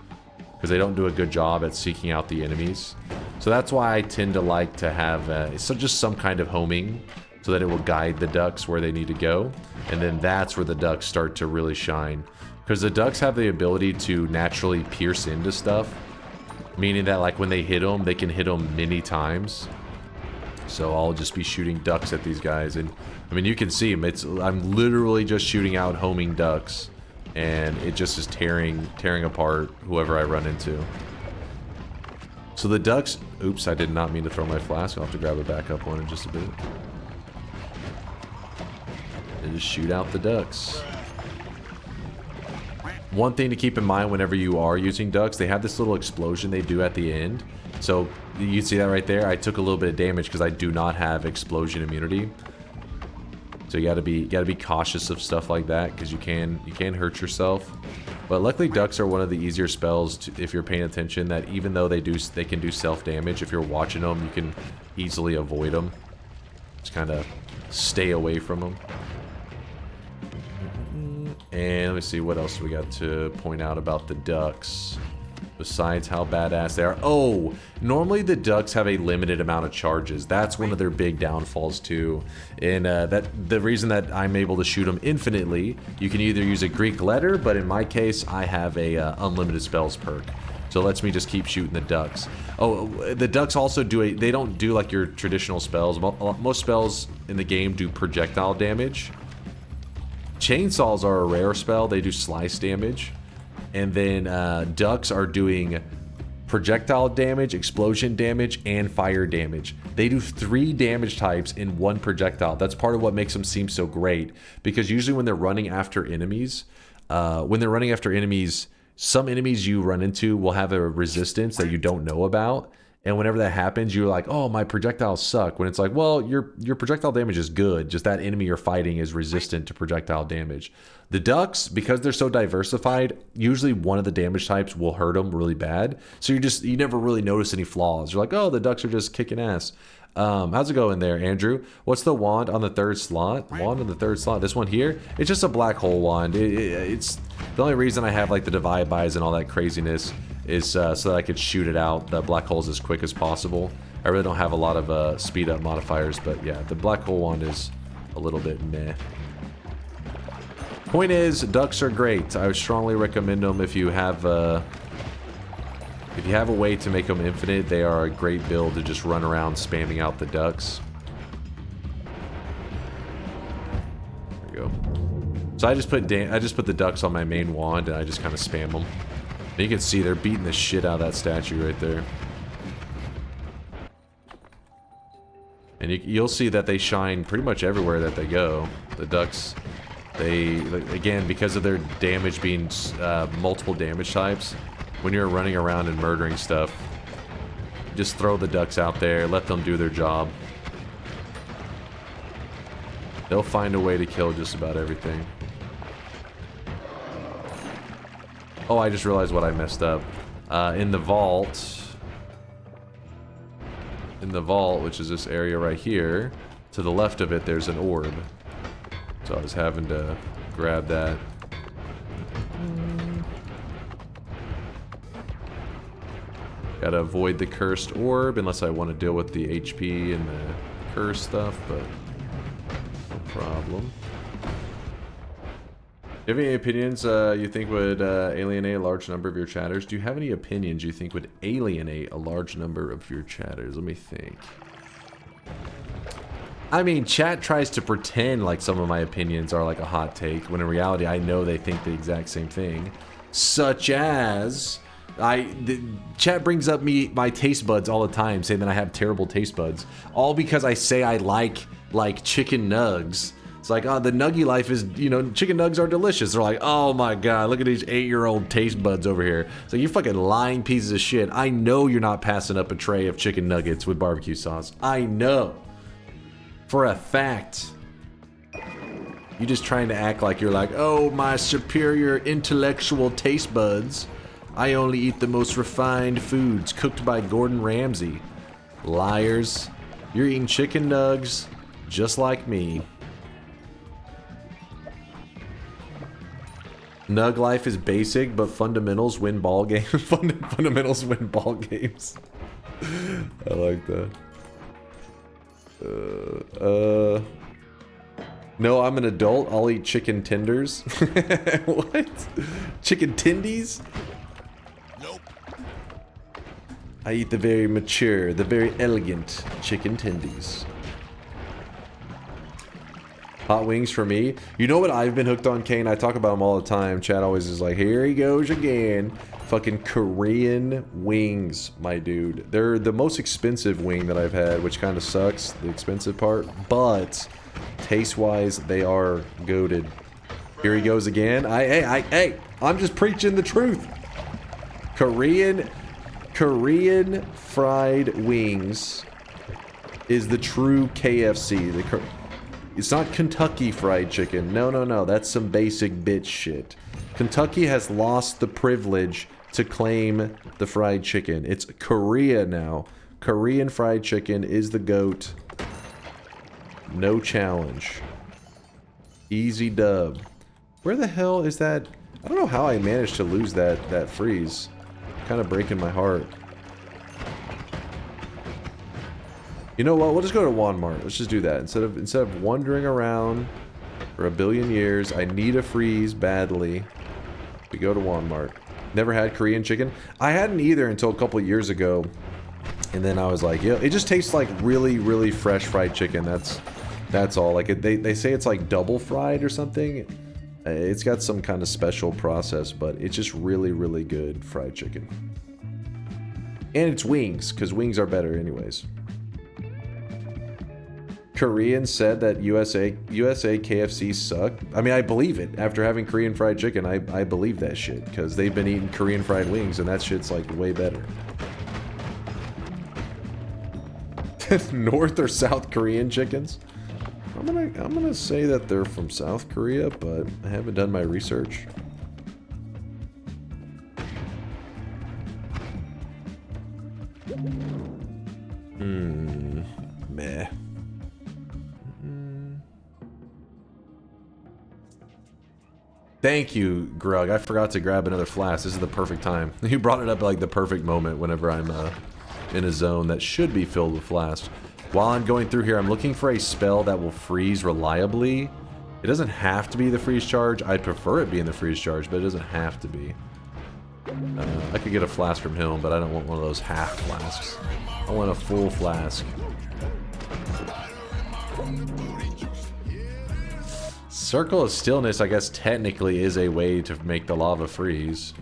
because they don't do a good job at seeking out the enemies. So that's why I tend to like to have just some kind of homing, so that it will guide the ducks where they need to go. And then that's where the ducks start to really shine. Because the ducks have the ability to naturally pierce into stuff, meaning that like when they hit them, they can hit them many times. So I'll just be shooting ducks at these guys. And I mean, you can see them. I'm literally just shooting out homing ducks. And it just is tearing apart whoever I run into. So the ducks... Oops, I did not mean to throw my flask. I'll have to grab a backup one in just a bit. And just shoot out the ducks. One thing to keep in mind whenever you are using ducks, they have this little explosion they do at the end. So you see that right there? I took a little bit of damage because I do not have explosion immunity. So you gotta be cautious of stuff like that, because you can hurt yourself. But luckily ducks are one of the easier spells if you're paying attention, that even though they can do self damage, if you're watching them, you can easily avoid them. Just kind of stay away from them. And let me see what else we got to point out about the ducks. Besides how badass they are. Oh, normally the ducks have a limited amount of charges. That's one of their big downfalls too. And the reason that I'm able to shoot them infinitely, you can either use a Greek letter, but in my case, I have a unlimited spells perk. So it lets me just keep shooting the ducks. Oh, the ducks also they don't do like your traditional spells. Most spells in the game do projectile damage. Chainsaws are a rare spell. They do slice damage. And then ducks are doing projectile damage, explosion damage, and fire damage. They do 3 damage types in one projectile. That's part of what makes them seem so great. Because usually when they're running after enemies, some enemies you run into will have a resistance that you don't know about. And whenever that happens, you're like, oh, my projectiles suck. When it's like, well, your projectile damage is good. Just that enemy you're fighting is resistant to projectile damage. The ducks, because they're so diversified, usually one of the damage types will hurt them really bad. So you never really notice any flaws. You're like, oh, the ducks are just kicking ass. How's it going there, Andrew? What's the wand on the 3rd slot? Wand on the 3rd slot. This one here? It's just a black hole wand. It's the only reason I have like the divide bys and all that craziness is so that I could shoot it out, the black holes, as quick as possible. I really don't have a lot of speed up modifiers, but yeah, the black hole wand is a little bit meh. Point is, ducks are great. I would strongly recommend them if you have If you have a way to make them infinite, they are a great build to just run around spamming out the ducks. There we go. So I just put the ducks on my main wand and I just kind of spam them. And you can see they're beating the shit out of that statue right there. And you'll see that they shine pretty much everywhere that they go. The ducks, they, again, because of their damage being multiple damage types, when you're running around and murdering stuff, just throw the ducks out there, let them do their job. They'll find a way to kill just about everything. Oh, I just realized what I messed up. In the vault, which is this area right here, to the left of it, there's an orb. So I was having to grab that. Gotta avoid the cursed orb unless I want to deal with the HP and the curse stuff, but no problem. Do you have any opinions you think would alienate a large number of your chatters? Do you have any opinions you think would alienate a large number of your chatters? Let me think. I mean, chat tries to pretend like some of my opinions are like a hot take, when in reality I know they think the exact same thing. Such as, chat brings up my taste buds all the time, saying that I have terrible taste buds. All because I say I like chicken nugs. It's like, oh, the nuggy life is, you know, chicken nugs are delicious. They're like, oh my god, look at these 8-year-old taste buds over here. So you fucking lying pieces of shit. I know you're not passing up a tray of chicken nuggets with barbecue sauce. I know. For a fact. You're just trying to act like you're like, oh, my superior intellectual taste buds. I only eat the most refined foods cooked by Gordon Ramsay. Liars. You're eating chicken nugs just like me. Nug life is basic, but fundamentals win ball games. Fundamentals win ball games. I like that. No, I'm an adult. I'll eat chicken tenders. What? Chicken tendies? Nope. I eat the very mature, the very elegant chicken tendies. Hot wings for me. You know what I've been hooked on, Kane? I talk about them all the time. Chad always is like, here he goes again. Fucking Korean wings, my dude. They're the most expensive wing that I've had, which kind of sucks, the expensive part. But taste-wise, they are goated. Here he goes again. Hey, I'm just preaching the truth. Korean fried wings is the true KFC. It's not Kentucky Fried Chicken. No. That's some basic bitch shit. Kentucky has lost the privilege to claim the fried chicken. It's Korea now. Korean fried chicken is the GOAT. No challenge. Easy dub. Where the hell is that? I don't know how I managed to lose that freeze. Kind of breaking my heart. You know what? We'll just go to Walmart. Let's just do that. Instead of wandering around for a billion years, I need a freeze badly. We go to Walmart. Never had Korean chicken. I hadn't either until a couple years ago. And then I was like, yeah, it just tastes like really, really fresh fried chicken. That's all. Like they say it's like double fried or something. It's got some kind of special process, but it's just really, really good fried chicken. And it's wings, because wings are better anyways. Koreans said that USA KFC suck. I mean, I believe it. After having Korean fried chicken, I believe that shit, because they've been eating Korean fried wings, and that shit's like way better. North or South Korean chickens? I'm gonna say that they're from South Korea, but I haven't done my research. Meh. Thank you, Grug. I forgot to grab another flask. This is the perfect time. You brought it up at like the perfect moment whenever I'm in a zone that should be filled with flasks. While I'm going through here, I'm looking for a spell that will freeze reliably. It doesn't have to be the freeze charge. I'd prefer it being the freeze charge, but it doesn't have to be. I could get a flask from him, but I don't want one of those half flasks. I want a full flask. Circle of Stillness, I guess, technically is a way to make the lava freeze.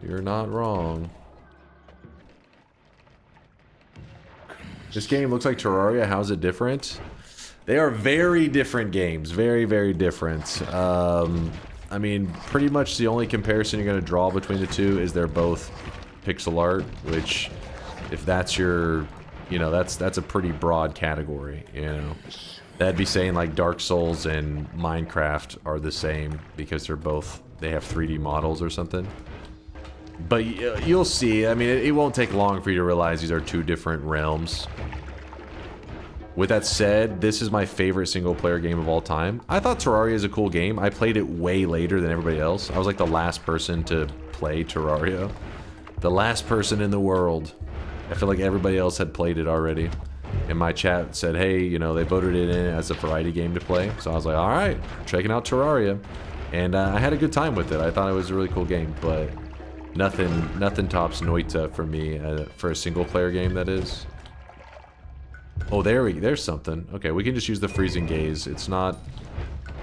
You're not wrong. This game looks like Terraria. How's it different? They are very different games. Very, very different. I mean, pretty much the only comparison you're going to draw between the two is they're both pixel art, which, if that's your, you know, that's a pretty broad category, you know. That'd be saying like Dark Souls and Minecraft are the same because they have 3D models or something. But you'll see. I mean, it won't take long for you to realize these are two different realms. With that said, this is my favorite single-player game of all time. I thought Terraria is a cool game. I played it way later than everybody else. I was like the last person to play Terraria. The last person in the world. I feel like everybody else had played it already. And my chat said, hey, you know, they voted it in as a variety game to play. So I was like, all right, checking out Terraria. And I had a good time with it. I thought it was a really cool game, but nothing tops Noita for me for a single-player game, that is. Oh, there's something. Okay, we can just use the freezing gaze. It's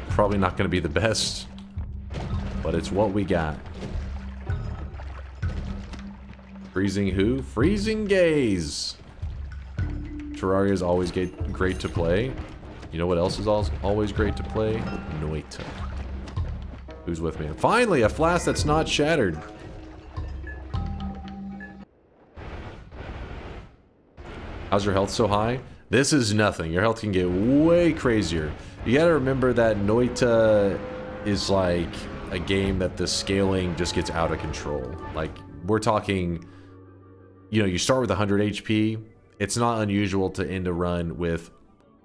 probably not going to be the best, but it's what we got. Freezing who? Freezing gaze. Terraria is always great to play. You know what else is always great to play? Noita. Who's with me? And finally, a flask that's not shattered. How's your health so high? This is nothing. Your health can get way crazier. You gotta remember that Noita is like a game that the scaling just gets out of control. Like, we're talking, you know, you start with 100 HP. It's not unusual to end a run with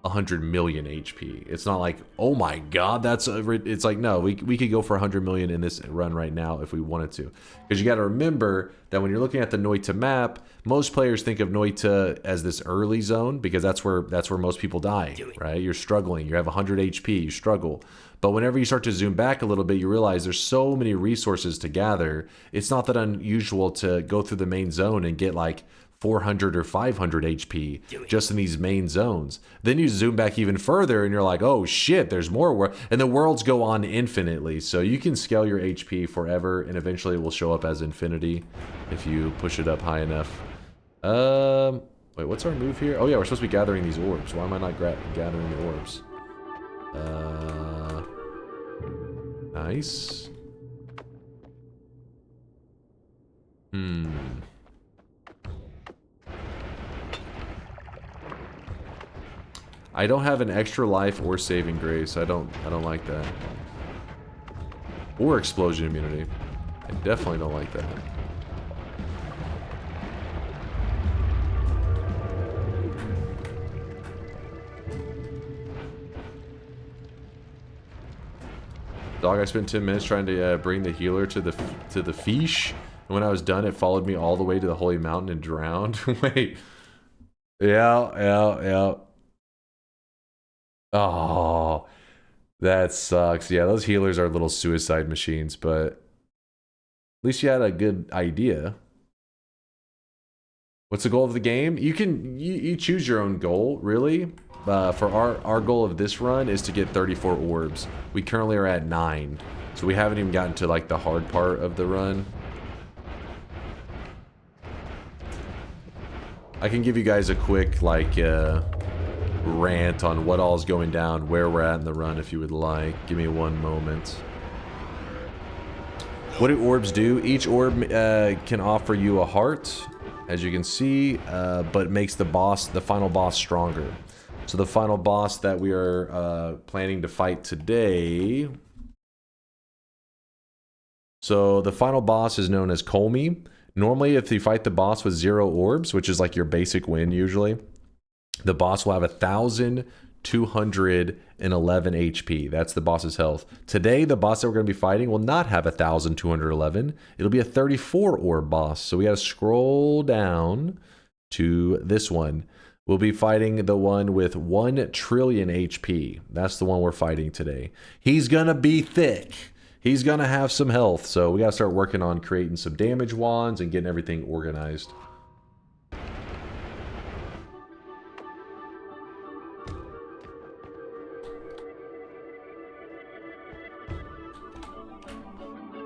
100 million HP. It's not like, oh my god, it's like, no, we could go for 100 million in this run right now if we wanted to. Because you got to remember that when you're looking at the Noita map, most players think of Noita as this early zone because that's where most people die, right? You're struggling, you have 100 HP, you struggle. But whenever you start to zoom back a little bit, you realize there's so many resources to gather. It's not that unusual to go through the main zone and get like 400 or 500 HP just in these main zones. Then you zoom back even further and you're like, oh shit, there's more. And the worlds go on infinitely. So you can scale your HP forever and eventually it will show up as infinity if you push it up high enough. Wait, what's our move here? Oh yeah, we're supposed to be gathering these orbs. Why am I not gathering the orbs? Nice. I don't have an extra life or saving grace. I don't like that. Or explosion immunity. I definitely don't like that. Dog, I spent 10 minutes trying to bring the healer to the fish. And when I was done, it followed me all the way to the holy mountain and drowned. Wait. Yeah. Oh, that sucks. Yeah, those healers are little suicide machines, but at least you had a good idea. What's the goal of the game? You choose your own goal, really. For our goal of this run is to get 34 orbs. We currently are at 9, so we haven't even gotten to like the hard part of the run. I can give you guys a quick like rant on what all is going down, where we're at in the run if you would like. Give me one moment. What do orbs do? Each orb can offer you a heart, as you can see, but makes the final boss stronger. So the final boss that we are planning to fight today. So the final boss is known as Kolmi. Normally, if you fight the boss with 0 orbs, which is like your basic win usually, the boss will have 1,211 HP. That's the boss's health. Today, the boss that we're going to be fighting will not have 1,211. It'll be a 34 orb boss. So we got to scroll down to this one. We'll be fighting the one with 1 trillion HP. That's the one we're fighting today. He's going to be thick. he's gonna have some health. So we gotta start working on creating some damage wands and getting everything organized.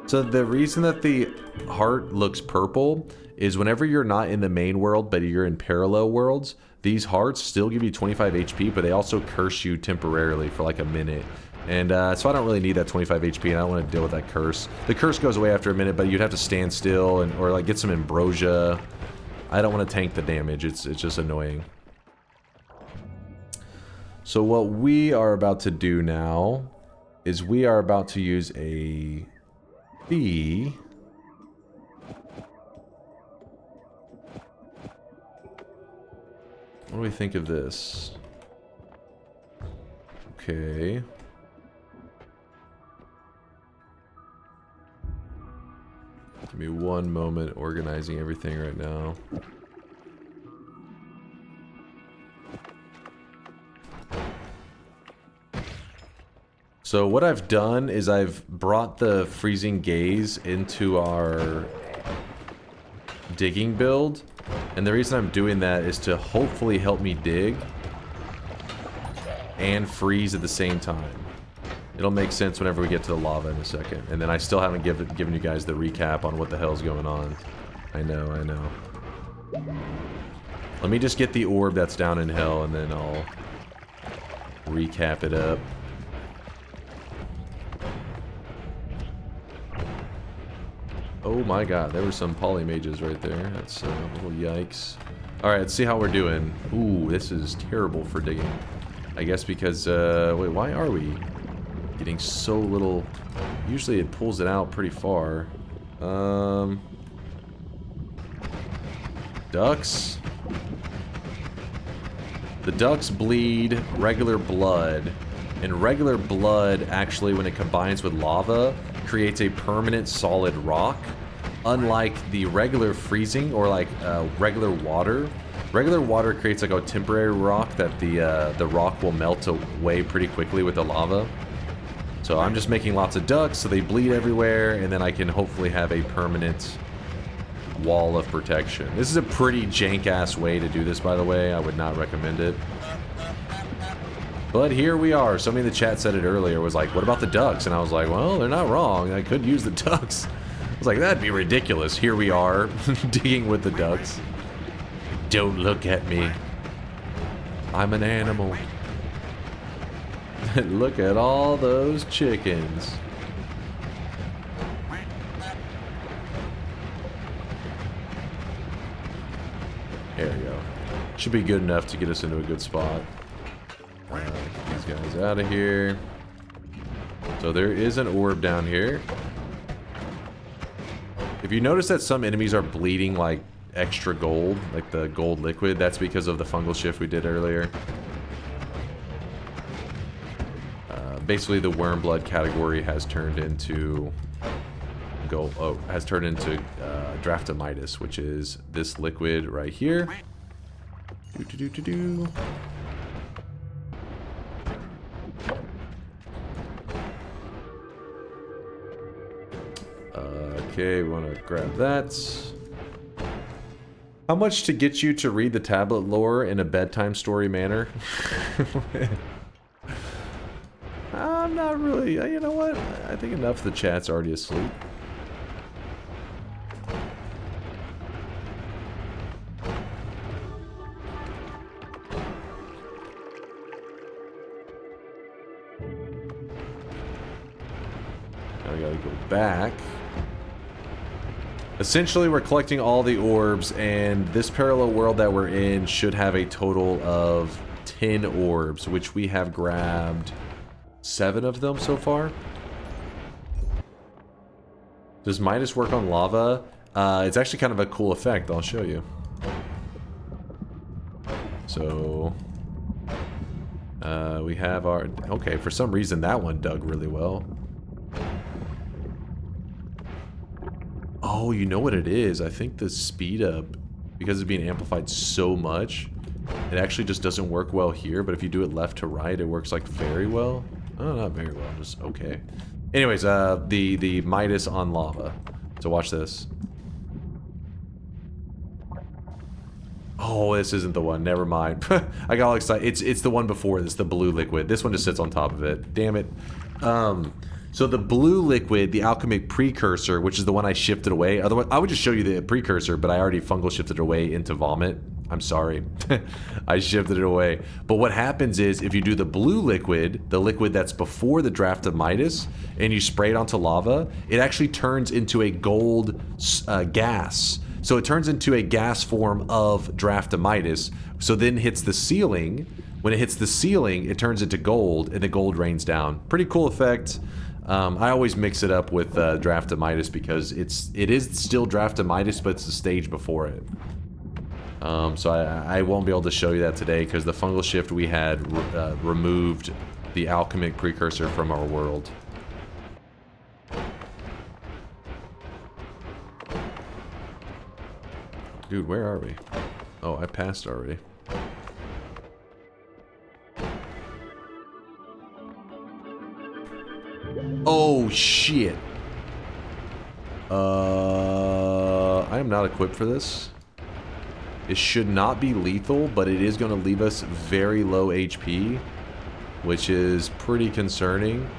So the reason that the heart looks purple is whenever you're not in the main world, but you're in parallel worlds, these hearts still give you 25 HP, but they also curse you temporarily for like a minute. And so I don't really need that 25 HP, and I don't want to deal with that curse. The curse goes away after a minute, but you'd have to stand still and or like get some ambrosia. I don't want to tank the damage. It's just annoying. So what we are about to do now is we are about to use a fee. What do we think of this? Okay. Give me one moment organizing everything right now. So what I've done is I've brought the freezing gaze into our digging build. And the reason I'm doing that is to hopefully help me dig and freeze at the same time. It'll make sense whenever we get to the lava in a second. And then I still haven't given you guys the recap on what the hell's going on. I know. Let me just get the orb that's down in hell, and then I'll recap it up. Oh my god, there were some polymages right there. That's a little yikes. Alright, let's see how we're doing. Ooh, this is terrible for digging. I guess because, wait, why are we getting so little? Usually it pulls it out pretty far. Ducks. The ducks bleed regular blood. And regular blood, actually, when it combines with lava, creates a permanent solid rock. Unlike the regular freezing or like regular water. Regular water creates like a temporary rock that the rock will melt away pretty quickly with the lava. So I'm just making lots of ducks so they bleed everywhere, and then I can hopefully have a permanent wall of protection. This is a pretty jank-ass way to do this, by the way. I would not recommend it. But here we are. Somebody in the chat said it earlier, was like, what about the ducks? And I was like, well, they're not wrong. I could use the ducks. I was like, that'd be ridiculous. Here we are, digging with the ducks. Don't look at me. I'm an animal. Look at all those chickens. There we go. Should be good enough to get us into a good spot. Get these guys out of here. So there is an orb down here. If you notice that some enemies are bleeding like extra gold, like the gold liquid, that's because of the fungal shift we did earlier. Basically, the worm blood category has turned into Draftomitis, which is this liquid right here. Okay, we want to grab that. How much to get you to read the tablet lore in a bedtime story manner? I'm not really, you know what? I think enough of the chat's already asleep. Now I gotta go back. Essentially, we're collecting all the orbs, and this parallel world that we're in should have a total of 10 orbs, which we have grabbed 7 of them so far. Does Midas work on lava? It's actually kind of a cool effect. I'll show you. So, we have our... Okay, for some reason that one dug really well. Oh, you know what it is? I think the speed up, because it's being amplified so much, it actually just doesn't work well here, but if you do it left to right, it works like very well. Oh, not very well, just okay. Anyways, the Midas on lava. So watch this. Oh, this isn't the one. Never mind. I got all excited. It's the one before this, the blue liquid. This one just sits on top of it. Damn it. So the blue liquid, the alchemic precursor, which is the one I shifted away. Otherwise, I would just show you the precursor, but I already fungal shifted it away into vomit. I'm sorry. I shifted it away. But what happens is if you do the blue liquid, the liquid that's before the draft of Midas, and you spray it onto lava, it actually turns into a gold gas. So it turns into a gas form of draft of Midas. So then hits the ceiling. When it hits the ceiling, it turns into gold, and the gold rains down. Pretty cool effect. I always mix it up with draft of Midas because it is still draft of Midas, but it's the stage before it. So I won't be able to show you that today because the fungal shift we had removed the alchemic precursor from our world. Dude, where are we? Oh, I passed already. Oh, shit. I am not equipped for this. It should not be lethal, but it is going to leave us very low HP, which is pretty concerning.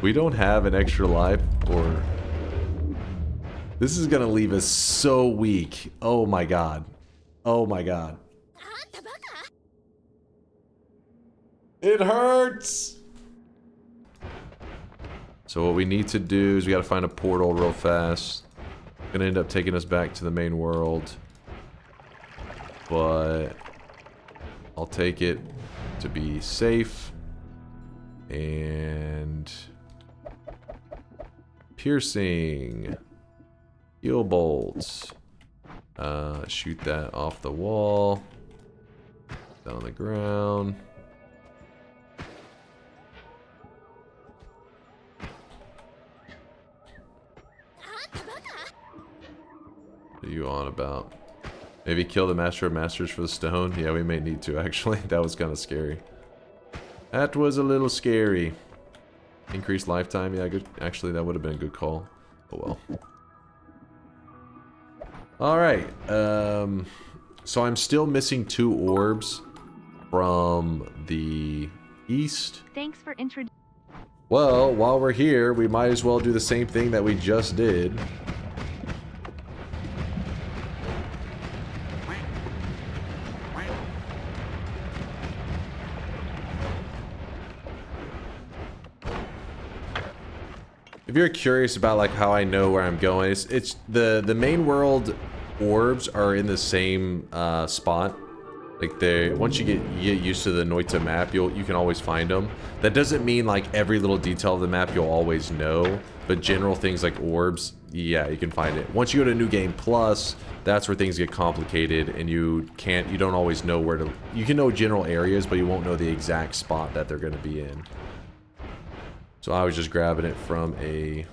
We don't have an extra life, or... This is going to leave us so weak. Oh my god. Oh my god. It hurts! So what we need to do is we gotta find a portal real fast. Gonna end up taking us back to the main world. But I'll take it to be safe. And piercing. Heal bolts. Shoot that off the wall. Down on the ground. What are you on about? Maybe kill the Master of Masters for the stone? Yeah, we may need to, actually. That was kind of scary. That was a little scary. Increased lifetime? Yeah, good. Actually, that would have been a good call. Oh well. Alright. So I'm still missing 2 orbs from the east. Thanks for introducing. Well, while we're here, we might as well do the same thing that we just did. If you're curious about like how I know where I'm going, it's the main world orbs are in the same spot. Like once you get used to the Noita map, you can always find them. That doesn't mean like every little detail of the map you'll always know, but general things like orbs, yeah, you can find it. Once you go to New Game Plus, that's where things get complicated, and you don't always know where to. You can know general areas, but you won't know the exact spot that they're going to be in. So I was just grabbing it from a,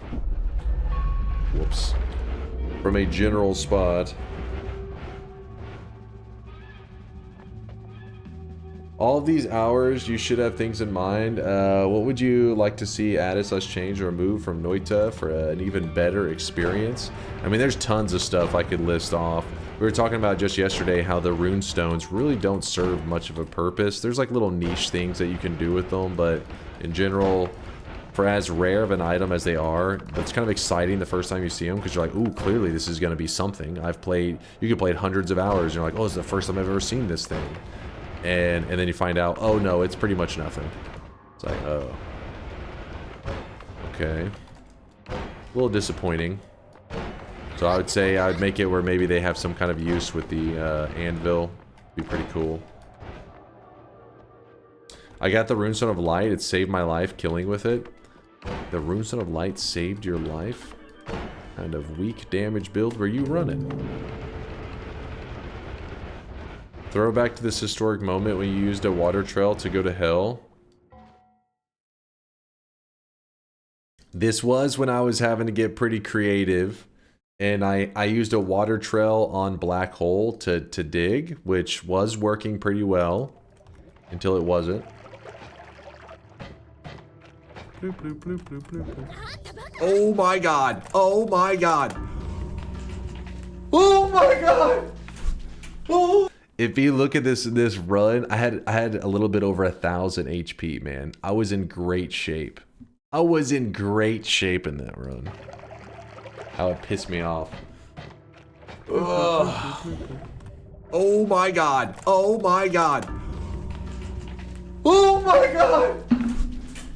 from a general spot. All of these hours, you should have things in mind. What would you like to see added / change or remove from Noita for an even better experience? I mean, there's tons of stuff I could list off. We were talking about just yesterday how the rune stones really don't serve much of a purpose. There's like little niche things that you can do with them, but in general, for as rare of an item as they are, it's kind of exciting the first time you see them because you're like, ooh, clearly this is going to be something. You could play hundreds of hours and you're like, oh, this is the first time I've ever seen this thing. And then you find out, oh no, it's pretty much nothing. It's like, oh. Okay. A little disappointing. So I would say I would make it where maybe they have some kind of use with the anvil. Be pretty cool. I got the Runestone of Light. It saved my life killing with it. The Runestone of Light saved your life? Kind of weak damage build were you running? Throw back to this historic moment when you used a water trail to go to hell. This was when I was having to get pretty creative And I used a water trail on black hole to dig, which was working pretty well until it wasn't. Bloop, bloop, bloop, bloop, bloop, bloop. Oh my god! Oh my god! Oh my god! Oh! If you look at this run, I had a little bit over 1,000 HP, man. I was in great shape. I was in great shape in that run. How it pissed me off. Ugh. Oh my god! Oh my god! Oh my god!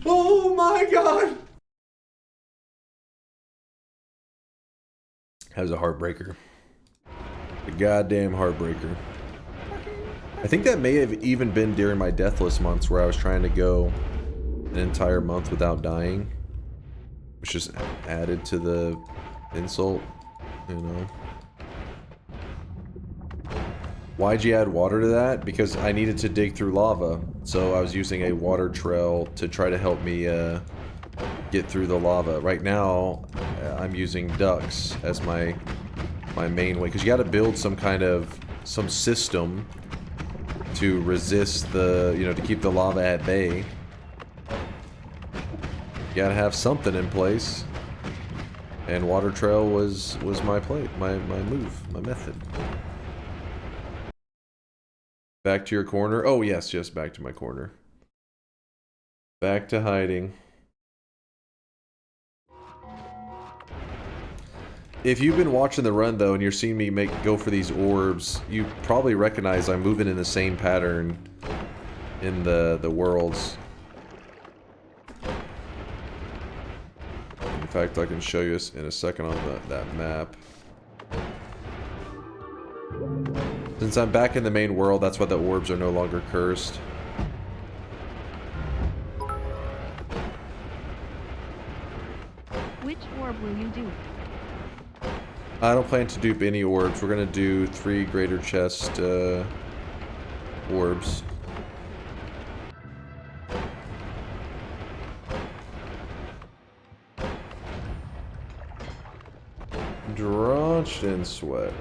Oh my god! That was a heartbreaker. A goddamn heartbreaker. I think that may have even been during my deathless months where I was trying to go an entire month without dying. Which just added to the insult, you know. Why'd you add water to that? Because I needed to dig through lava. So I was using a water trail to try to help me get through the lava. Right now, I'm using ducks as my main way. Because you gotta build some system to resist the, you know, to keep the lava at bay. You gotta have something in place. And water trail was my move, my method. Back to your corner. Oh yes, back to my corner. Back to hiding. If you've been watching the run though, and you're seeing me go for these orbs, you probably recognize I'm moving in the same pattern in the worlds. In fact, I can show you this in a second on that map. Since I'm back in the main world, that's why the orbs are no longer cursed. Which orb will you do? I don't plan to dupe any orbs. We're gonna do 3 greater chest orbs. Drenched in sweat.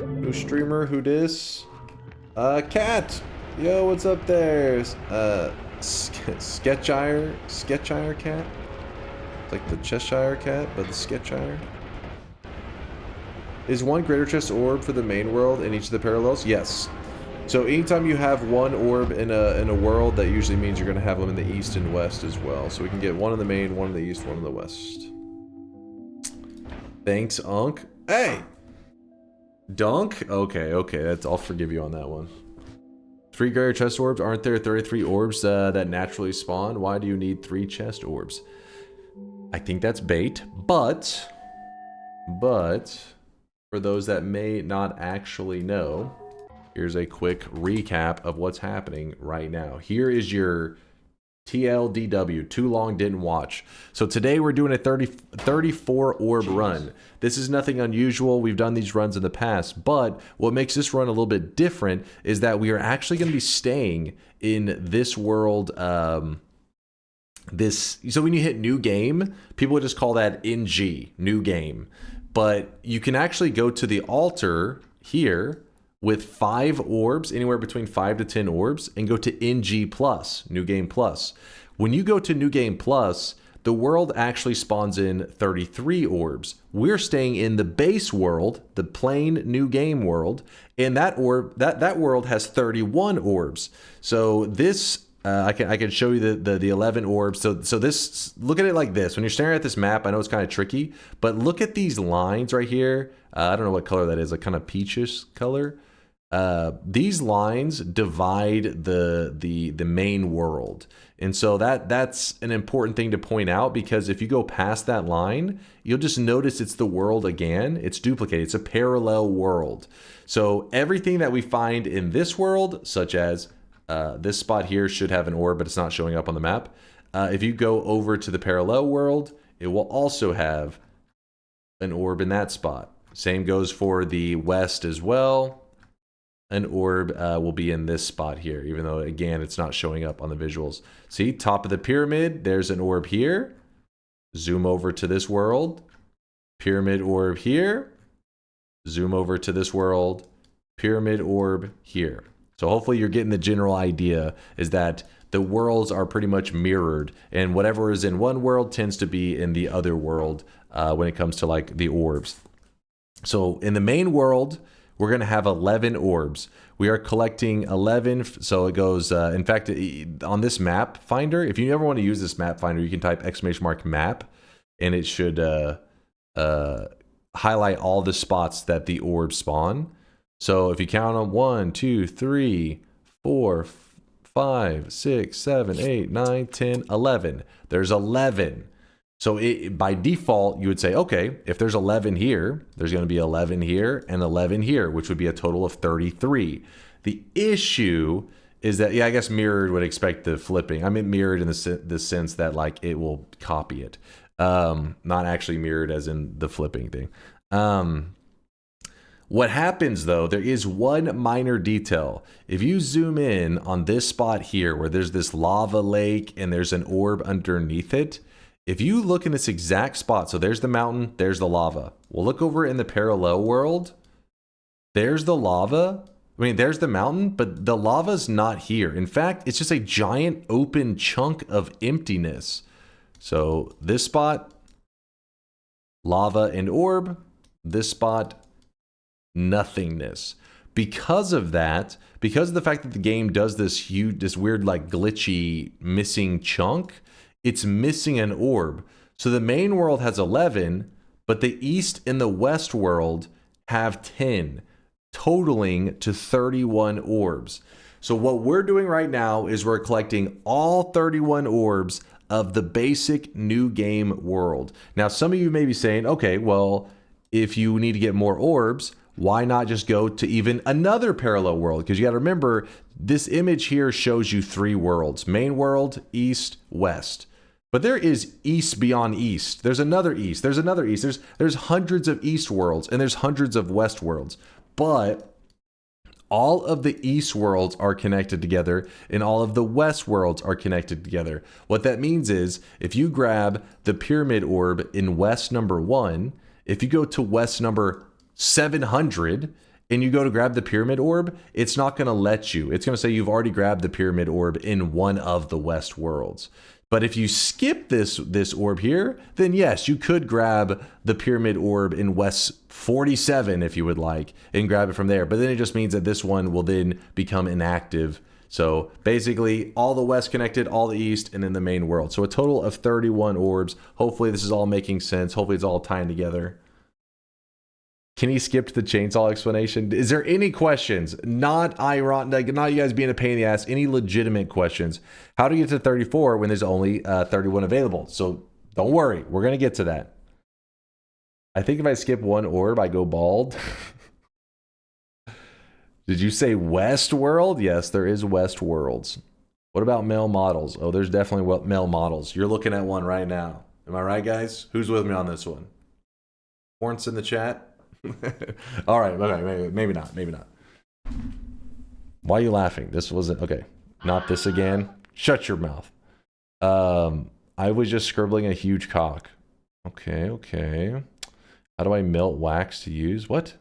New streamer, who dis? Cat! Yo, what's up there? Sketchire cat? It's like the Cheshire cat, but the Sketchire. Is 1 greater chest orb for the main world in each of the parallels? Yes. So anytime you have 1 orb in a world, that usually means you're going to have them in the east and west as well. So we can get 1 in the main, 1 in the east, 1 in the west. Thanks, Unk. Hey! Dunk? Okay, I'll forgive you on that one. 3 greater chest orbs? Aren't there 33 orbs that naturally spawn? Why do you need 3 chest orbs? I think that's bait, but for those that may not actually know, here's a quick recap of what's happening right now. Here is your TLDW, too long didn't watch. So today we're doing a 34 orb run. This is nothing unusual. We've done these runs in the past, but what makes this run a little bit different is that we are actually going to be staying in this world. So when you hit new game, people would just call that NG, new game. But you can actually go to the altar here with 5 orbs, anywhere between 5 to 10 orbs, and go to NG plus, New Game Plus. When you go to New Game Plus, the world actually spawns in 33 orbs. We're staying in the base world, the plain New Game world, and that world has 31 orbs. So this, I can show you the 11 orbs. So this, look at it like this. When you're staring at this map, I know it's kind of tricky, but look at these lines right here. I don't know what color that is, like kind of peachish color. These lines divide the main world. And so that's an important thing to point out, because if you go past that line, you'll just notice it's the world again. It's duplicated. It's a parallel world. So everything that we find in this world, such as this spot here should have an orb, but it's not showing up on the map. If you go over to the parallel world, it will also have an orb in that spot. Same goes for the west as well. An orb will be in this spot here, even though, again, it's not showing up on the visuals. See, top of the pyramid, there's an orb here. zoom over to this world, pyramid orb here, zoom over to this world, pyramid orb here. So hopefully you're getting the general idea is that the worlds are pretty much mirrored, and whatever is in one world tends to be in the other world when it comes to like the orbs. So in the main world, we're going to have 11 orbs. We are collecting 11, so it goes, in fact, on this map finder, if you ever want to use this map finder, you can type !map, and it should highlight all the spots that the orbs spawn. So if you count them, 1, 2, 3, 4, 5, 6, 7, 8, 9, 10, 11. There's 11. So by default, you would say, okay, if there's 11 here, there's going to be 11 here and 11 here, which would be a total of 33. The issue is that, yeah, I guess mirrored would expect the flipping. I mean mirrored in the sense that like it will copy it. Not actually mirrored as in the flipping thing. What happens though, there is one minor detail. If you zoom in on this spot here where there's this lava lake and there's an orb underneath it, if you look in this exact spot, so there's the mountain, there's the lava. We'll look over in the parallel world. There's the lava. I mean, there's the mountain, but the lava's not here. In fact, it's just a giant open chunk of emptiness. So this spot, lava and orb. This spot, nothingness. Because of that, because of the fact that the game does this huge, this weird like glitchy missing chunk, it's missing an orb. So the main world has 11, but the east and the west world have 10, totaling to 31 orbs. So what we're doing right now is we're collecting all 31 orbs of the basic new game world. Now, some of you may be saying, okay, well, if you need to get more orbs, why not just go to even another parallel world? Because you got to remember, this image here shows you 3 worlds: main world, east, west. But there is east beyond east. There's another east. There's another east. There's hundreds of east worlds and there's hundreds of west worlds. But all of the east worlds are connected together and all of the west worlds are connected together. What that means is if you grab the pyramid orb in west number 1, if you go to west number 700 and you go to grab the pyramid orb, it's not going to let you. It's going to say you've already grabbed the pyramid orb in one of the west worlds. But if you skip this orb here, then yes, you could grab the pyramid orb in West 47 if you would like and grab it from there. But then it just means that this one will then become inactive. So basically all the west connected, all the east, and then the main world. So a total of 31 orbs. Hopefully this is all making sense. Hopefully it's all tying together. Can he skip the chainsaw explanation? Is there any questions? Not ironic, not you guys being a pain in the ass. Any legitimate questions? How to get to 34 when there's only 31 available? So don't worry, we're gonna get to that. I think if I skip one orb, I go bald. Did you say West World? Yes, there is West Worlds. What about male models? Oh, there's definitely male models. You're looking at one right now. Am I right, guys? Who's with me on this one? Horns in the chat. All right, okay, maybe not. Why are you laughing? This wasn't okay. Not this again. Shut your mouth. I was just scribbling a huge cock. Okay. How do I melt wax to use? What?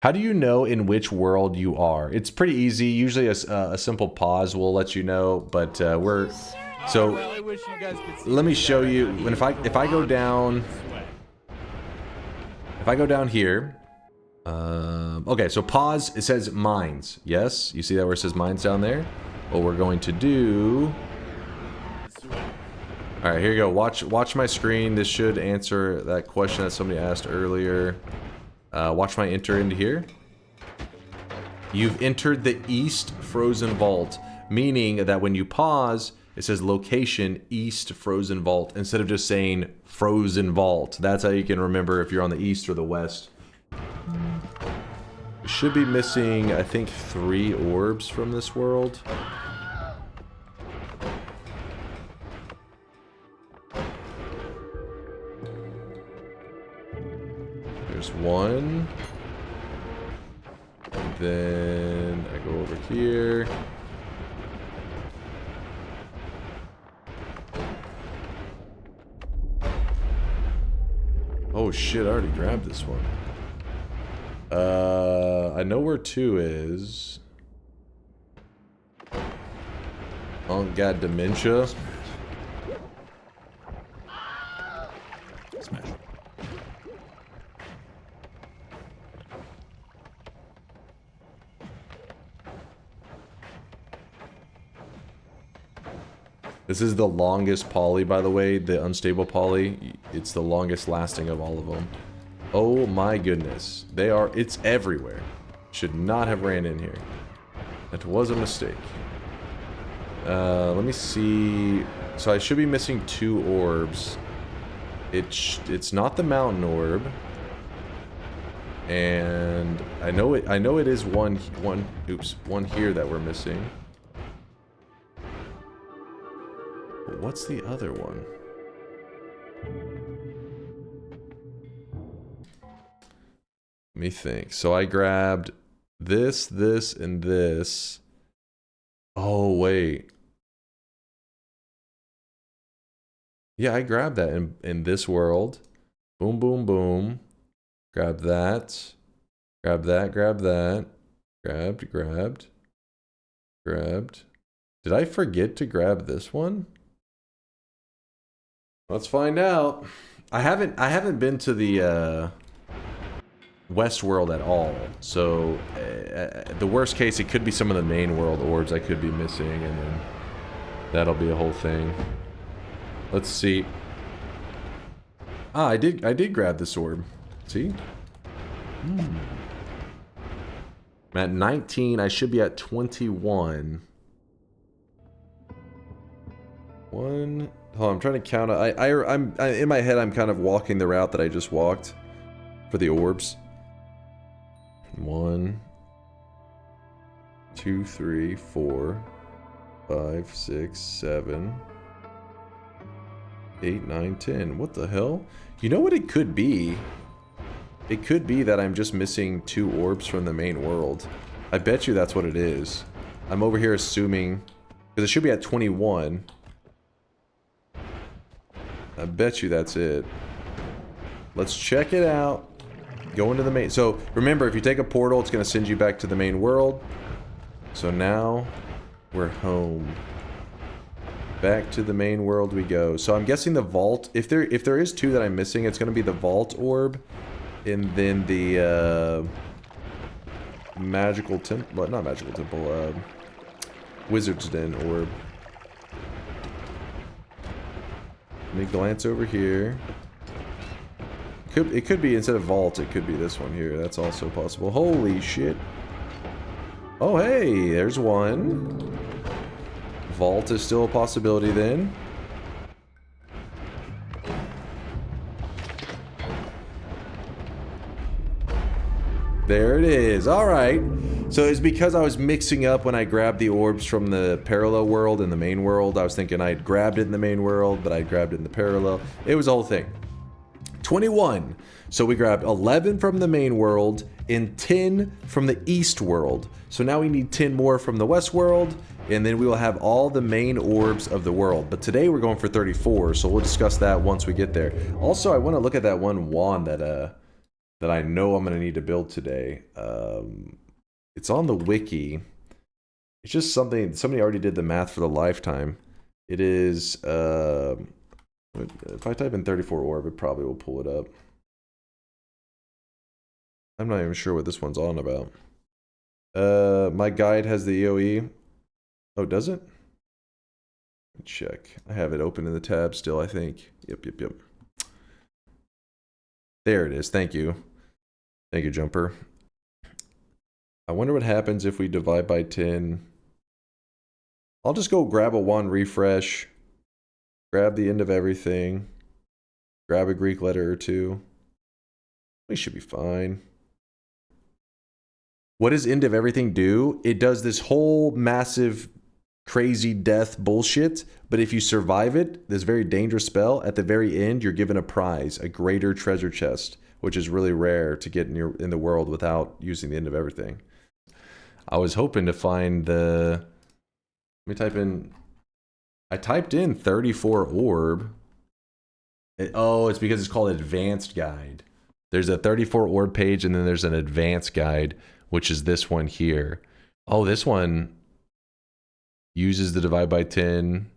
How do you know in which world you are? It's pretty easy. Usually a simple pause will let you know, but we're so. Let me show you. When if I go down. If I go down here, okay, so pause, it says mines. Yes, you see that where it says mines down there? What we're going to do... All right, here you go. Watch my screen. This should answer that question that somebody asked earlier. Watch my enter into here. You've entered the East Frozen Vault, meaning that when you pause, it says location East Frozen Vault instead of just saying Frozen Vault. That's how you can remember if you're on the east or the west. Should be missing, I think, 3 orbs from this world. There's 1. And then I go over here. Oh shit, I already grabbed this one. I know where 2 is. Oh, got dementia. Smash. This is the longest poly, by the way, the unstable poly. It's the longest lasting of all of them. Oh my goodness. They are, it's everywhere. Should not have ran in here. That was a mistake. Let me see. So I should be missing 2 orbs. It's not the mountain orb. And I know it is one here that we're missing. But what's the other one? Let me think. So I grabbed this, and this. Oh, wait. Yeah, I grabbed that in this world. Boom, boom, boom. Grab that. Grab that, grab that. Grabbed. Did I forget to grab this one? Let's find out. I haven't been to the West world at all. So the worst case, it could be some of the main world orbs I could be missing, and then that'll be a whole thing. Let's see. Ah, I did grab this orb. See? I'm at 19. I should be at 21. One. Oh, I'm trying to count. I'm in my head. I'm kind of walking the route that I just walked for the orbs. 1, 2, 3, 4, 5, 6, 7, 8, 9, 10. What the hell? You know what it could be? It could be that I'm just missing 2 orbs from the main world. I bet you that's what it is. I'm over here assuming, because it should be at 21. I bet you that's it. Let's check it out. Go into the main. So remember, if you take a portal, it's going to send you back to the main world. So now we're home. Back to the main world we go. So I'm guessing the vault. If there is 2 that I'm missing, it's going to be the vault orb, and then the magical temple. Well, not magical temple. Wizard's Den orb. Let me glance over here. It could be, instead of vault, it could be this one here. That's also possible. Holy shit. Oh, hey, there's one. Vault is still a possibility then. There it is. All right. So it's because I was mixing up when I grabbed the orbs from the parallel world and the main world. I was thinking I'd grabbed it in the main world, but I grabbed it in the parallel. It was a whole thing. 21. So we grabbed 11 from the main world and 10 from the east world. So now we need 10 more from the west world, and then we will have all the main orbs of the world. But today we're going for 34, so we'll discuss that once we get there. Also, I want to look at that one wand that I know I'm going to need to build today. It's on the wiki. It's just something, somebody already did the math for the lifetime. It is, if I type in 34 orb, it probably will pull it up. I'm not even sure what this one's on about. My guide has the EOE. Oh, does it? Let me check. I have it open in the tab still, I think. Yep. There it is. Thank you. Thank you, Jumper. I wonder what happens if we divide by 10. I'll just go grab a wand refresh. Grab the end of everything. Grab a Greek letter or 2. We should be fine. What does end of everything do? It does this whole massive crazy death bullshit, but if you survive it, this very dangerous spell, at the very end, you're given a prize, a greater treasure chest, which is really rare to get in the world without using the end of everything. I was hoping to find the... Let me type in... I typed in 34 orb. Oh, it's because it's called Advanced Guide. There's a 34 orb page, and then there's an Advanced Guide, which is this one here. Oh, this one uses the divide by 10,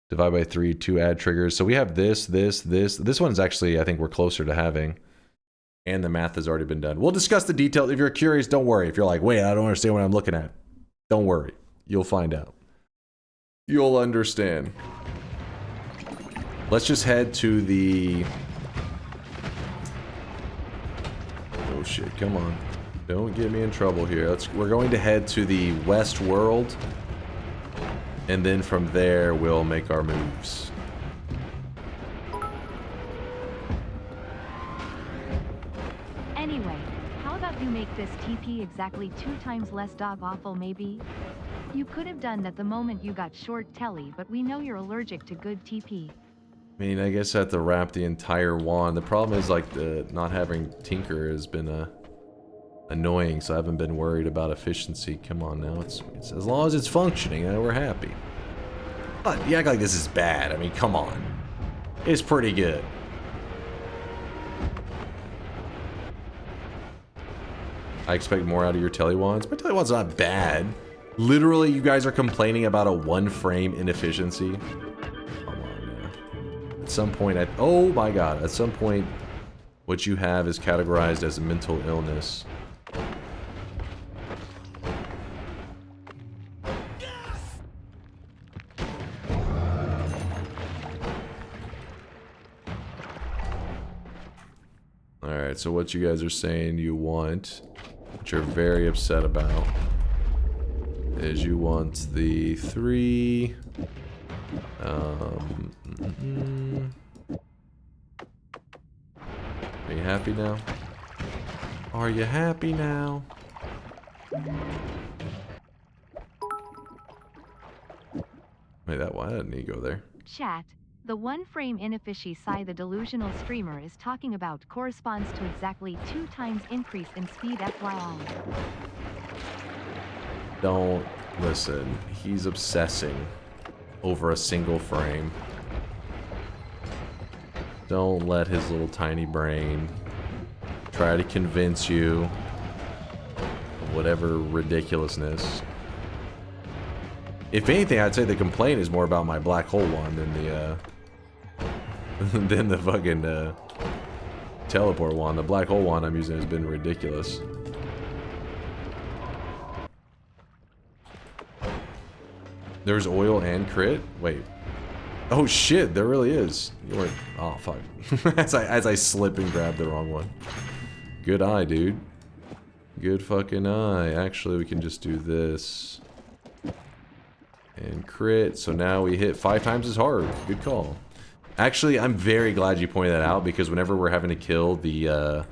divide by 3, 2 add triggers. So we have this. This one's actually, I think we're closer to having. And the math has already been done. We'll discuss the details. If you're curious, don't worry. If you're like, wait, I don't understand what I'm looking at. Don't worry. You'll find out. You'll understand. Let's just head to the... Oh shit, come on. Don't get me in trouble here. We're going to head to the West World. And then from there, we'll make our moves. Anyway, how about you make this TP exactly 2 times less dog awful maybe? You could have done that the moment you got short telly, but we know you're allergic to good TP. I mean, I guess I have to wrap the entire wand. The problem is, like, the not having Tinker has been annoying, so I haven't been worried about efficiency. Come on now, it's as long as it's functioning, we're happy. But you act like this is bad. I mean, come on. It's pretty good. I expect more out of your telewands. My telewand's not bad. Literally, you guys are complaining about a 1-frame inefficiency. At some point, oh my god, at some point, what you have is categorized as a mental illness. Alright, so what you guys are saying you want, which you're very upset about, is you want the 3... Are you happy now? Are you happy now? Wait, why didn't he go there? Chat, the 1-frame inefficiency the delusional streamer is talking about corresponds to exactly 2 times increase in speed FYI. Don't listen. He's obsessing over a single frame. Don't let his little tiny brain try to convince you of whatever ridiculousness. If anything, I'd say the complaint is more about my black hole one than the fucking teleport one. The black hole one I'm using has been ridiculous. There's oil and crit? Wait. Oh shit, there really is. You weren't... Oh, fuck. as I slip and grab the wrong one. Good eye, dude. Good fucking eye. Actually, we can just do this. And crit. So now we hit 5 times as hard. Good call. Actually, I'm very glad you pointed that out, because whenever we're having to kill the...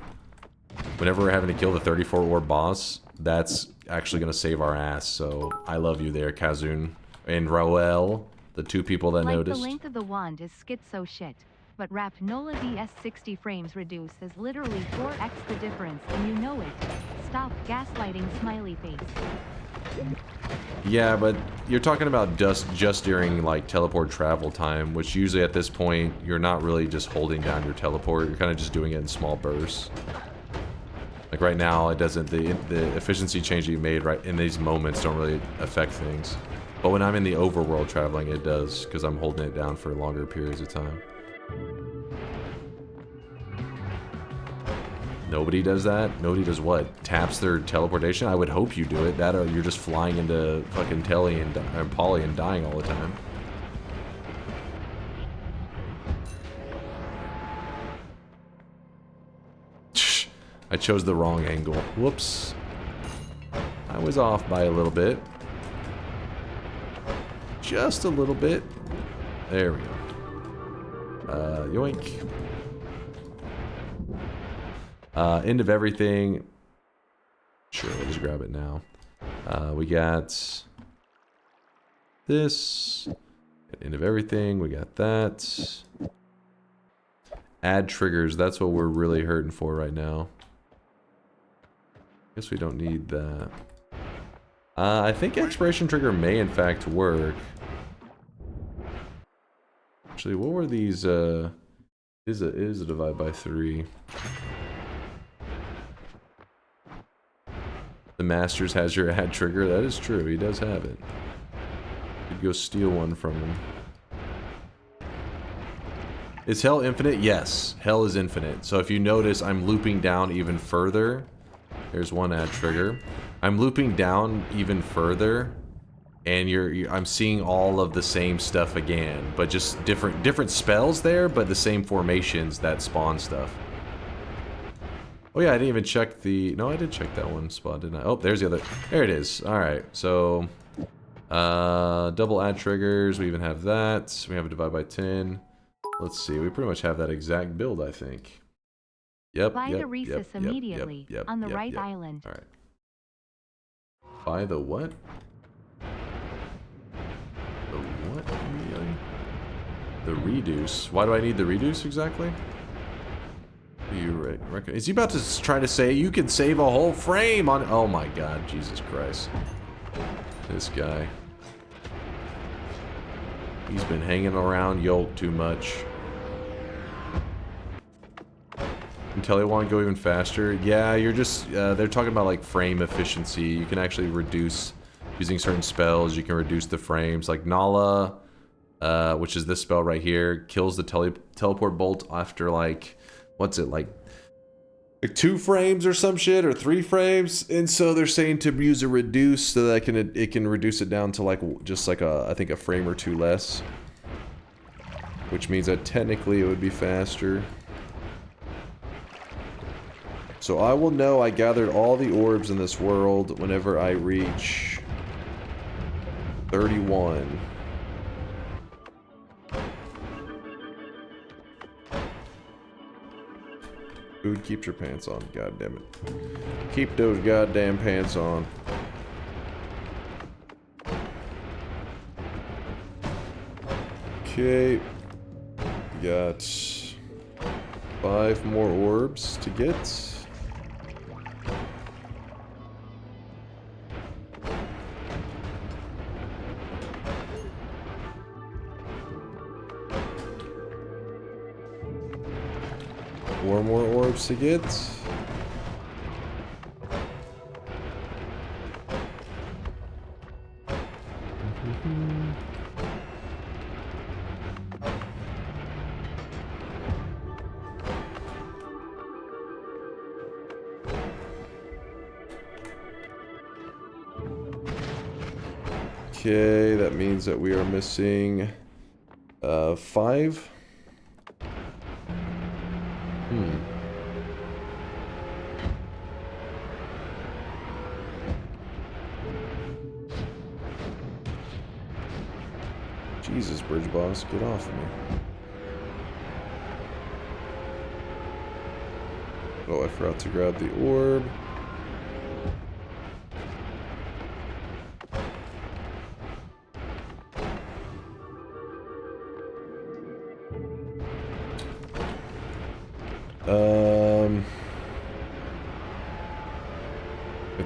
whenever we're having to kill the 34 orb boss, that's actually going to save our ass. So, I love you there, Kazun. And Roel, the 2 people that noticed. The length of the wand is schizo shit, but Rap Nola DS 60 frames reduced is literally 4x the difference, and you know it. Stop gaslighting smiley face. Yeah, but you're talking about just during, like, teleport travel time, which usually at this point, you're not really just holding down your teleport, you're kind of just doing it in small bursts. Like right now, it doesn't, the efficiency change that you made right in these moments don't really affect things. But when I'm in the overworld traveling, it does, because I'm holding it down for longer periods of time. Nobody does that? Nobody does what? Taps their teleportation? I would hope you do it. That or you're just flying into fucking Telly and Polly and dying all the time. I chose the wrong angle. Whoops. I was off by a little bit. Just a little bit. There we go. Yoink. End of everything. Sure, we'll just grab it now. We got this. End of everything. We got that. Add triggers. That's what we're really hurting for right now. Guess we don't need that. I think expiration trigger may in fact work. Actually, what were these? Is a divide by 3. The Masters has your ad trigger. That is true. He does have it. You'd go steal one from him. Is Hell infinite? Yes. Hell is infinite. So if you notice, I'm looping down even further. There's one ad trigger. I'm looping down even further. And I'm seeing all of the same stuff again. But just different spells there, but the same formations that spawn stuff. Oh yeah, I didn't even check the... No, I did check that one spot, didn't I? Oh, there's the other... There it is. Alright, so... double ad triggers. We even have that. We have a divide by 10. Let's see. We pretty much have that exact build, I think. Yep, Buy the Rhesus immediately on the right island. Alright. Buy the what? The what immediately? The reduce. Why do I need the reduce exactly? You reckon? Is he about to try to say you can save a whole frame on? Oh my God, Jesus Christ! This guy. He's been hanging around Yolk too much. Until they want to go even faster. Yeah, you're just. They're talking about like frame efficiency. You can actually reduce using certain spells. You can reduce the frames. Like Nala, which is this spell right here, kills the teleport bolt after like. What's it like 2 frames or some shit, or 3 frames, and so they're saying to use a reduce so that it can reduce it down to like just like I think a frame or 2 less, which means that technically it would be faster. So I will know I gathered all the orbs in this world whenever I reach 31. Dude, keep your pants on, god damn it. Keep those goddamn pants on. Okay. Got 5 more orbs to get. Four more orbs to get. Okay, that means that we are missing 5. Jesus, Bridge Boss, get off of me. Oh, I forgot to grab the orb.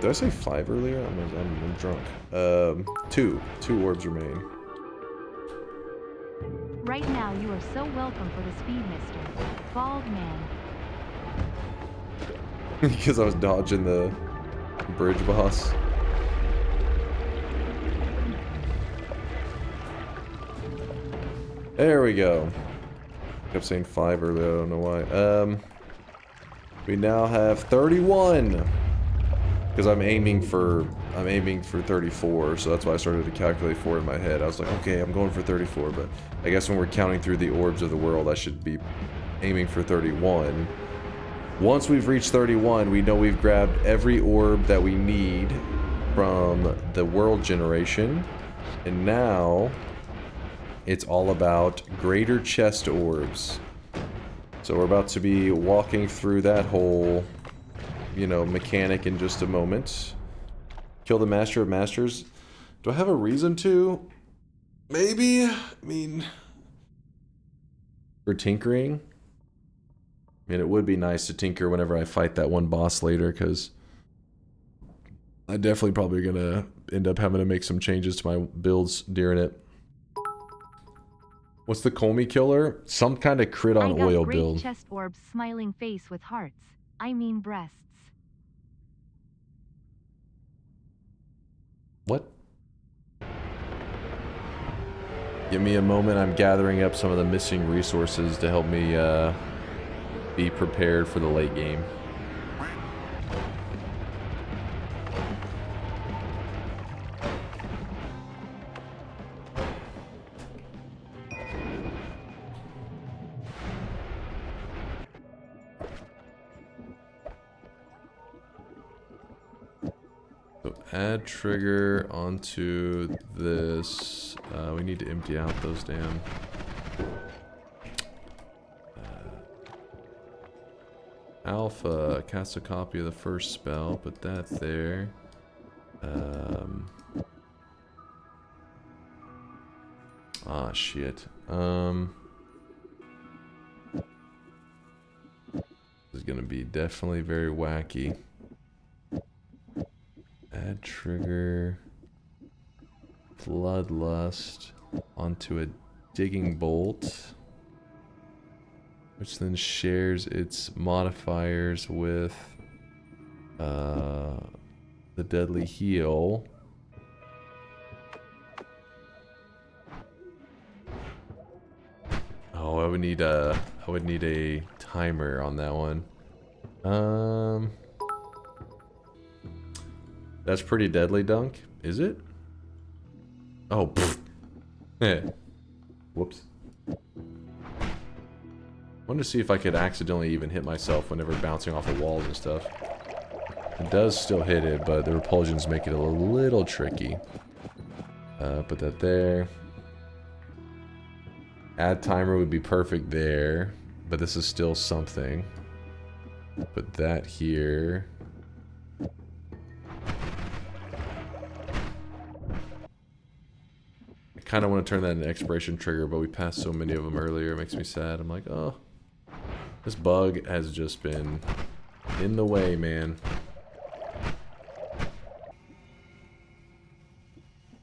Did I say 5 earlier? I'm drunk. 2 orbs remain. Right now, you are so welcome for the speed, Mr. Bald Man. Because I was dodging the bridge boss. There we go. I kept saying 5 earlier, I don't know why. We now have 31. Because I'm aiming for 34, so that's why I started to calculate 4 in my head. I was like, okay, I'm going for 34, but I guess when we're counting through the orbs of the world, I should be aiming for 31. Once we've reached 31, we know we've grabbed every orb that we need from the world generation, and now it's all about greater chest orbs. So we're about to be walking through that whole, you know, mechanic in just a moment. Kill the Master of Masters. Do I have a reason to? Maybe. I mean, for tinkering. I mean, it would be nice to tinker whenever I fight that one boss later, because I definitely probably gonna end up having to make some changes to my builds during it. What's the Kolmi killer? Some kind of crit on I oil got great build. chest orbs, smiling face with hearts. I mean breasts. What? Give me a moment. I'm gathering up some of the missing resources to help me be prepared for the late game. So add trigger onto this. We need to empty out those damn. Alpha, cast a copy of the first spell, put that there. Ah, shit. This is gonna be definitely very wacky. Add trigger. Bloodlust onto a digging bolt, which then shares its modifiers with the deadly heal. Oh, I would need a timer on that one. That's pretty deadly, Dunk. Is it? Oh, pfft. Yeah. Whoops. I wanted to see if I could accidentally even hit myself whenever bouncing off of walls and stuff. It does still hit it, but the repulsions make it a little tricky. Put that there. Add timer would be perfect there, but this is still something. Put that here. I kind of want to turn that into expiration trigger, but we passed so many of them earlier. It makes me sad. I'm like, oh, this bug has just been in the way, man.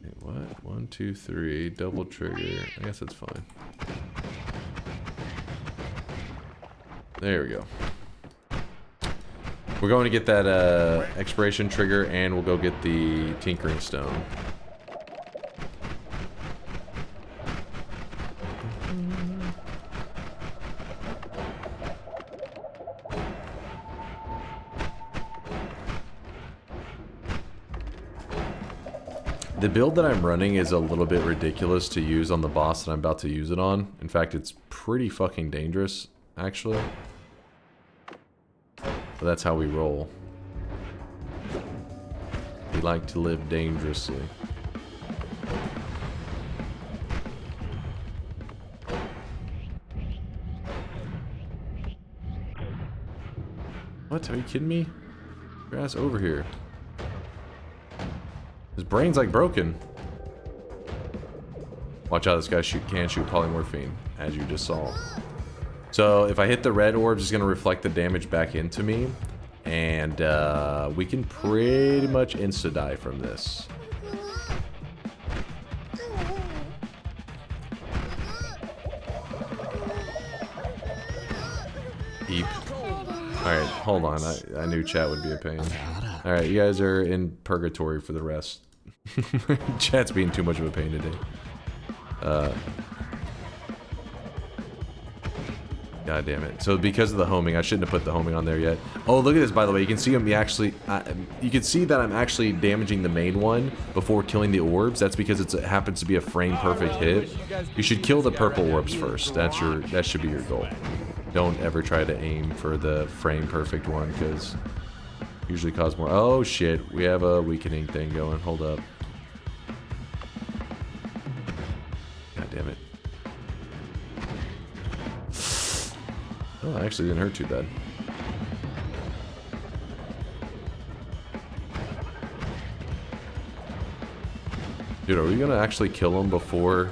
Wait, what? 1, 2, 3, double trigger. I guess that's fine. There we go. We're going to get that expiration trigger, and we'll go get the tinkering stone. The build that I'm running is a little bit ridiculous to use on the boss that I'm about to use it on. In fact, it's pretty fucking dangerous, actually. But that's how we roll. We like to live dangerously. What? Are you kidding me? Your ass over here. His brain's like broken. Watch out, this guy can shoot polymorphine, as you just saw. So if I hit the red orbs, it's going to reflect the damage back into me. And we can pretty much insta-die from this. Eep. Alright, hold on. I knew chat would be a pain. Alright, you guys are in purgatory for the rest. Chat's being too much of a pain today. God damn it. So because of the homing, I shouldn't have put the homing on there yet. Oh, look at this, by the way. You can see him actually... you can see that I'm actually damaging the main one before killing the orbs. That's because it happens to be a frame-perfect hit. You should kill the purple orbs first. That should be your goal. Don't ever try to aim for the frame-perfect one, because... usually cause more... Oh, shit. We have a weakening thing going. Hold up. God damn it. Oh, it actually didn't hurt too bad. Dude, are we gonna actually kill him before...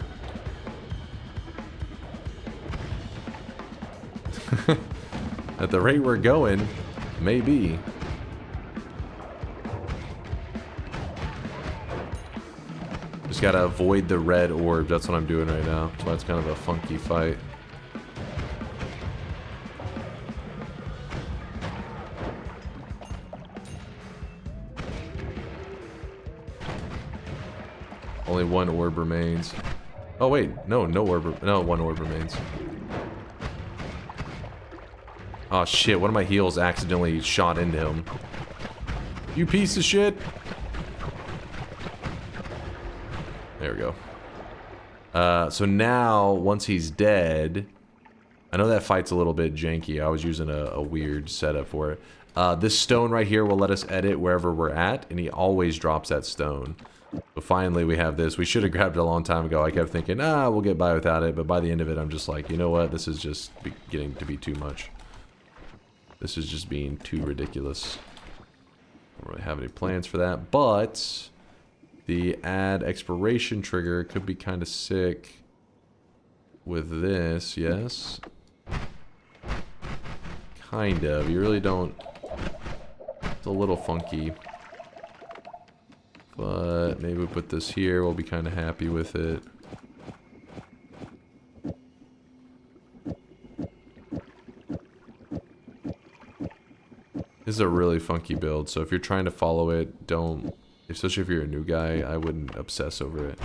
At the rate we're going, maybe. Just Just gotta avoid the red orb. That's what I'm doing right now. So that's kind of a funky fight. Only one orb remains. Oh wait, no orb. No, one orb remains. Oh shit! One of my heals accidentally shot into him. You piece of shit! There we go. So now, once he's dead, I know that fight's a little bit janky. I was using a weird setup for it. This stone right here will let us edit wherever we're at, and he always drops that stone. So finally we have this. We should have grabbed it a long time ago. I kept thinking, we'll get by without it, but by the end of it, I'm just like, you know what? This is just getting to be too much. This is just being too ridiculous. I don't really have any plans for that, but the add expiration trigger could be kind of sick with this, yes? Kind of. You really don't... It's a little funky. But maybe we put this here. We'll be kind of happy with it. This is a really funky build, so if you're trying to follow it, don't... Especially if you're a new guy, I wouldn't obsess over it.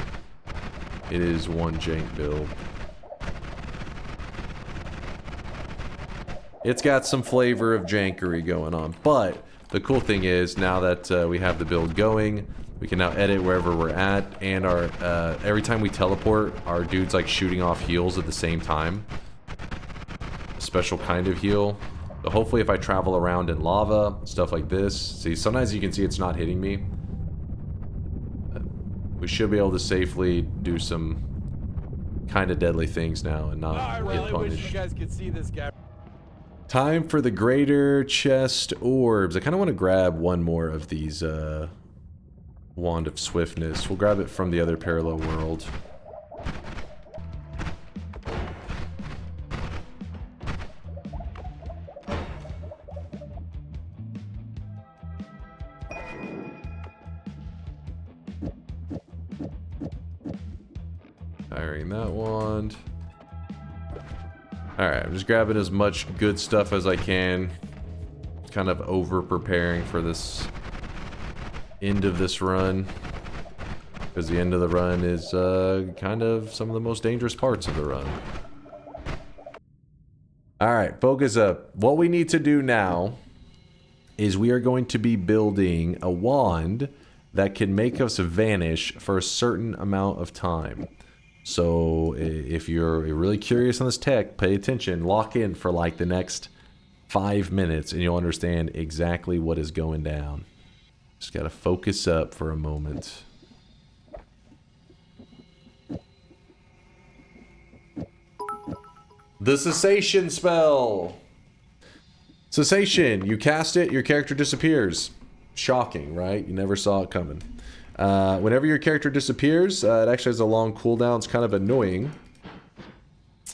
It is one jank build. It's got some flavor of jankery going on, but the cool thing is, now that we have the build going, we can now edit wherever we're at, and our every time we teleport, our dude's like shooting off heals at the same time. A special kind of heal. So hopefully if I travel around in lava, stuff like this, see, sometimes you can see it's not hitting me. We should be able to safely do some kind of deadly things now and not I get really punished. wish you guys could see this guy. Time for the greater chest orbs. I kind of want to grab one more of these Wand of Swiftness. We'll grab it from the other parallel world. Firing that wand. Alright, I'm just grabbing as much good stuff as I can. Kind of over preparing for this end of this run. Because the end of the run is kind of some of the most dangerous parts of the run. Alright, focus up. What we need to do now is we are going to be building a wand that can make us vanish for a certain amount of time. So if you're really curious on this tech, pay attention, lock in for like the next 5 minutes and you'll understand exactly what is going down. Just gotta focus up for a moment. The cessation spell! Cessation, you cast it, your character disappears. Shocking, right? You never saw it coming. Whenever your character disappears, it actually has a long cooldown. It's kind of annoying.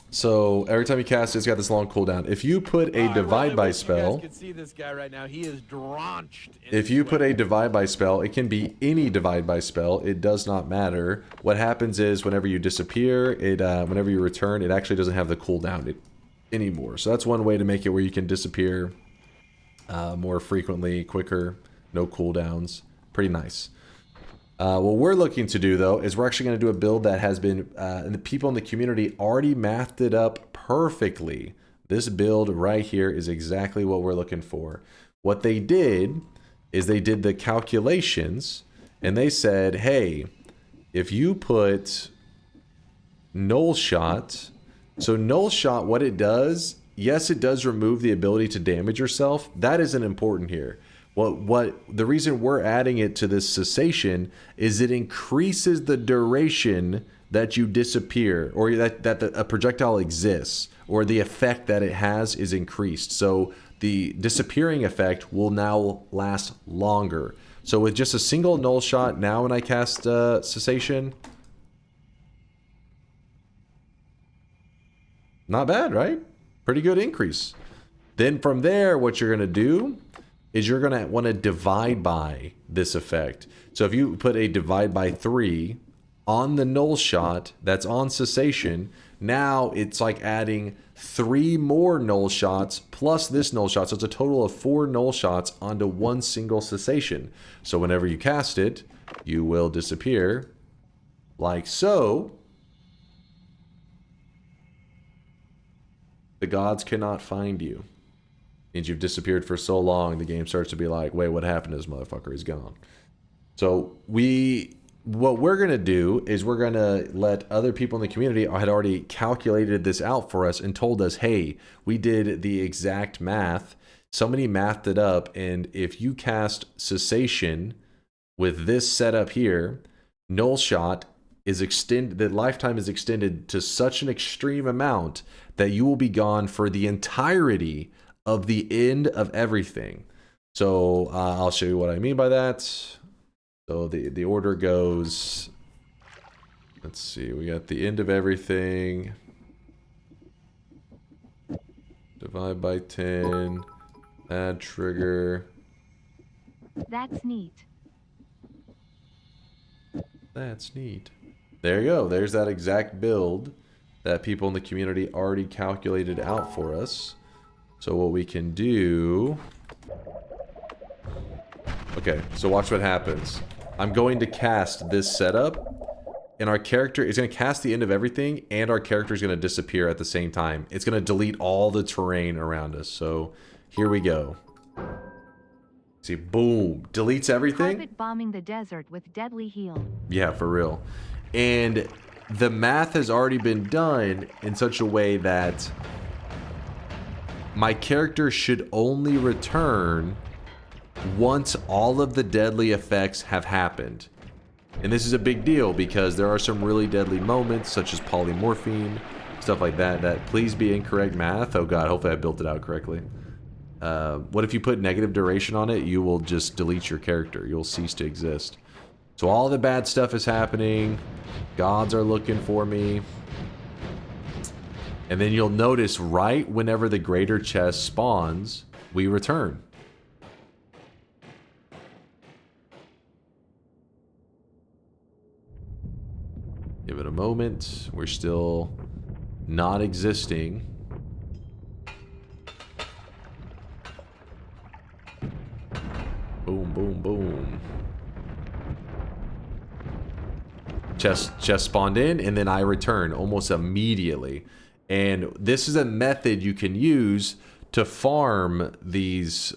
So every time you cast it, it's got this long cooldown. If you put a divide by spell, You guys can see this guy right now. He is drenched in if you sweat. put a divide by spell, it can be any divide by spell. It does not matter. What happens is whenever you disappear, whenever you return, it actually doesn't have the cooldown anymore. So that's one way to make it where you can disappear more frequently, quicker, no cooldowns. Pretty nice. What we're looking to do, though, is we're actually going to do a build that has been, and the people in the community already mathed it up perfectly. This build right here is exactly what we're looking for. What they did is they did the calculations, and they said, hey, if you put null shot, so null shot, what it does, yes, it does remove the ability to damage yourself. That isn't important here. What the reason we're adding it to this cessation is it increases the duration that you disappear, or that a projectile exists, or the effect that it has is increased. So the disappearing effect will now last longer. So with just a single null shot, now when I cast cessation, not bad, right? Pretty good increase. Then from there, what you're gonna do is you're going to want to divide by this effect. So if you put a divide by 3 on the null shot that's on cessation. Now it's like adding 3 more null shots plus this null shot. So it's a total of 4 null shots onto one single cessation. So whenever you cast it, you will disappear like so. The gods cannot find you. Means you've disappeared for so long, the game starts to be like, wait, what happened to this motherfucker? He's gone. So what we're going to do is we're going to let other people in the community had already calculated this out for us and told us, hey, we did the exact math. Somebody mathed it up, and if you cast cessation with this setup here, null shot is extended, the lifetime is extended to such an extreme amount that you will be gone for the entirety of the end of everything. So I'll show you what I mean by that. So the order goes, let's see, we got the end of everything, divide by 10, add trigger. That's neat. That's neat. There you go. There's that exact build that people in the community already calculated out for us. So what we can do... Okay, so watch what happens. I'm going to cast this setup, and our character is going to cast the end of everything, and our character is going to disappear at the same time. It's going to delete all the terrain around us. So here we go. See, boom, deletes everything. Carpet bombing the desert with deadly heal. Yeah, for real. And the math has already been done in such a way that my character should only return once all of the deadly effects have happened. And this is a big deal because there are some really deadly moments, such as polymorphine, stuff like that, that please be incorrect math. Oh god, hopefully I built it out correctly. What if you put negative duration on it? You will just delete your character. You'll cease to exist. So all the bad stuff is happening. Gods are looking for me. And then you'll notice right whenever the greater chest spawns, we return. Give it a moment. We're still not existing. Boom, boom, boom. Chest spawned in, and then I return almost immediately. And this is a method you can use to farm these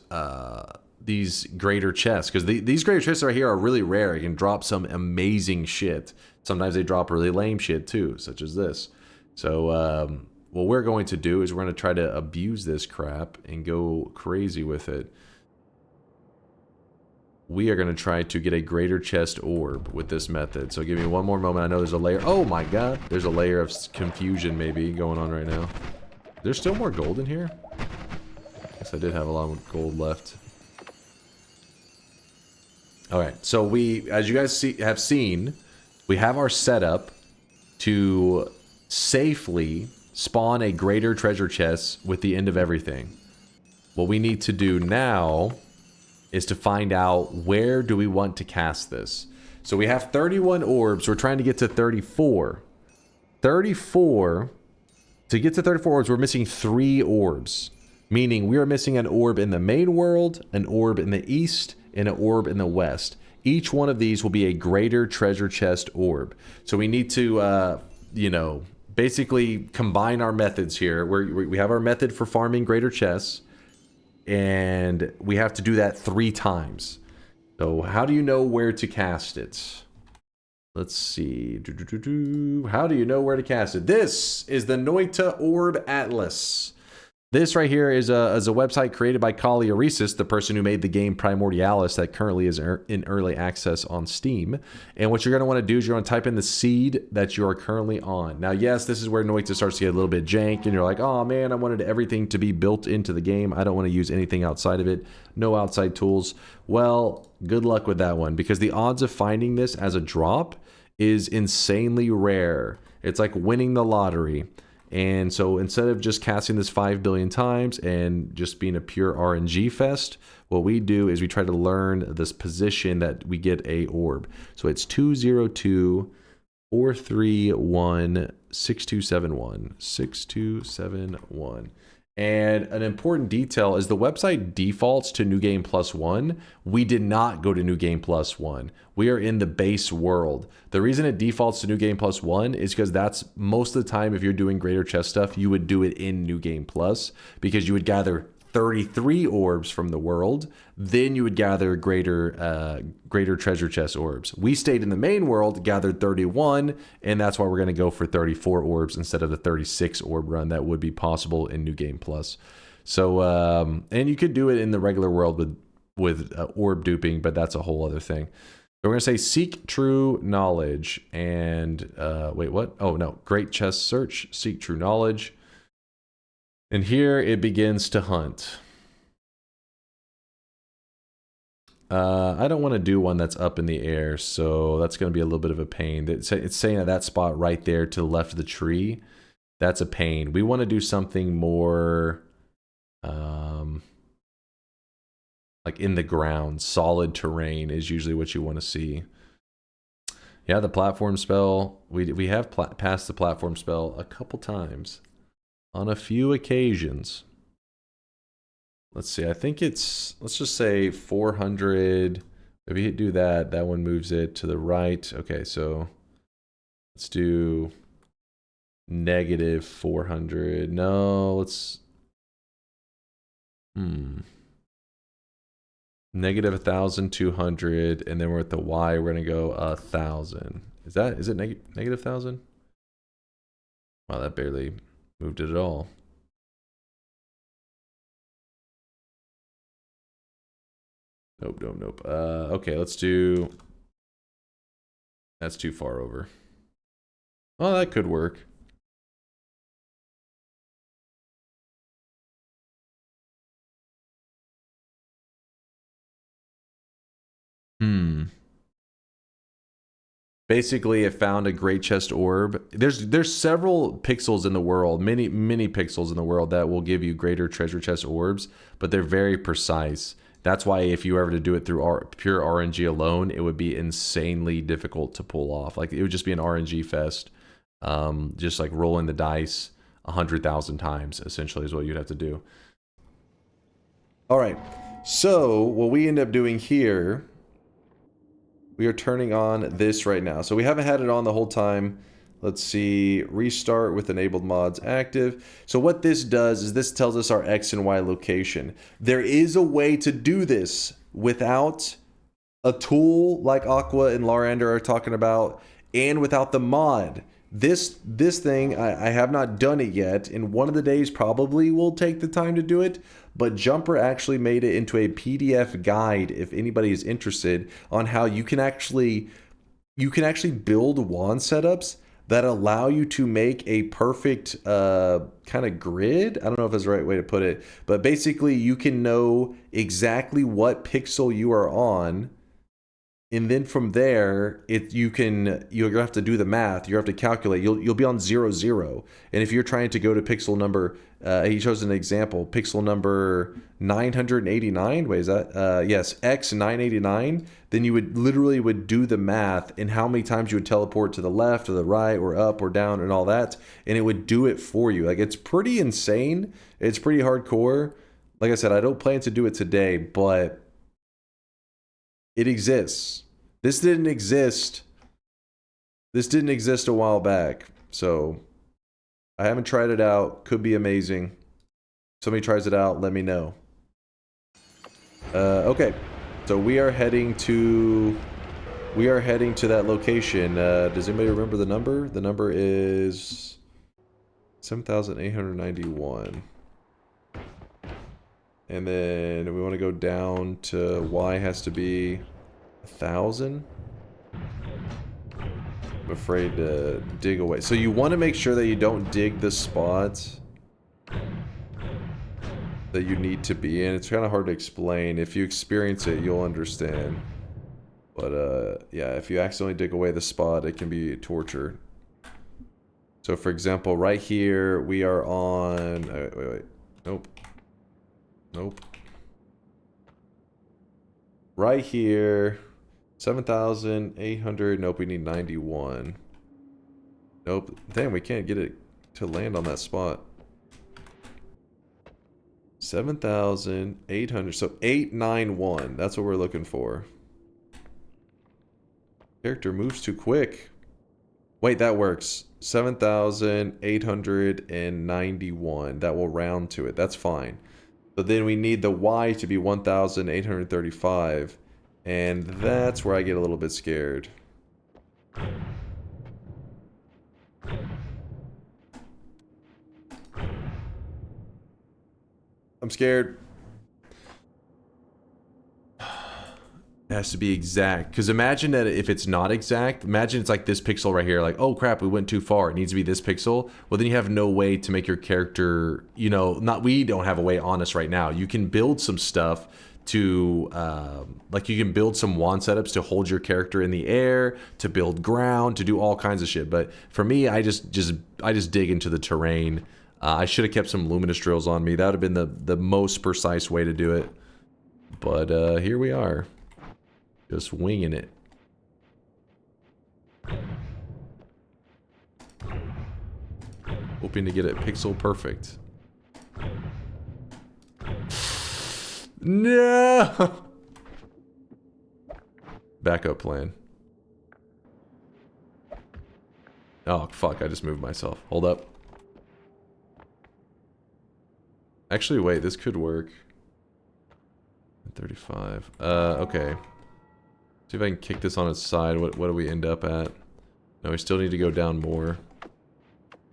greater chests, because these greater chests right here are really rare. You can drop some amazing shit. Sometimes they drop really lame shit too, such as this. So what we're going to do is we're going to try to abuse this crap and go crazy with it. We are going to try to get a greater chest orb with this method. So give me one more moment. I know there's a layer. Oh my god. There's a layer of confusion maybe going on right now. There's still more gold in here? Guess I did have a lot of gold left. Alright, so we, as you guys have seen, we have our setup to safely spawn a greater treasure chest with the end of everything. What we need to do now is to find out where do we want to cast this. So we have 31 orbs. We're trying to get to 34. 34. To get to 34 orbs, we're missing 3 orbs. Meaning we are missing an orb in the main world, an orb in the east, and an orb in the west. Each one of these will be a greater treasure chest orb. So we need to, you know, basically combine our methods here. We have our method for farming greater chests, and we have to do that 3 times. So how do you know where to cast it? Let's see. How do you know where to cast it? This is the Noita Orb Atlas. This right here is a website created by Kali Arisis, the person who made the game Primordialis that currently is in early access on Steam. And what you're going to want to do is you're going to type in the seed that you are currently on. Now, yes, this is where Noita starts to get a little bit jank, and you're like, oh man, I wanted everything to be built into the game. I don't want to use anything outside of it. No outside tools. Well, good luck with that one, because the odds of finding this as a drop is insanely rare. It's like winning the lottery. And so instead of just casting this 5 billion times and just being a pure RNG fest, what we do is we try to learn this position that we get a orb. So it's 202 431 6271 6271. And an important detail is the website defaults to New Game Plus 1. We did not go to New Game Plus 1. We are in the base world. The reason it defaults to New Game Plus 1 is because that's most of the time if you're doing greater chest stuff, you would do it in New Game Plus because you would gather 33 orbs from the world, then you would gather greater treasure chest orbs. We stayed in the main world, gathered 31, and that's why we're going to go for 34 orbs instead of the 36 orb run that would be possible in New Game Plus. So, and you could do it in the regular world with orb duping, but that's a whole other thing. So we're going to say seek true knowledge and, wait, what? Oh, no, great chest search, seek true knowledge. And here it begins to hunt. I don't want to do one that's up in the air, so that's going to be a little bit of a pain. It's saying at that spot right there to the left of the tree. That's a pain. We want to do something more like in the ground. Solid terrain is usually what you want to see. Yeah, the platform spell. We have passed the platform spell a couple times. On a few occasions. Let's see, I think it's, let's just say 400. If we do that, that one moves it to the right. Okay, so let's do negative 400. No, let's, negative 1,200, and then we're at the Y, we're gonna go 1,000. Is it negative 1,000? Wow, that barely moved it at all. Nope. Okay, let's do... That's too far over. Oh, that could work. Basically, it found a great chest orb. There's several pixels in the world, many pixels in the world that will give you greater treasure chest orbs, but they're very precise. That's why if you were to do it through pure RNG alone, it would be insanely difficult to pull off. Like it would just be an RNG fest, just like rolling the dice 100,000 times. Essentially, is what you'd have to do. All right. So what we end up doing here. We are turning on this right now. So we haven't had it on the whole time. Let's see, restart with enabled mods active. So what this does is this tells us our X and Y location. There is a way to do this without a tool like Aqua and Larander are talking about, and without the mod. This thing, I have not done it yet, and one of the days probably will take the time to do it, but Jumper actually made it into a PDF guide if anybody is interested on how you can actually build wand setups that allow you to make a perfect kind of grid. I don't know if that's the right way to put it, but basically you can know exactly what pixel you are on. And then from there, you're gonna have to do the math. You have to calculate. You'll be on 0, 0. And if you're trying to go to pixel number, he chose an example, pixel number 989. Wait, is that yes, X 989? Then you would literally do the math and how many times you would teleport to the left or the right or up or down and all that, and it would do it for you. Like it's pretty insane. It's pretty hardcore. Like I said, I don't plan to do it today, but it exists. This didn't exist a while back, so I haven't tried it out. Could be amazing. Somebody tries it out, let me know. Okay, so we are heading to that location. Does anybody remember the number? The number is 7,891. And then we want to go down to Y has to be 1,000. I'm afraid to dig away. So you want to make sure that you don't dig the spots that you need to be in. It's kind of hard to explain. If you experience it, you'll understand. But yeah, if you accidentally dig away the spot, it can be torture. So for example, right here, we are on... wait. Nope. Right here, 7,800. Nope, we need 91. Nope. Damn, we can't get it to land on that spot. 7,800. So 891. That's what we're looking for. Character moves too quick. Wait, that works. 7,891. That will round to it. That's fine. So then we need the Y to be 1,835. And that's where I get a little bit scared. I'm scared. It has to be exact. Because imagine that if it's not exact, imagine it's like this pixel right here. Like, oh crap, we went too far. It needs to be this pixel. Well, then you have no way to make your character, you know, we don't have a way on us right now. You can build some stuff to, like you can build some wand setups to hold your character in the air, to build ground, to do all kinds of shit. But for me, I just dig into the terrain. I should have kept some luminous drills on me. That would have been the most precise way to do it. But here we are. Just winging it. Hoping to get it pixel perfect. No! Backup plan. Oh, fuck. I just moved myself. Hold up. Actually, wait. This could work. 35. Okay. See if I can kick this on its side. What do we end up at? No, we still need to go down more.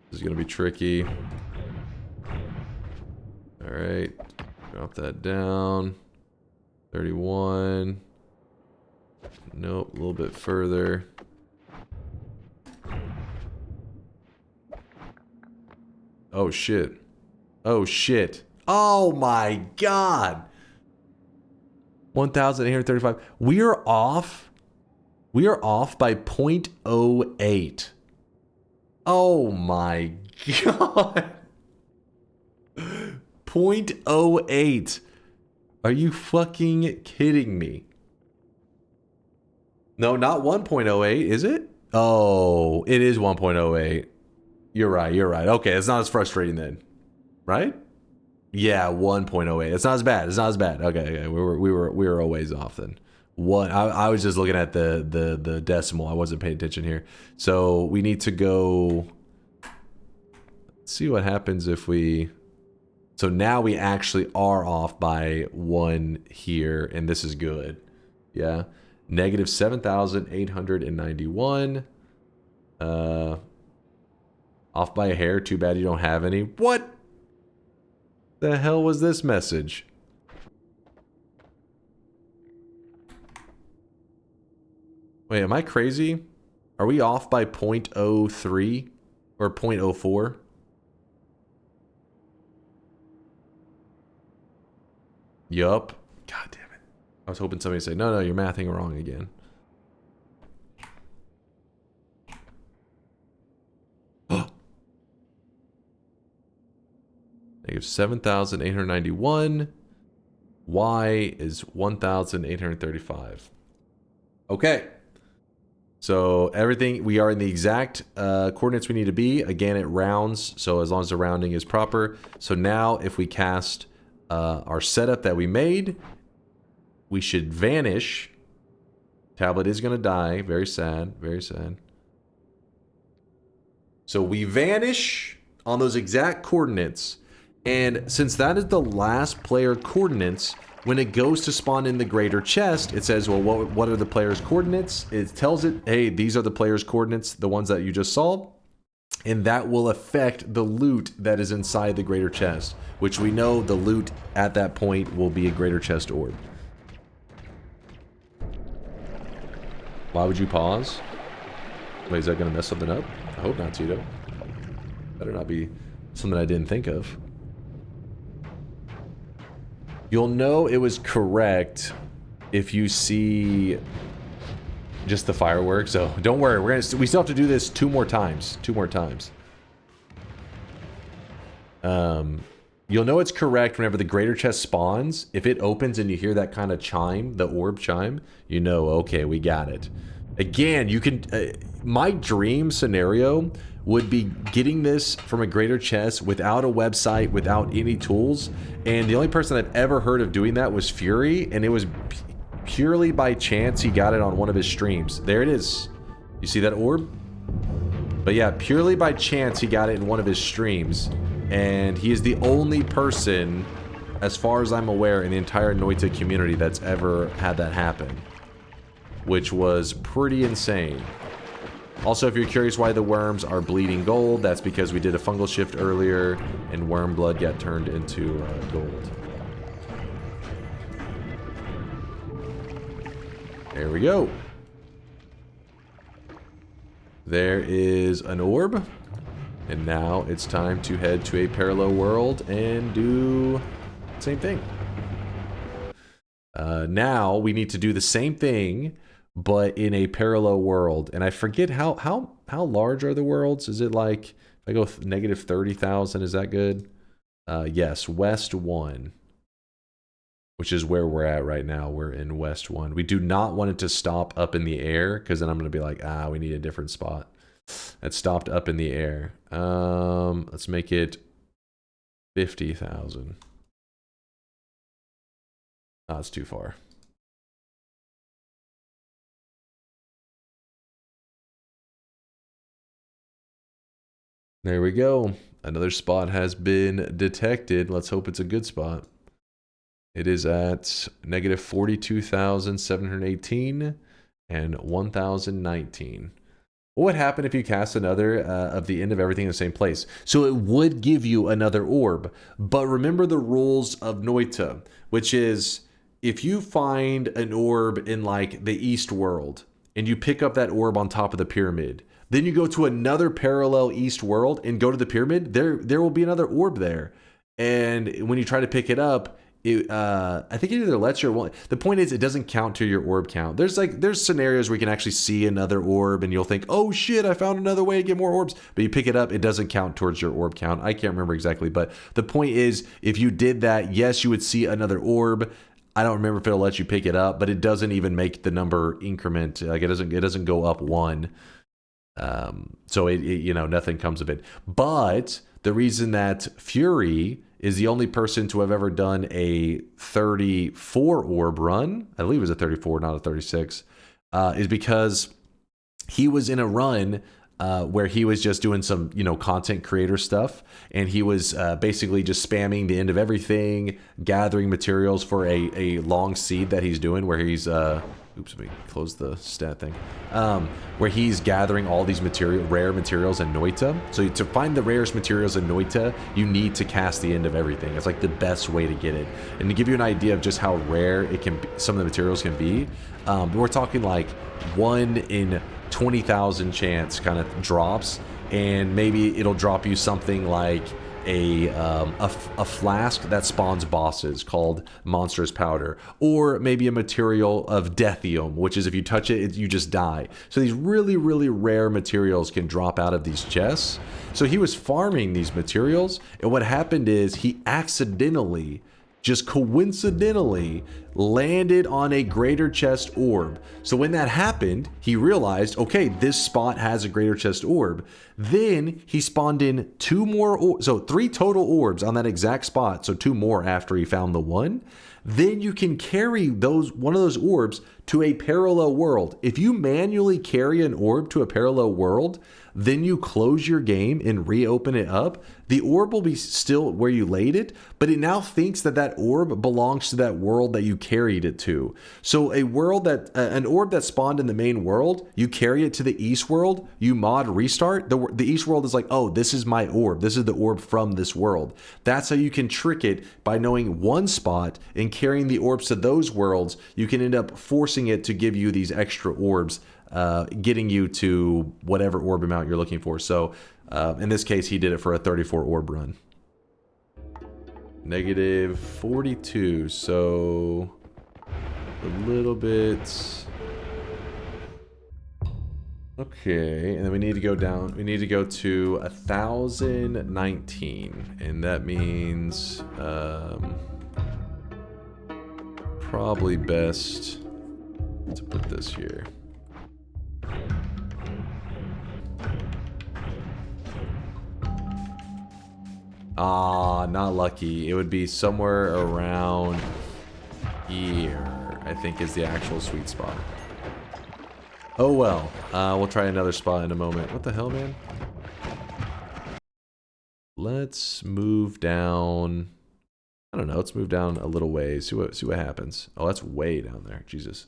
This is going to be tricky. Alright. Drop that down. 31. Nope, a little bit further. Oh, shit. Oh, shit. Oh, my God. 1,835. We are off. We are off by 0.08. Oh my God. 0.08. Are you fucking kidding me? No, not 1.08, is it? Oh, it is 1.08. You're right, you're right. Okay, it's not as frustrating then. Right? Yeah, 1.08. It's not as bad. It's not as bad. Okay, we were a ways off then. I was just looking at the decimal. I wasn't paying attention here. So we need to go. Let's see what happens if we. So now we actually are off by 1 here, and this is good. Yeah, negative 7,891. Off by a hair. Too bad you don't have any. What? The hell was this message? Wait, am I crazy? Are we off by 0.03 or 0.04? Yup. God damn it. I was hoping somebody would say, no, you're mathing wrong again. Negative 7,891. Y is 1,835. Okay. So everything, we are in the exact coordinates we need to be. Again, it rounds, so as long as the rounding is proper. So now if we cast our setup that we made, we should vanish. Tablet is going to die. Very sad. Very sad. So we vanish on those exact coordinates. And since that is the last player coordinates, when it goes to spawn in the greater chest, it says, well, what are the player's coordinates? It tells it, hey, these are the player's coordinates, the ones that you just saw. And that will affect the loot that is inside the greater chest, which we know the loot at that point will be a greater chest orb. Why would you pause? Wait, is that going to mess something up? I hope not, Tito. Better not be something I didn't think of. You'll know it was correct if you see just the fireworks. So don't worry, we still have to do this 2 more times. 2 more times. You'll know it's correct whenever the greater chest spawns. If it opens and you hear that kind of chime, the orb chime, you know, okay, we got it. Again, you can. My dream scenario would be getting this from a greater chest without a website, without any tools. And the only person I've ever heard of doing that was Fury, and it was purely by chance he got it on one of his streams. There it is. You see that orb? But yeah, purely by chance he got it in one of his streams. And he is the only person, as far as I'm aware, in the entire Noita community that's ever had that happen. Which was pretty insane. Also, if you're curious why the worms are bleeding gold, that's because we did a fungal shift earlier and worm blood got turned into gold. There we go. There is an orb. And now it's time to head to a parallel world and do the same thing. Now we need to do the same thing, but in a parallel world. And I forget how large are the worlds? Is it like, if I go negative 30,000, is that good? Yes, West 1. Which is where we're at right now. We're in West 1. We do not want it to stop up in the air, because then I'm going to be like, we need a different spot. It stopped up in the air. Let's make it 50,000. Oh, it's too far. There we go. Another spot has been detected. Let's hope it's a good spot. It is at negative 42,718 and 1,019. What would happen if you cast another of the end of everything in the same place? So it would give you another orb. But remember the rules of Noita, which is if you find an orb in like the East world and you pick up that orb on top of the pyramid, then you go to another parallel East world and go to the pyramid, there will be another orb there. And when you try to pick it up, I think it either lets you or won't. The point is, it doesn't count to your orb count. There's scenarios where you can actually see another orb and you'll think, oh shit, I found another way to get more orbs. But you pick it up, it doesn't count towards your orb count. I can't remember exactly, but the point is, if you did that, yes, you would see another orb. I don't remember if it'll let you pick it up, but it doesn't even make the number increment. Like it doesn't go up 1. So it nothing comes of it. But the reason that Fury is the only person to have ever done a 34 orb run, I believe it was a 34, not a 36, is because he was in a run where he was just doing some, content creator stuff, and he was basically just spamming the end of everything, gathering materials for a long seed that he's doing, where he's oops, let me close the stat thing. Where he's gathering all these rare materials in Noita. So to find the rarest materials in Noita, you need to cast the end of everything. It's like the best way to get it. And to give you an idea of just how rare it can be, some of the materials can be, we're talking like 1 in 20,000 chance kind of drops, and maybe it'll drop you something like a flask that spawns bosses called monstrous powder, or maybe a material of deathium, which is if you touch it, you just die. So these really, really rare materials can drop out of these chests. So he was farming these materials, and what happened is he accidentally, just coincidentally, landed on a greater chest orb. So when that happened, he realized, okay, this spot has a greater chest orb. Then he spawned in 2 more orbs, so 3 total orbs on that exact spot, so 2 more after he found the 1. Then you can carry one of those orbs to a parallel world. If you manually carry an orb to a parallel world, then you close your game and reopen it up, the orb will be still where you laid it, but it now thinks that that orb belongs to that world that you carried it to. So an orb that spawned in the main world, you carry it to the East world, you mod restart, the East world is like, oh, this is my orb, this is the orb from this world. That's how you can trick it. By knowing one spot and carrying the orbs to those worlds, you can end up forcing it to give you these extra orbs, getting you to whatever orb amount you're looking for. So in this case, he did it for a 34 orb run. Negative 42, so a little bit. Okay, and then we need to go down. We need to go to 1,019, and that means probably best to put this here. Ah, not lucky. It would be somewhere around here, I think, is the actual sweet spot. Oh well. We'll try another spot in a moment. What the hell, man? Let's move down. I don't know. Let's move down a little ways. See what happens. Oh, that's way down there. Jesus.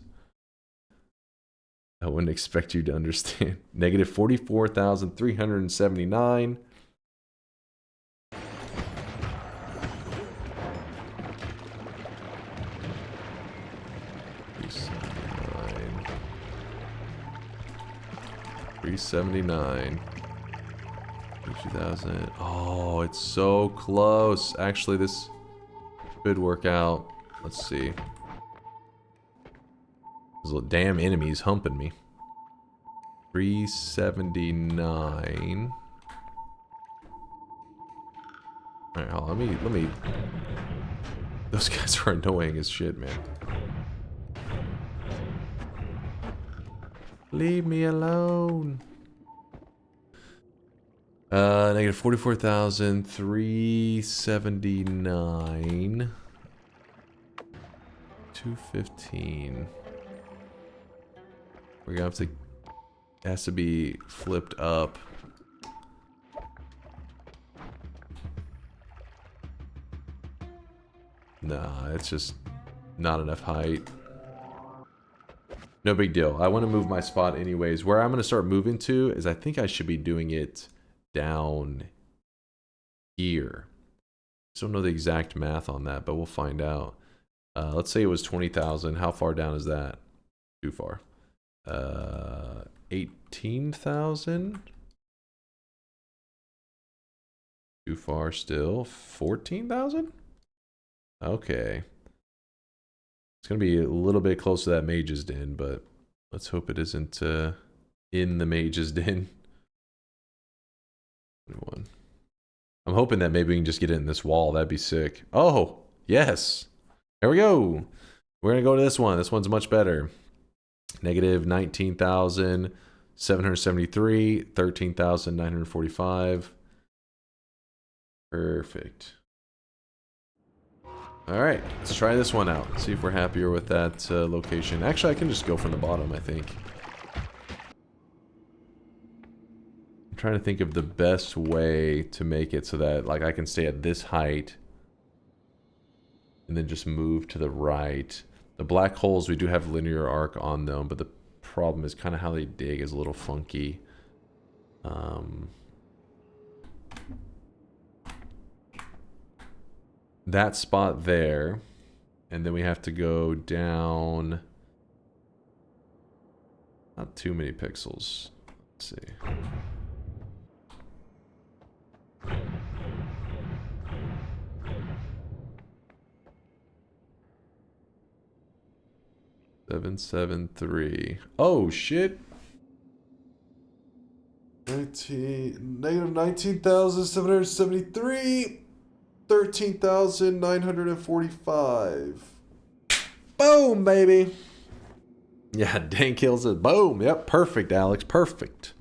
I wouldn't expect you to understand. Negative 44,379. $379. 2,000. Oh, it's so close. Actually, this could work out. Let's see. Those little damn enemies humping me. 379. Alright, hold on, let me. Those guys are annoying as shit, man. Leave me alone. Negative 44,379. 215. We're gonna have to. It has to be flipped up. Nah, it's just not enough height. No big deal. I want to move my spot anyways. Where I'm going to start moving to is I think I should be doing it down here. I don't know the exact math on that, but we'll find out. Let's say it was 20,000. How far down is that? Too far. 18,000? Too far still. 14,000? Okay. It's going to be a little bit close to that mage's den, but let's hope it isn't in the mage's den. 21. I'm hoping that maybe we can just get it in this wall. That'd be sick. Oh, yes. There we go. We're going to go to this one. This one's much better. Negative 19,773, 13,945. Perfect. Alright, let's try this one out. See if we're happier with that location. Actually, I can just go from the bottom, I think. I'm trying to think of the best way to make it so that like I can stay at this height and then just move to the right. The black holes, we do have linear arc on them, but the problem is kind of how they dig is a little funky. That spot there, and then we have to go down not too many pixels. Let's see. $773. Oh shit. Negative 19,773. 13,945. Boom, baby. Yeah, Dan kills it. Boom. Yep, perfect, Alex. Perfect.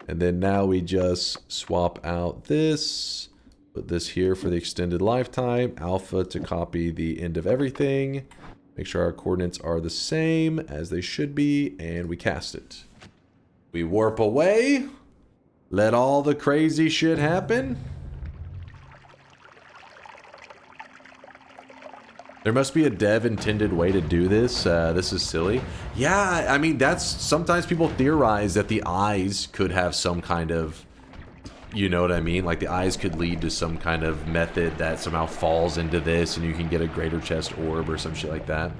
And then now we just swap out this. Put this here for the extended lifetime. Alpha to copy the end of everything. Make sure our coordinates are the same as they should be. And we cast it. We warp away. Let all the crazy shit happen. There must be a dev intended way to do this. This is silly. Yeah, I mean, that's sometimes people theorize that the eyes could have some kind of, you know what I mean? Like the eyes could lead to some kind of method that somehow falls into this and you can get a greater chest orb or some shit like that.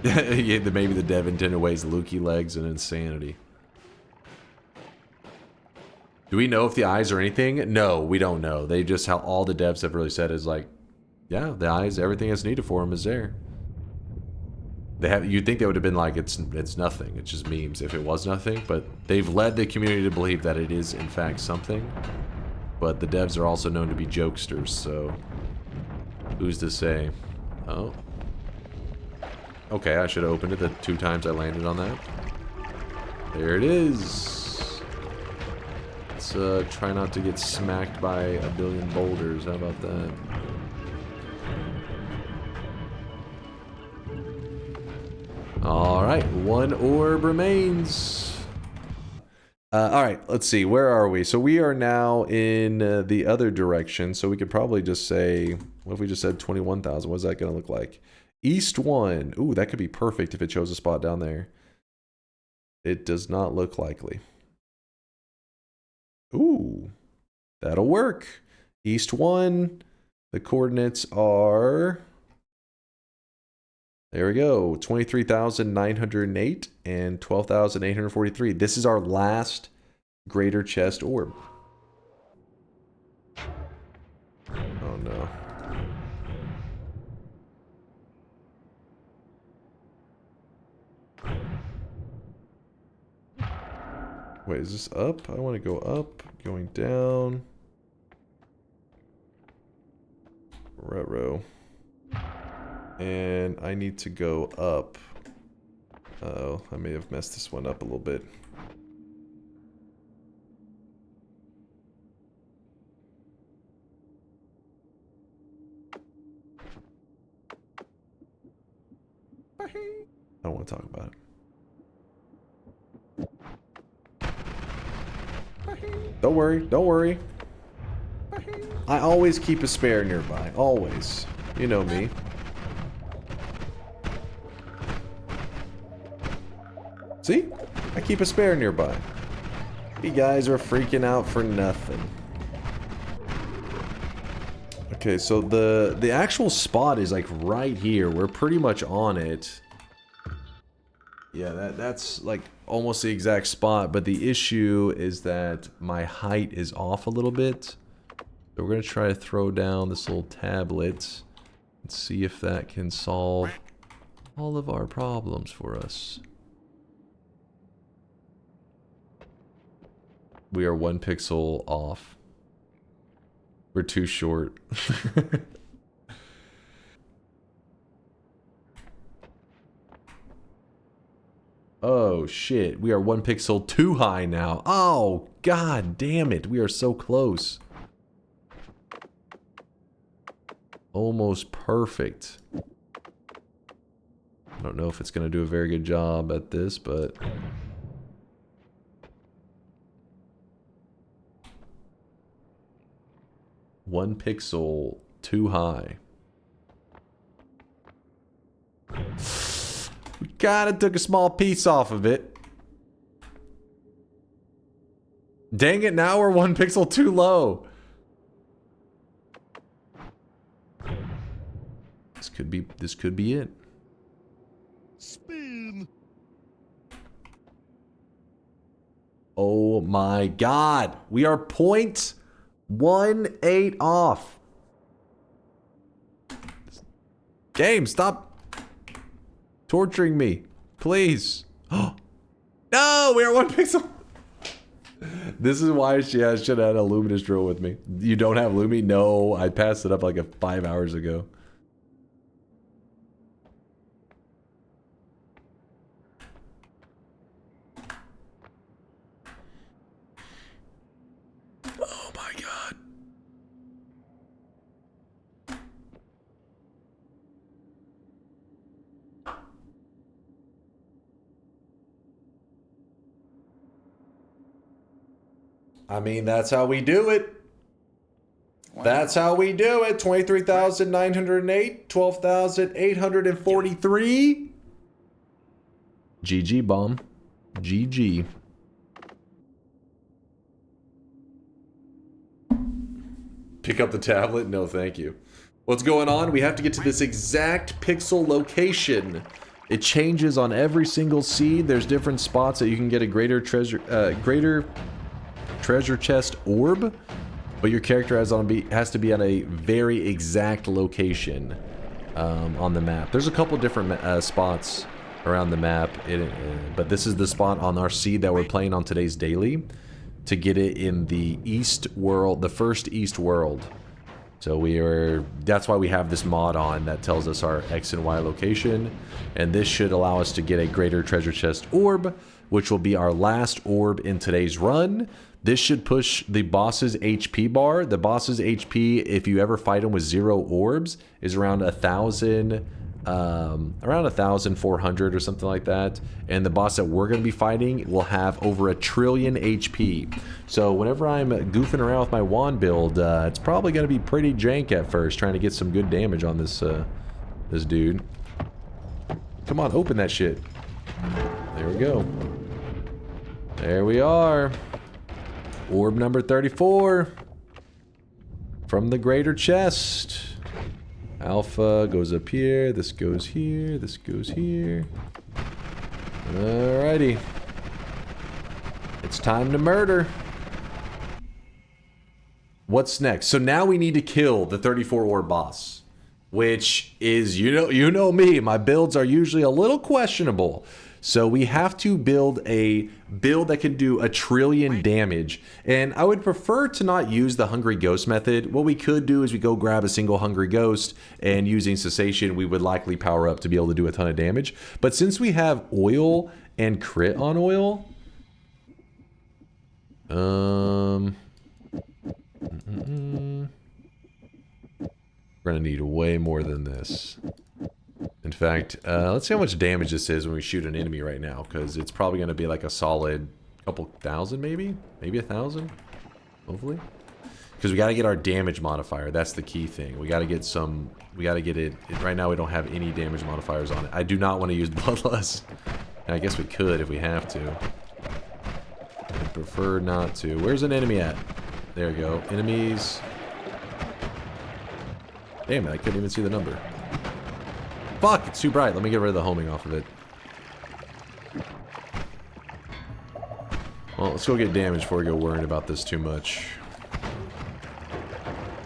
Yeah, maybe the dev intended ways Lukey legs and insanity. Do we know if the eyes are anything? No, we don't know. They just, how all the devs have really said is like, yeah, the eyes, everything that's needed for them is there. They have. You'd think they would have been like, it's nothing. It's just memes if it was nothing. But they've led the community to believe that it is in fact something. But the devs are also known to be jokesters, so who's to say? Oh. Okay, I should have opened it the 2 times I landed on that. There it is. Let's try not to get smacked by a billion boulders. How about that? Alright, 1 orb remains. Alright, let's see. Where are we? So we are now in the other direction. So we could probably just say... What if we just said 21,000? What's that going to look like? East 1. Ooh, that could be perfect if it chose a spot down there. It does not look likely. Ooh, that'll work. East 1. The coordinates are... There we go. 23,908 and 12,843. This is our last greater chest orb. Oh no. Wait, is this up? I want to go up, going down. Ruh-roh. And I need to go up. Uh-oh, I may have messed this one up a little bit. I don't want to talk about it. Don't worry, don't worry. I always keep a spare nearby, always. You know me. See? I keep a spare nearby. You guys are freaking out for nothing. Okay, so the actual spot is like right here. We're pretty much on it. Yeah, that's like almost the exact spot, but the issue is that my height is off a little bit. So we're going to try to throw down this little tablet and see if that can solve all of our problems for us. We are 1 pixel off. We're too short. Oh shit, we are 1 pixel too high now. Oh god damn it, we are so close. Almost perfect. I don't know if it's going to do a very good job at this, but... One pixel too high. We kinda took a small piece off of it. Dang it, now we're 1 pixel too low. This could be it. Spin. Oh my god. We are 0.18 off. Game, stop torturing me. Please. No, we are 1 pixel. This is why she should have had a luminous drill with me. You don't have Lumi? No, I passed it up like 5 hours ago. Oh my god. I mean, that's how we do it. That's how we do it. 23,908, 12,843. GG, bomb. GG. Pick up the tablet? No, thank you. What's going on? We have to get to this exact pixel location. It changes on every single seed. There's different spots that you can get a greater treasure chest orb, but your character has to be on a very exact location on the map. There's a couple different spots around the map, but this is the spot on our seed that we're playing on today's daily to get it in the east world, the first east world. So that's why we have this mod on that tells us our X and Y location. And this should allow us to get a greater treasure chest orb, which will be our last orb in today's run. This should push the boss's HP bar. The boss's HP, if you ever fight him with 0 orbs, is around 1,000, around 1,400 or something like that. And the boss that we're going to be fighting will have over 1 trillion HP. So whenever I'm goofing around with my wand build, it's probably going to be pretty jank at first, trying to get some good damage on this this dude. Come on, open that shit. There we go. There we are. Orb number 34 from the greater chest. Alpha goes up here, this goes here, this goes here. Alrighty. It's time to murder. What's next? So now we need to kill the 34 orb boss, which is, you know me, my builds are usually a little questionable. So we have to build a build that can do 1 trillion damage. And I would prefer to not use the Hungry Ghost method. What we could do is we go grab a single Hungry Ghost, and using cessation, we would likely power up to be able to do a ton of damage. But since we have oil and crit on oil, we're gonna need way more than this. In fact, let's see how much damage this is when we shoot an enemy right now, because it's probably going to be like a solid couple thousand, maybe 1,000, hopefully. Because we got to get our damage modifier. That's the key thing. We got to get it. Right now we don't have any damage modifiers on it. I do not want to use Bloodlust. And I guess we could if we have to. I prefer not to. Where's an enemy at? There we go. Enemies. Damn it, I couldn't even see the number. Fuck, it's too bright. Let me get rid of the homing off of it. Well, let's go get damage before we go worrying about this too much.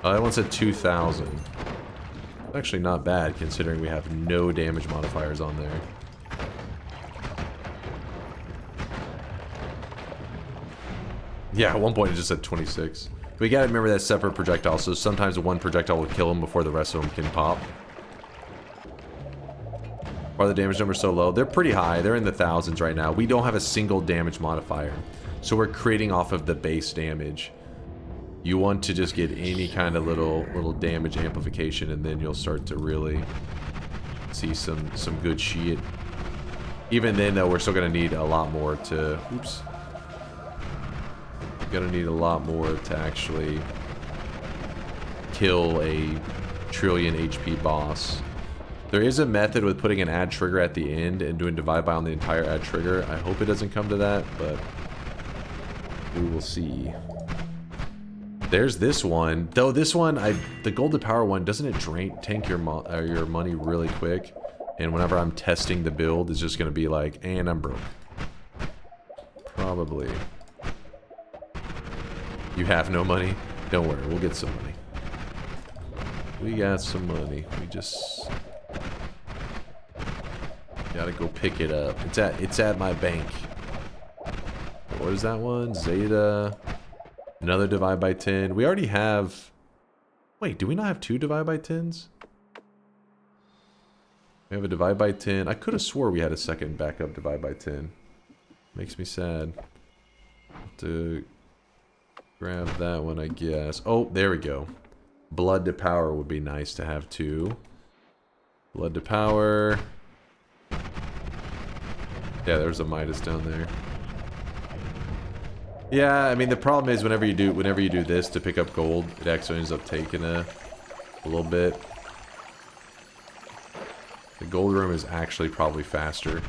That one said 2,000. Actually not bad, considering we have no damage modifiers on there. Yeah, at one point it just said 26. We gotta remember that separate projectile, so sometimes the one projectile will kill him before the rest of them can pop. Why are the damage numbers so low? They're pretty high. They're in the thousands right now. We don't have a single damage modifier. So we're creating off of the base damage. You want to just get any kind of little damage amplification, and then you'll start to really see some good shit. Even then, though, we're still going to need a lot more to... Oops. Going to need a lot more to actually kill a 1 trillion HP boss. There is a method with putting an add trigger at the end and doing divide by on the entire add trigger. I hope it doesn't come to that, but we will see. There's this one. Though this one, the golden power one, doesn't it tank your money really quick? And whenever I'm testing the build, it's just going to be like, and I'm broke. Probably. You have no money? Don't worry, we'll get some money. We got some money. We just... gotta go pick it up. It's at my bank. What is that one? Zeta. Another divide by 10. We already have... Wait, do we not have 2 divide by 10s? We have a divide by 10. I could have swore we had a second backup divide by 10. Makes me sad. Have to grab that one, I guess. Oh, there we go. Blood to power would be nice to have 2. Blood to power. Yeah, there's a Midas down there. Yeah, I mean the problem is whenever you do this to pick up gold, it actually ends up taking a little bit. The gold room is actually probably faster.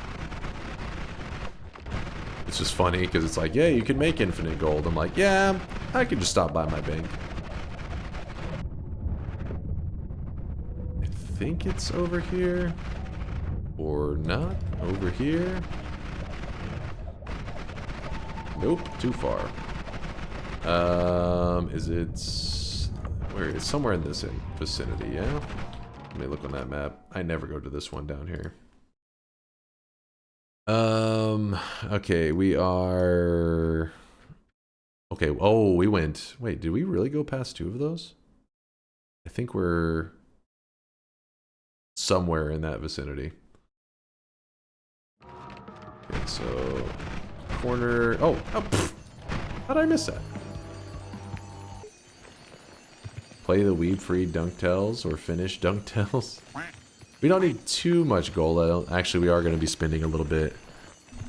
It's just funny because it's like, yeah, you can make infinite gold. I'm like, yeah, I can just stop by my bank. I think it's over here. Or not. Over here. Nope, too far. Is it... Where? It's somewhere in this vicinity, yeah? Let me look on that map. I never go to this one down here. Okay, we are... Okay, oh, we went... Wait, did we really go past 2 of those? think we're somewhere in that vicinity. Okay, so corner. Oh, how did I miss that? Play the weed-free DunkTales or finish DunkTales. We don't need too much gold. Actually, we are going to be spending a little bit.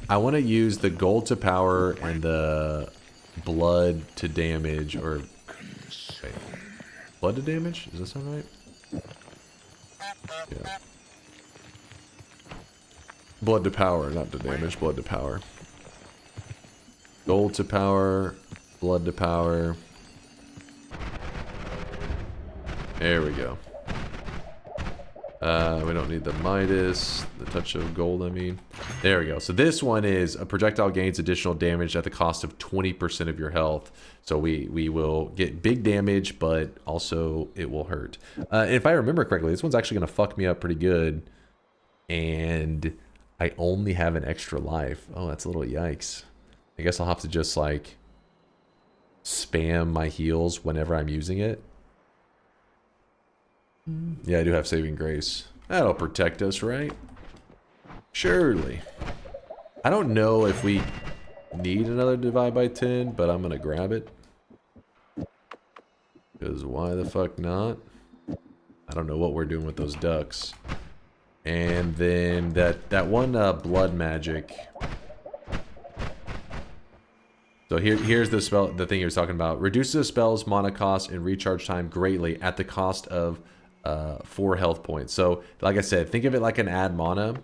I want to use the gold to power and the blood to damage, or wait, blood to damage? Does that sound right? Yeah. Blood to power, not to damage. Blood to power. Gold to power, blood to power. There we go. We don't need the Midas, the touch of gold, I mean. There we go. So this one is a projectile gains additional damage at the cost of 20% of your health. So we will get big damage, but also it will hurt. If I remember correctly, this one's actually going to fuck me up pretty good. And I only have an extra life. Oh, that's a little yikes. I guess I'll have to just like spam my heals whenever I'm using it. Yeah, I do have saving grace. That'll protect us, right? Surely. I don't know if we need another divide by 10, but I'm gonna grab it. Because why the fuck not? I don't know what we're doing with those ducks. And then that one blood magic. So here's the spell, the thing he was talking about. Reduces a spell's mana cost and recharge time greatly at the cost of 4 health points. So, like I said, think of it like an add mana,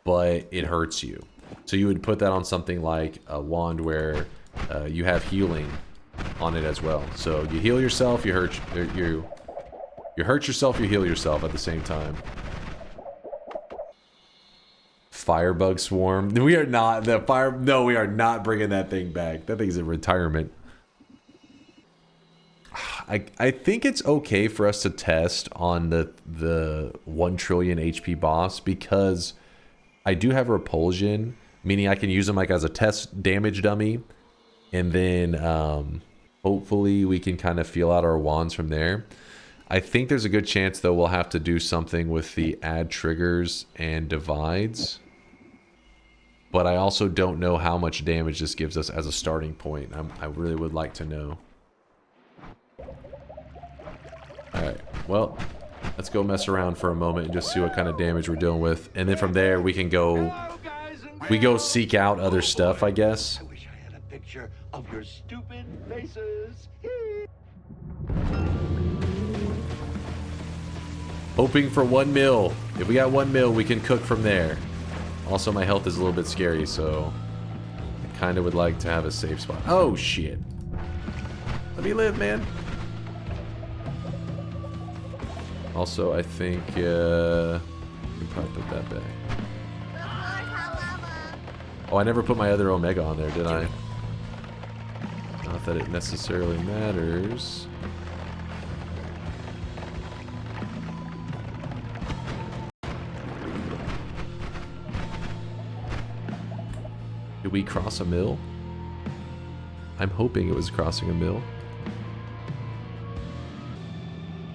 but it hurts you. So you would put that on something like a wand where you have healing on it as well. So you heal yourself, you hurt yourself, you heal yourself at the same time. Firebug swarm. We are not no, we are not bringing that thing back. That thing's in retirement. I think it's okay for us to test on the 1 trillion HP boss, because I do have repulsion, meaning I can use them like as a test damage dummy, and then hopefully we can kind of feel out our wands from there. I think there's a good chance though we'll have to do something with the add triggers and divides, but I also don't know how much damage this gives us as a starting point. I really would like to know. Alright, well, let's go mess around for a moment and just see what kind of damage we're dealing with. And then from there, we can go... We go seek out other stuff, I guess. I wish I had a picture of your stupid faces. Hoping for 1 mil. If we got 1 mil, we can cook from there. Also, my health is a little bit scary, so... I kind of would like to have a safe spot. Oh, shit. Let me live, man. Also, I think, we can probably put that back. Oh, I never put my other Omega on there, did I? Not that it necessarily matters. Did we cross a mill? I'm hoping it was crossing a mill.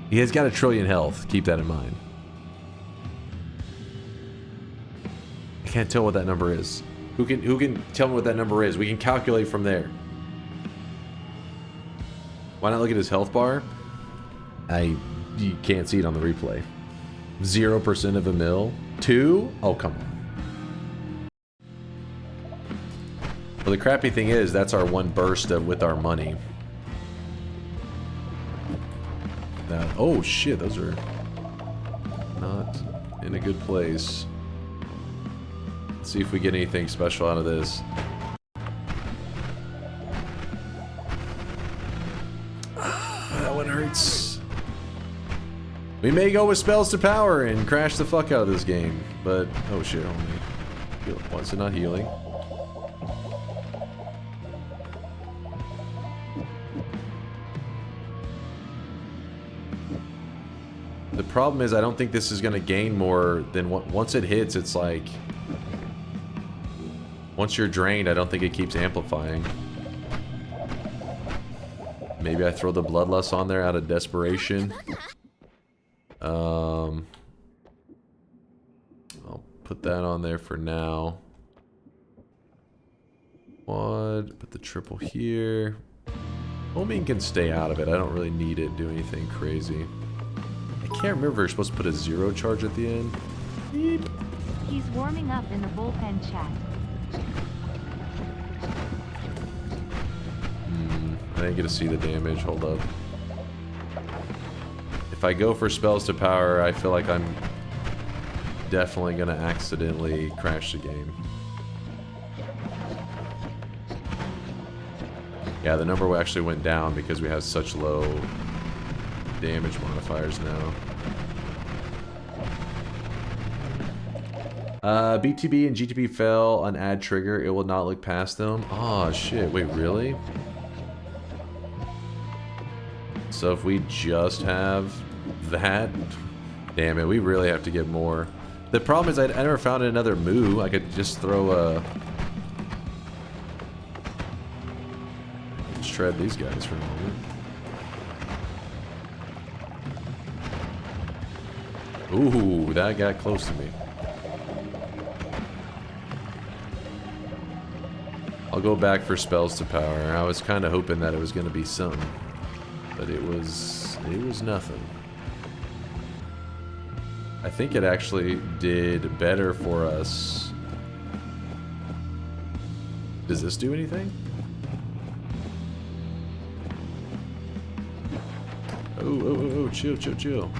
He has got 1 trillion health. Keep that in mind. I can't tell what that number is. Who can tell me what that number is? We can calculate from there. Why not look at his health bar? You can't see it on the replay. 0% of a mil. 2? Oh, come on. Well, the crappy thing is that's our 1 burst with our money. Oh shit, those are not in a good place. Let's see if we get anything special out of this. That one hurts. We may go with spells to power and crash the fuck out of this game, but oh shit, only once and not healing. The problem is I don't think this is going to gain more than once it hits, it's like... Once you're drained, I don't think it keeps amplifying. Maybe I throw the Bloodlust on there out of desperation. I'll put that on there for now. Quad, put the triple here. Homing can stay out of it. I don't really need it to do anything crazy. I can't remember if you're supposed to put a 0 charge at the end. Beep. He's warming up in the bullpen chat. I didn't get to see the damage. Hold up. If I go for spells to power, I feel like I'm definitely going to accidentally crash the game. Yeah, the number actually went down because we have such low damage modifiers now. BTB and GTB fail on add trigger. It will not look past them. Oh, shit. Wait, really? So if we just have that... Damn it, we really have to get more. The problem is I never found another moo. I could just throw a... Shred these guys for a moment. Ooh, that got close to me. I'll go back for spells to power. I was kind of hoping that it was going to be something, but it was nothing. I think it actually did better for us. Does this do anything? Oh, chill.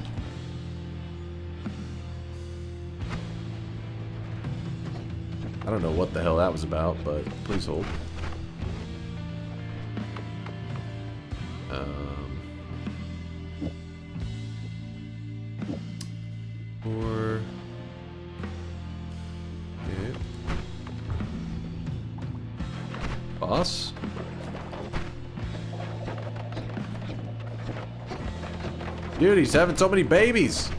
I don't know what the hell that was about, but please hold. Okay. Boss? Dude, he's having so many babies.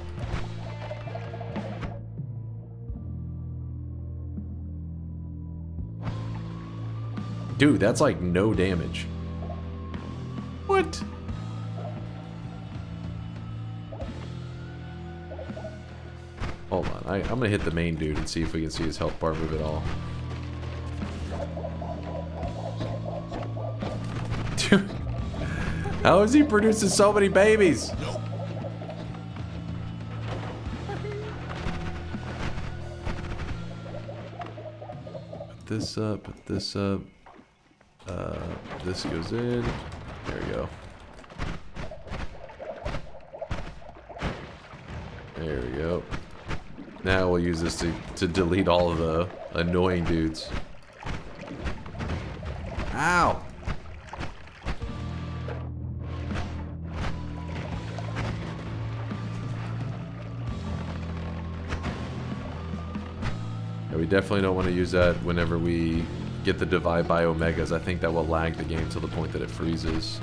Dude, that's like no damage. What? Hold on, I'm gonna hit the main dude and see if we can see his health bar move at all. Dude, how is he producing so many babies? Put this up, put this up. This goes in. There we go. There we go. Now we'll use this to delete all of the annoying dudes. Ow! Yeah, we definitely don't want to use that whenever we get the divide by omegas. I think that will lag the game to the point that it freezes.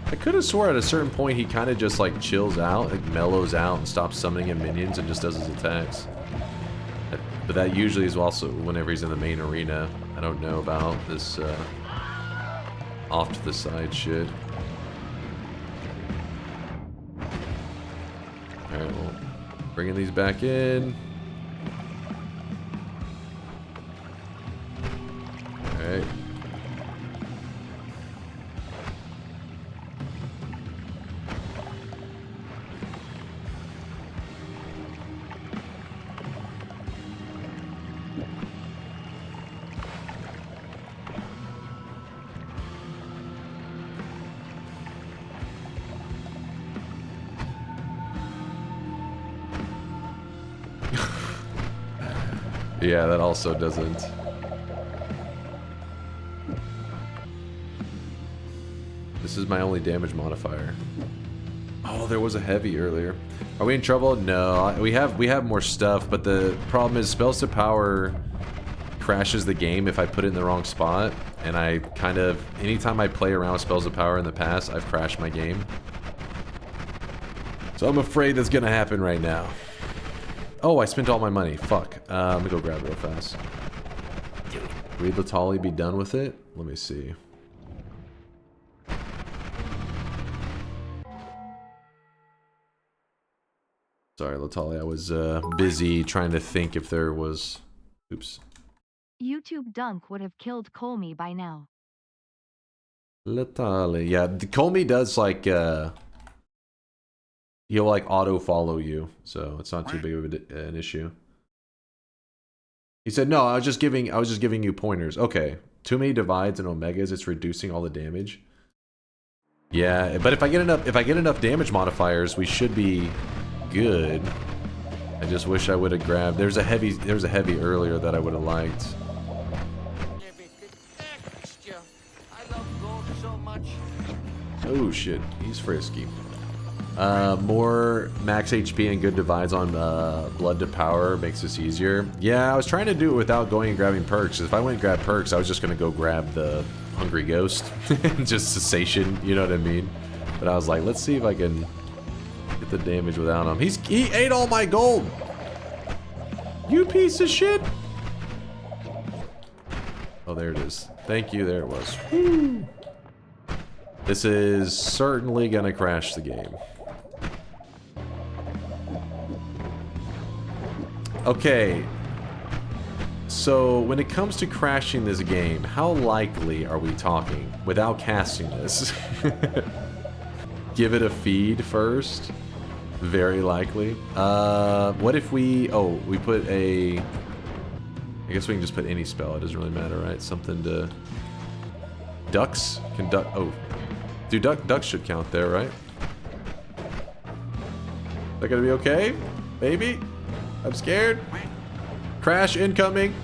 I could have swore at a certain point he kind of just like chills out, like mellows out and stops summoning in minions and just does his attacks. But that usually is also whenever he's in the main arena. I don't know about this off to the side shit. Alright, well, bringing these back in. Alright. Yeah, that also doesn't. This is my only damage modifier. Oh, there was a heavy earlier. Are we in trouble? No, we have more stuff, but the problem is spells to power crashes the game if I put it in the wrong spot, and I kind of, anytime I play around with spells to power in the past, I've crashed my game. So I'm afraid that's gonna happen right now. Oh, I spent all my money. Fuck. Let me go grab it real fast. Read Latali, be done with it? Let me see. Sorry, Latali, I was busy trying to think if there was... Oops. YouTube Dunk would have killed Kolmi by now. Latali. Yeah, Kolmi does like... he'll like auto-follow you, so it's not too big of an issue. He said, no, I was just giving you pointers. Okay. Too many divides and omegas, it's reducing all the damage. Yeah, but if I get enough damage modifiers, we should be good. I just wish I would have grabbed. There was a heavy earlier that I would have liked. Oh shit, he's frisky. More max HP and good divides on blood to power makes this easier. Yeah, I was trying to do it without going and grabbing perks. If I went and grabbed perks, I was just gonna go grab the Hungry Ghost. Just cessation, you know what I mean? But I was like, let's see if I can get the damage without him. He ate all my gold! You piece of shit! Oh, there it is. Thank you, there it was. Woo. This is certainly gonna crash the game. Okay, so when it comes to crashing this game, how likely are we talking without casting this? Give it a feed first? Very likely. What if we put a... I guess we can just put any spell, it doesn't really matter, right? Something to... Ducks? Can duck... Oh. Dude, ducks should count there, right? Is that gonna be okay? Maybe? I'm scared. Crash incoming.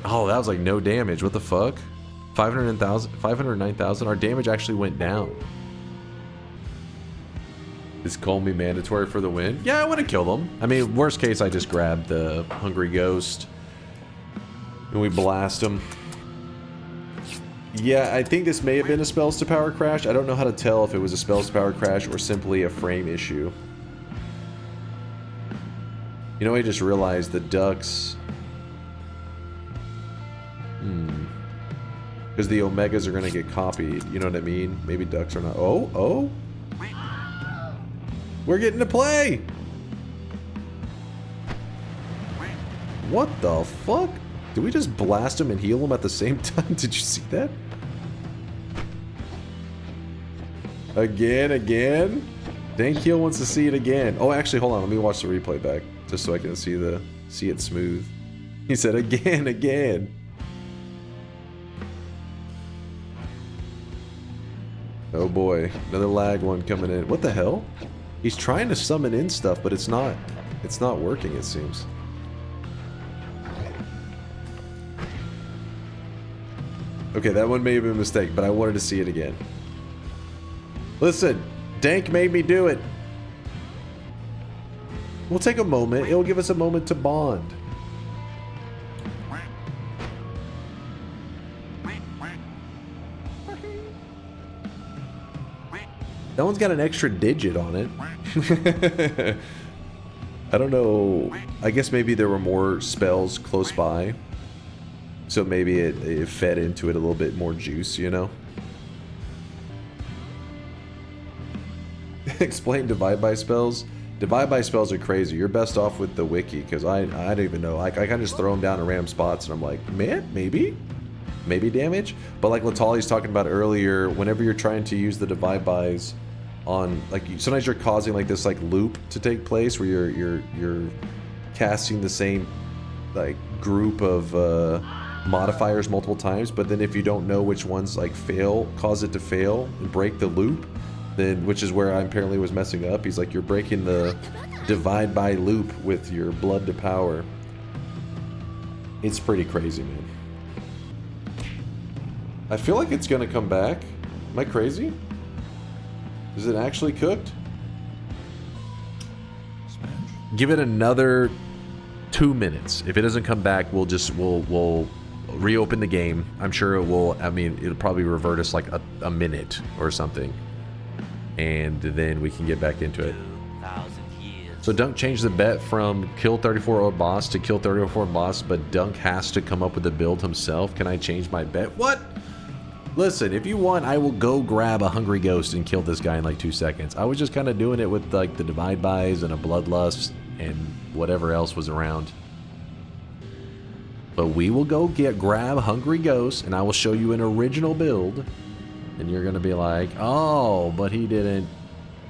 Oh, that was like no damage. What the fuck? 509,000. Our damage actually went down. Is Kolmi mandatory for the win? Yeah, I want to kill them. I mean, worst case, I just grab the Hungry Ghost and we blast him. Yeah, I think this may have been a spells to power crash. I don't know how to tell if it was a spells to power crash or simply a frame issue. You know, I just realized the ducks... Because the omegas are going to get copied. You know what I mean? Maybe ducks are not... Oh! We're getting to play! What the fuck? Did we just blast him and heal him at the same time? Did you see that? Again? Dankeel wants to see it again. Oh, actually, hold on. Let me watch the replay back. Just so I can see it smooth. He said, again. Oh boy. Another lag one coming in. What the hell? He's trying to summon in stuff, but it's not working, it seems. Okay, that one may have been a mistake, but I wanted to see it again. Listen, Dank made me do it. We'll take a moment. It'll give us a moment to bond. That one's got an extra digit on it. I don't know. I guess maybe there were more spells close by. So maybe it fed into it a little bit more juice, you know? Explain divide by spells. Divide by spells are crazy. You're best off with the wiki, because I don't even know. I kind of just throw them down in random spots, and I'm like, man, maybe damage? But like Latali's talking about earlier, whenever you're trying to use the divide bys on, like, sometimes you're causing like this like loop to take place where you're casting the same like group of modifiers multiple times, but then if you don't know which ones like cause it to fail and break the loop, then, which is where I apparently was messing up. He's like, you're breaking the divide by loop with your blood to power. It's pretty crazy, man. I feel like it's gonna come back. Am I crazy? Is it actually cooked? Give it another 2 minutes. If it doesn't come back, we'll reopen the game. I'm sure it will. I mean, it'll probably revert us like a minute or something, and then we can get back into it. So So Dunk changed the bet from kill 34 orb boss to kill 34 boss, but Dunk has to come up with the build himself. Can I change my bet? What? Listen, if you want, I will go grab a Hungry Ghost and kill this guy in like 2 seconds. I was just kind of doing it with like the Divide Buys and a Bloodlust and whatever else was around. But we will go grab Hungry Ghost and I will show you an original build. And you're going to be like, oh, but he didn't.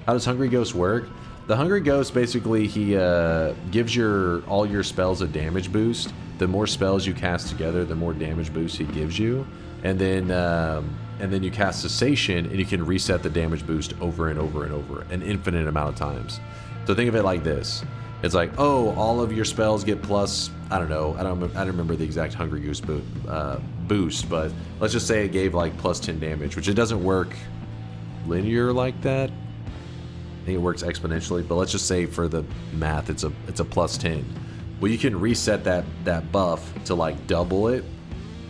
How does Hungry Ghost work? The Hungry Ghost, basically, he gives all your spells a damage boost. The more spells you cast together, the more damage boost he gives you. And then you cast Cessation, and you can reset the damage boost over and over and over, an infinite amount of times. So think of it like this. It's like, oh, all of your spells get plus, I don't know, I don't remember the exact Hungry Ghost boost, but let's just say it gave like plus 10 damage, which it doesn't work linear like that. I think it works exponentially, but let's just say for the math, it's a plus 10. Well, you can reset that buff to like double it,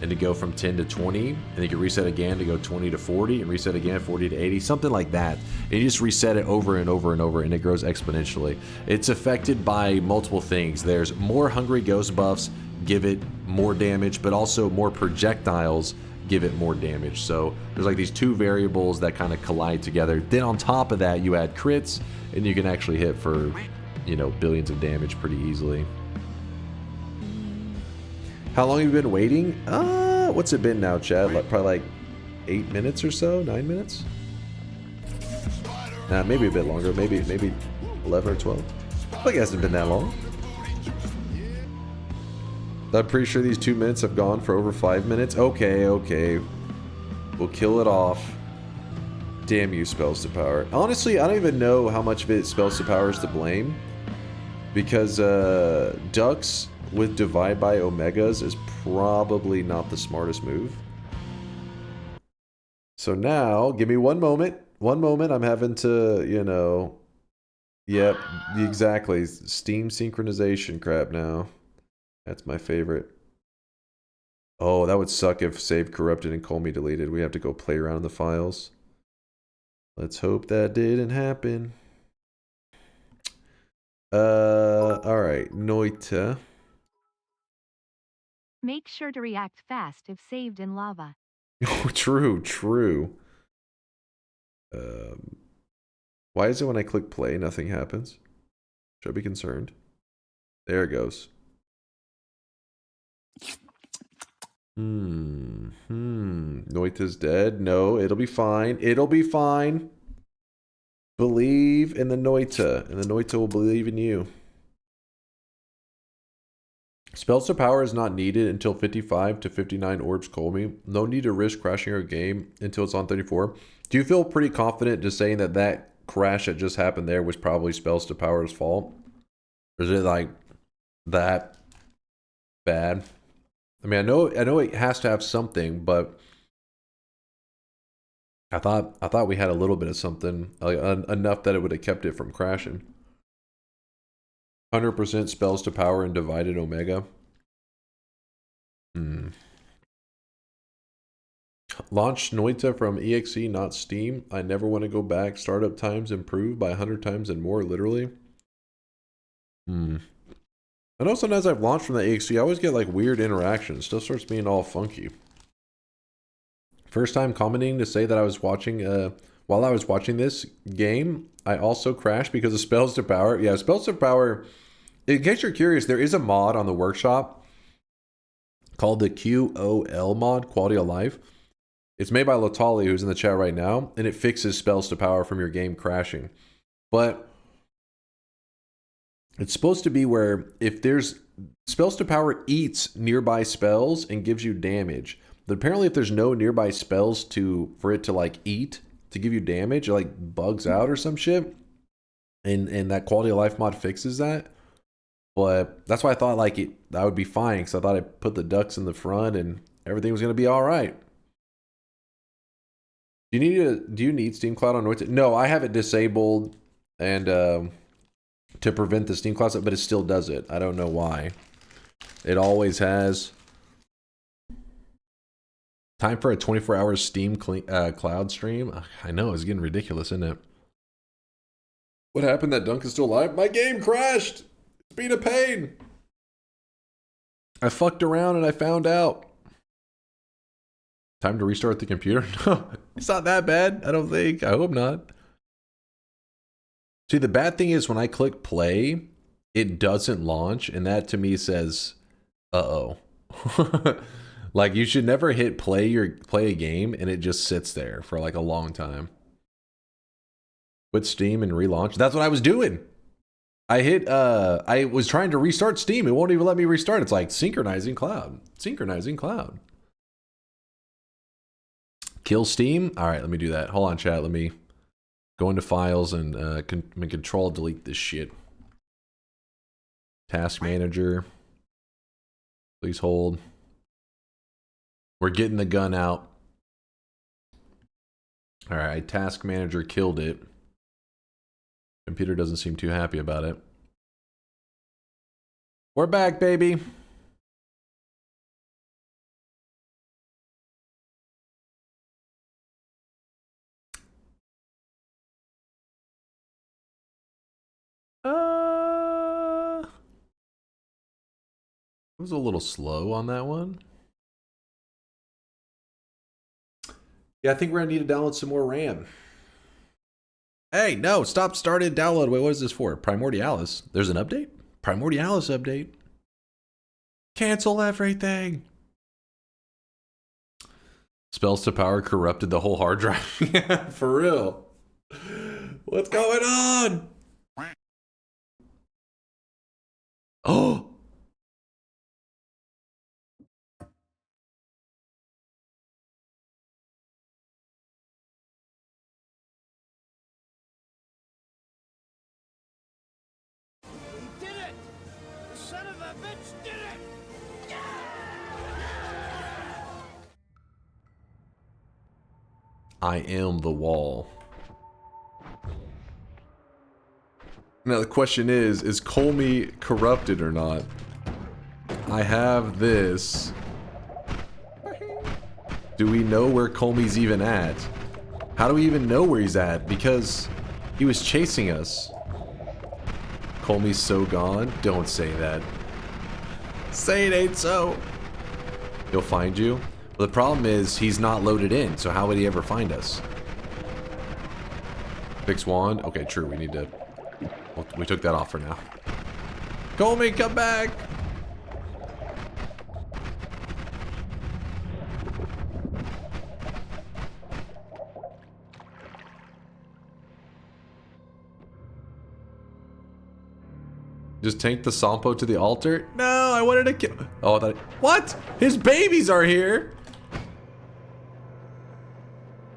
and to go from 10 to 20, and you can reset again to go 20 to 40, and reset again 40 to 80, something like that. And you just reset it over and over and over, and it grows exponentially. It's affected by multiple things. There's more Hungry Ghost buffs, give it more damage, but also more projectiles give it more damage. So there's like these two variables that kind of collide together. Then on top of that, you add crits, and you can actually hit for, you know, billions of damage pretty easily. How long have you been waiting? What's it been now, Chad? Probably like 8 minutes or so? 9 minutes? Nah, maybe a bit longer. Maybe 11 or 12. But it hasn't been that long. I'm pretty sure these 2 minutes have gone for over 5 minutes. Okay. We'll kill it off. Damn you, Spells to Power. Honestly, I don't even know how much of it Spells to Power is to blame. Because Ducks with Divide by Omegas is probably not the smartest move. So now, give me 1 moment. 1 moment, I'm having to, you know... Yep, exactly. Steam synchronization crap now. That's my favorite. Oh, that would suck if save corrupted and Kolmi deleted. We have to go play around in the files. Let's hope that didn't happen. Alright, Noita. Make sure to react fast if saved in lava. True. Why is it when I click play, nothing happens? Should I be concerned? There it goes. Noita's dead. No, it'll be fine. It'll be fine. Believe in the Noita, and the Noita will believe in you. Spells to Power is not needed until 55 to 59 Orbs Kolmi. No need to risk crashing our game until it's on 34. Do you feel pretty confident just saying that crash that just happened there was probably Spells to Power's fault? Or is it like that bad? I mean, I know it has to have something, but I thought we had a little bit of something, like enough that it would have kept it from crashing. 100% Spells to Power and Divided Omega. Launch Noita from EXE, not Steam. I never want to go back. Startup times improved by 100 times and more, literally. I know sometimes I've launched from the EXE, I always get like weird interactions. Still starts being all funky. First time commenting to say that I was watching, while I was watching this game, I also crashed because of Spells to Power. Yeah, Spells to Power, in case you're curious, there is a mod on the workshop called the QOL mod, Quality of Life. It's made by Latali, who's in the chat right now, and it fixes Spells to Power from your game crashing. But it's supposed to be where if there's Spells to Power eats nearby spells and gives you damage. But apparently if there's no nearby spells for it to like eat to give you damage, it like bugs out or some shit. And that Quality of Life mod fixes that. But that's why I thought like that would be fine, because I thought I put the ducks in the front and everything was gonna be alright. Do you need Steam Cloud on Noita? No, I have it disabled and to prevent the Steam Cloud, but it still does it. I don't know why. It always has. Time for a 24-hour Steam cloud stream. I know, it's getting ridiculous, isn't it? What happened? That Dunk is still alive? My game crashed! It's been a pain! I fucked around and I found out. Time to restart the computer? No, it's not that bad, I don't think. I hope not. See, the bad thing is when I click play, it doesn't launch, and that to me says, uh-oh. Like, you should never hit play a game, and it just sits there for like a long time. Quit Steam and relaunch. That's what I was doing. I was trying to restart Steam. It won't even let me restart. It's like synchronizing cloud. Synchronizing cloud. Kill Steam? All right, let me do that. Hold on, chat. Let me go into files and control delete this shit. Task manager. Please hold. We're getting the gun out. All right, task manager killed it. Computer doesn't seem too happy about it. We're back, baby. It was a little slow on that one. Yeah, I think we're gonna need to download some more RAM. Hey, no, stop started download. Wait, what is this for? Primordialis. There's an update? Primordialis update. Cancel everything. Spells to power corrupted the whole hard drive. Yeah, for real. What's going on? Oh. I am the wall. Now the question is Kolmi corrupted or not? I have this. Do we know where Kolmi's even at? How do we even know where he's at? Because he was chasing us. Kolmi's so gone? Don't say that. Say it ain't so. He'll find you? Well, the problem is he's not loaded in, so how would he ever find us? Fix wand? Okay, true, we need to... Well, we took that off for now. Kolmi, come back! Just tank the Sampo to the altar? No, I wanted to kill... Oh, I thought... What? His babies are here!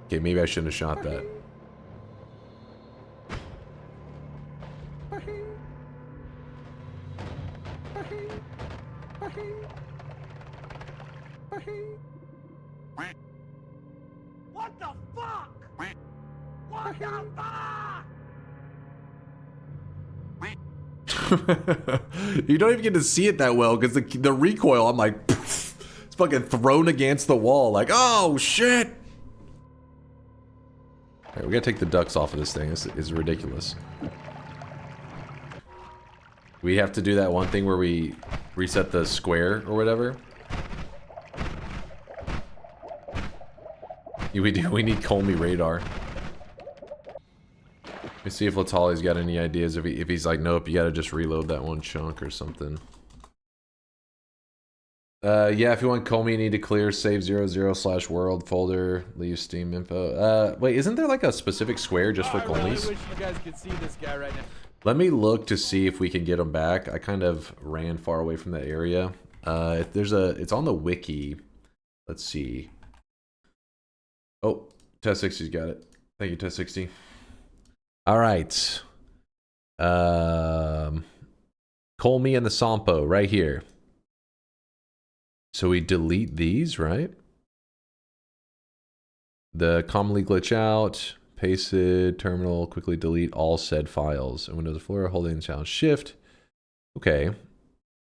Okay, maybe I shouldn't have shot that. What the fuck? What the fuck? You don't even get to see it that well because the recoil, I'm like, it's fucking thrown against the wall. Like, oh shit! All right, we gotta take the ducks off of this thing. This is ridiculous. We have to do that one thing where we reset the square or whatever. We do. We need Kolmi radar. Let me see if Latali's got any ideas. If he's like, nope, you gotta just reload that one chunk or something. Yeah, if you want Kolmi, you need to clear save 00/world folder, leave Steam info. Wait, isn't there like a specific square just for Kolmis? I really wish you guys could see this guy right now. Let me look to see if we can get him back. I kind of ran far away from that area. It's on the wiki. Let's see. Oh, Test 60's got it. Thank you, Test 60. All right. Kolmi and the Sampo right here. So we delete these, right? The commonly glitch out, pasted, terminal, quickly delete all said files. And Windows Explorer, holding down Shift. Okay.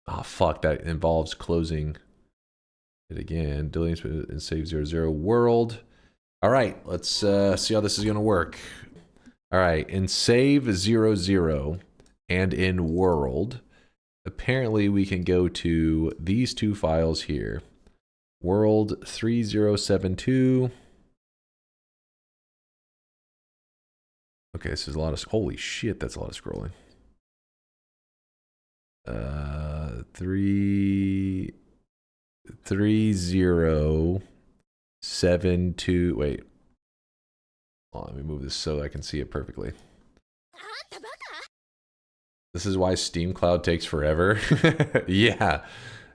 Oh, fuck, that involves closing it again. Delete and save 00 world. All right, let's see how this is gonna work. All right, in save 00 and in world, apparently we can go to these two files here. World 3072. Okay, this is a lot of, holy shit, that's a lot of scrolling. 3072, wait. Oh, let me move this so I can see it perfectly. This is why Steam Cloud takes forever. Yeah.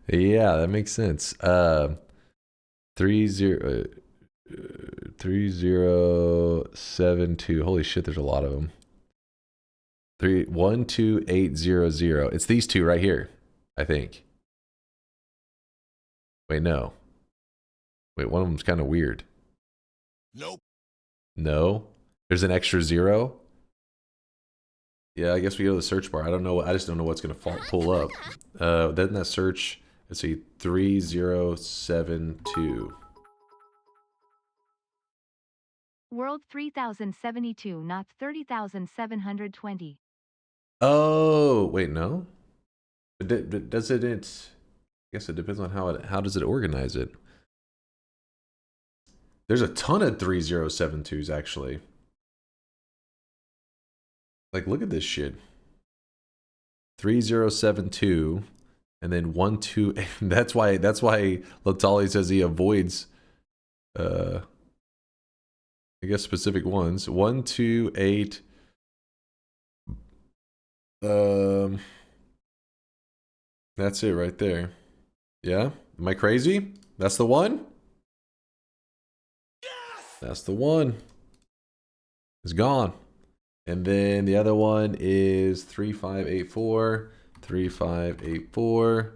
Yeah, that makes sense. 3072. Holy shit, there's a lot of them. 12800. It's these two right here, I think. Wait, no. Wait, one of them's kind of weird. Nope. No? There's an extra 0? Yeah, I guess we go to the search bar. I don't know. I just don't know what's going to pull up. Then that search, let's see, 3072. World 3072, not 30,720. Oh, wait, no? Does it, I guess it depends on how does it organize it? There's a ton of 3072s, actually. Like, look at this shit. 3072, and then 128. That's why Latali says he avoids, I guess, specific ones. 128. That's it right there. Yeah? Am I crazy? That's the one? Yes! That's the one. It's gone. And then the other one is 3584, 3584,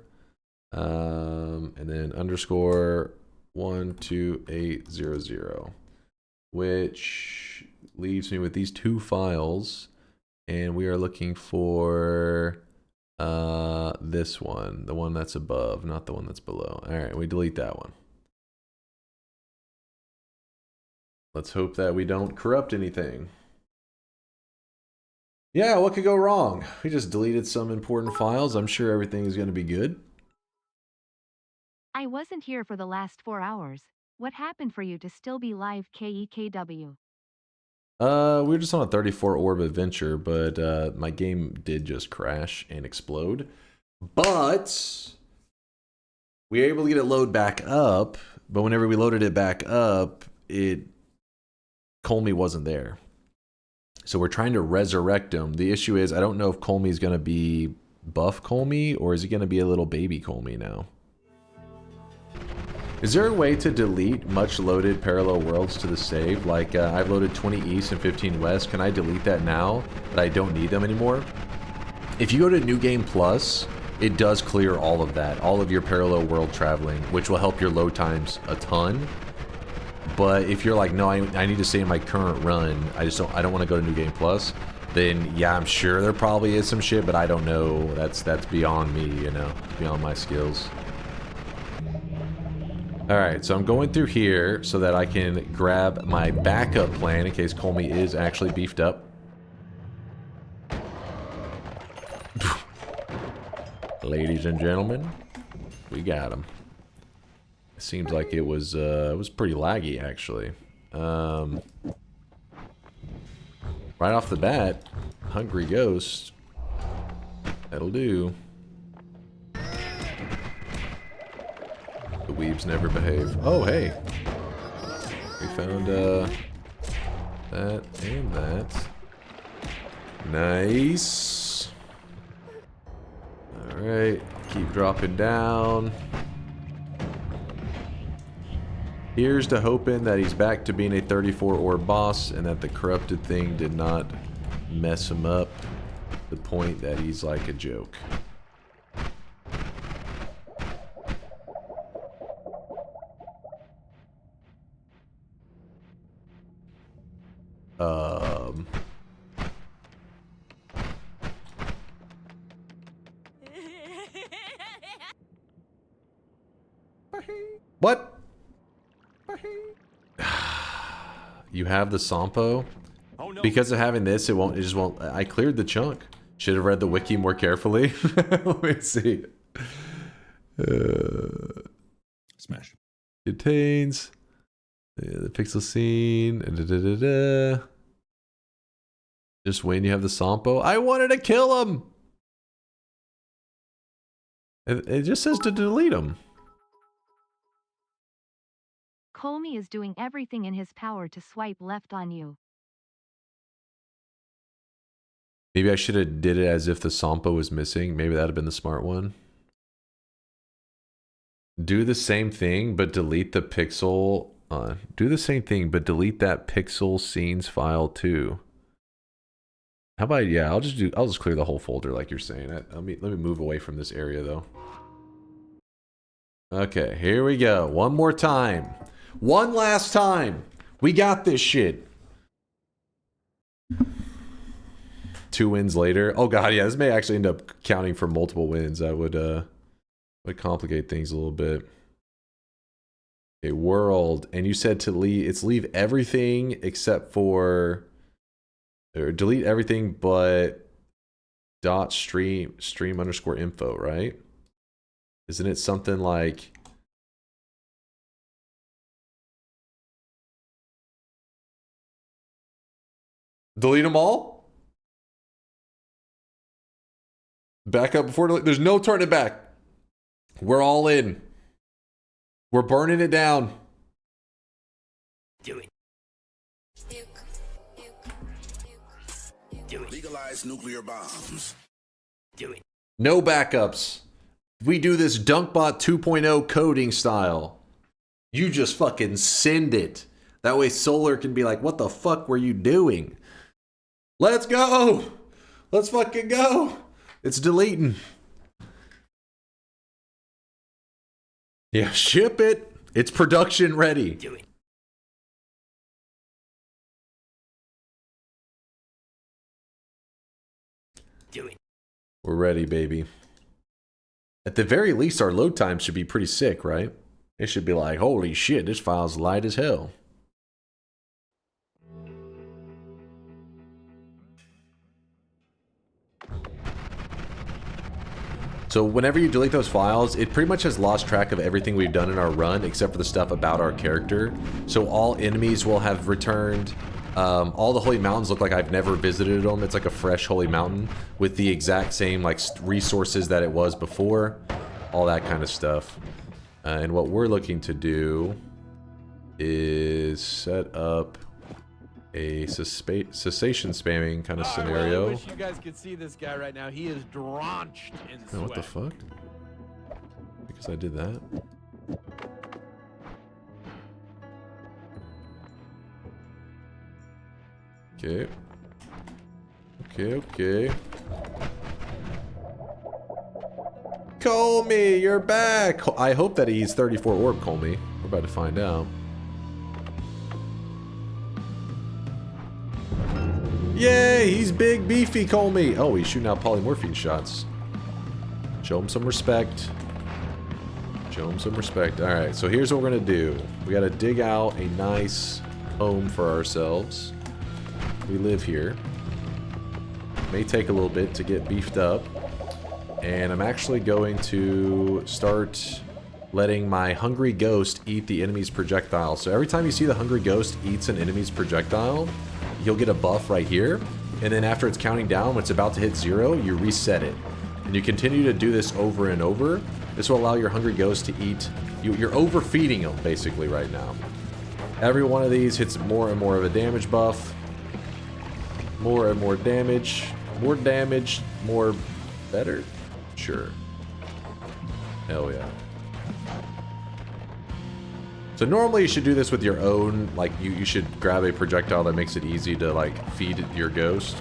and then underscore 12800, which leaves me with these two files, and we are looking for this one, the one that's above, not the one that's below. All right, we delete that one. Let's hope that we don't corrupt anything. Yeah, what could go wrong? We just deleted some important files. I'm sure everything is going to be good. I wasn't here for the last 4 hours. What happened for you to still be live, KEKW? We were just on a 34 orb adventure, but my game did just crash and explode. But we were able to get it load back up, but whenever we loaded it back up, Kolmi wasn't there. So we're trying to resurrect him. The issue is, I don't know if Kolmi's going to be buff Kolmi, or is he going to be a little baby Kolmi now? Is there a way to delete much loaded parallel worlds to the save? Like, I've loaded 20 east and 15 west. Can I delete that now that I don't need them anymore? If you go to New Game Plus, it does clear all of that. All of your parallel world traveling, which will help your load times a ton. But if you're like, no, I need to stay in my current run, I don't want to go to New Game Plus, then yeah, I'm sure there probably is some shit, but I don't know. That's beyond me, you know, beyond my skills. All right, so I'm going through here so that I can grab my backup plan in case Kolmi is actually beefed up. Ladies and gentlemen, we got him. Seems like it was pretty laggy, actually. Right off the bat, Hungry Ghost. That'll do. The weebs never behave. Oh, hey. We found that and that. Nice. Alright, keep dropping down. Here's to hoping that he's back to being a 34 orb boss and that the corrupted thing did not mess him up to the point that he's like a joke. What? You have the Sampo? Oh because of having this, it just won't. I cleared the chunk. Should have read the wiki more carefully. Let me see. Smash. Contains the pixel scene. Just when you have the Sampo. I wanted to kill him. It just says to delete him. Kolmi is doing everything in his power to swipe left on you. Maybe I should have did it as if the Sampo was missing. Maybe that'd have been the smart one. Do the same thing, but delete the pixel. Do the same thing, but delete that pixel scenes file too. How about, yeah, I'll just clear the whole folder like you're saying. Let me move away from this area though. Okay, here we go. One more time. One last time. We got this shit. 2 wins later. Oh god, yeah, this may actually end up counting for multiple wins. That would complicate things a little bit. Okay, world. And you said to leave everything except for, or delete everything but stream underscore info, right? Isn't it something like delete them all? Back up before delete. There's no turning back. We're all in. We're burning it down. Do it. Legalize nuclear bombs. Do it. No backups. We do this Dunkbot 2.0 coding style. You just fucking send it. That way Solar can be like, what the fuck were you doing? Let's go. Let's fucking go. It's deleting. Yeah, ship it. It's production ready. Do it. Do it. We're ready, baby. At the very least, our load time should be pretty sick, right? It should be like, holy shit, this file's light as hell. So whenever you delete those files, it pretty much has lost track of everything we've done in our run, except for the stuff about our character. So all enemies will have returned. All the holy mountains look like I've never visited them. It's like a fresh holy mountain with the exact same like resources that it was before. All that kind of stuff. And what we're looking to do is set up a cessation spamming kind of scenario. I really wish you guys could see this guy right now. He is drenched in sweat. Oh, what the fuck? Because I did that. Okay. Okay. Kolmi, you're back! I hope that he's 34 Orb Kolmi. We're about to find out. Yay! He's big, beefy Kolmi! Oh, he's shooting out polymorphine shots. Show him some respect. Show him some respect. Alright, so here's what we're gonna do. We gotta dig out a nice home for ourselves. We live here. May take a little bit to get beefed up. And I'm actually going to start letting my hungry ghost eat the enemy's projectile. So every time you see the hungry ghost eats an enemy's projectile, you'll get a buff right here. And then after it's counting down, when it's about to hit 0, you reset it. And you continue to do this over and over. This will allow your hungry ghost to eat. You're overfeeding them basically right now. Every one of these hits more and more of a damage buff. More and more damage. More damage. More better? Sure. Hell yeah. So normally you should do this with your own, like you should grab a projectile that makes it easy to like feed your ghost.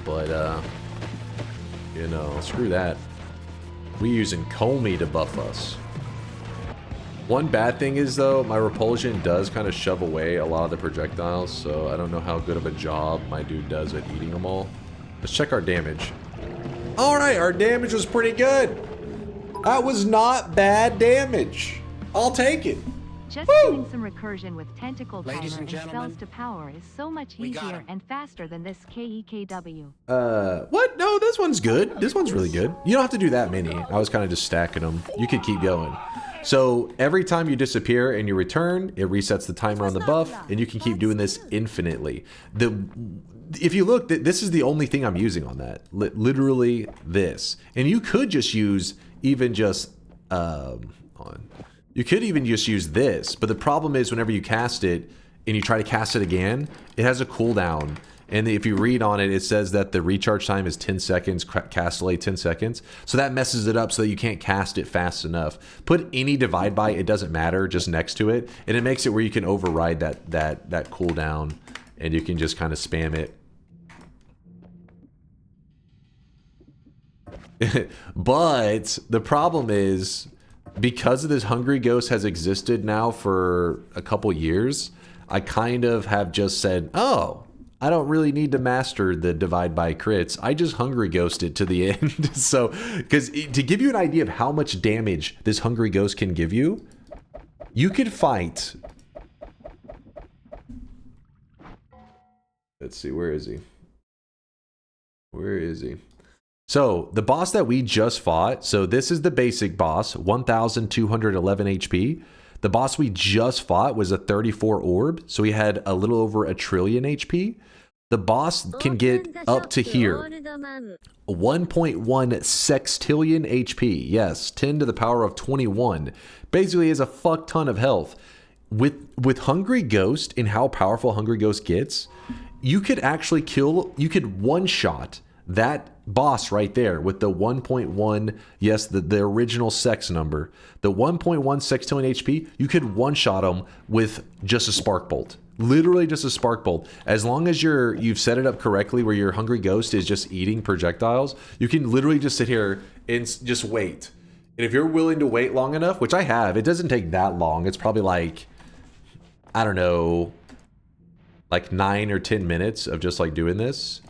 But you know, screw that. We using Kolmi to buff us. One bad thing is though, my repulsion does kind of shove away a lot of the projectiles, so I don't know how good of a job my dude does at eating them all. Let's check our damage. Alright, our damage was pretty good. That was not bad damage. I'll take it. Just doing some recursion with tentacle timer and cells to power is so much easier and faster than this KEKW. What? No, this one's good. This one's really good. You don't have to do that many. I was kind of just stacking them. You could keep going. So every time you disappear and you return, it resets the timer on the buff, and you can keep doing this infinitely. If you look, this is the only thing I'm using on that. Literally this. And you could just use even just you could even just use this, but the problem is whenever you cast it and you try to cast it again, it has a cooldown. And if you read on it, it says that the recharge time is 10 seconds, cast delay 10 seconds. So that messes it up so that you can't cast it fast enough. Put any divide by, it doesn't matter, just next to it. And it makes it where you can override that cooldown and you can just kind of spam it. But the problem is, because of this Hungry Ghost has existed now for a couple years, I kind of have just said, oh, I don't really need to master the divide by crits. I just Hungry Ghost it to the end. So, because to give you an idea of how much damage this Hungry Ghost can give you, you could fight. Let's see, where is he? Where is he? So, the boss that we just fought, so this is the basic boss, 1,211 HP. The boss we just fought was a 34 orb, so he had a little over 1 trillion HP. The boss can get up to here, 1.1 sextillion HP. Yes, 10 to the power of 21. Basically, is a fuck ton of health. With Hungry Ghost and how powerful Hungry Ghost gets, you could actually you could one-shot that boss right there with the 1.1, yes, the original sex number, the 1.1 sextillion HP, you could one-shot him with just a spark bolt. Literally just a spark bolt. As long as you've set it up correctly where your Hungry Ghost is just eating projectiles, you can literally just sit here and just wait. And if you're willing to wait long enough, which I have, it doesn't take that long. It's probably like, I don't know, like 9 or 10 minutes of just like doing this.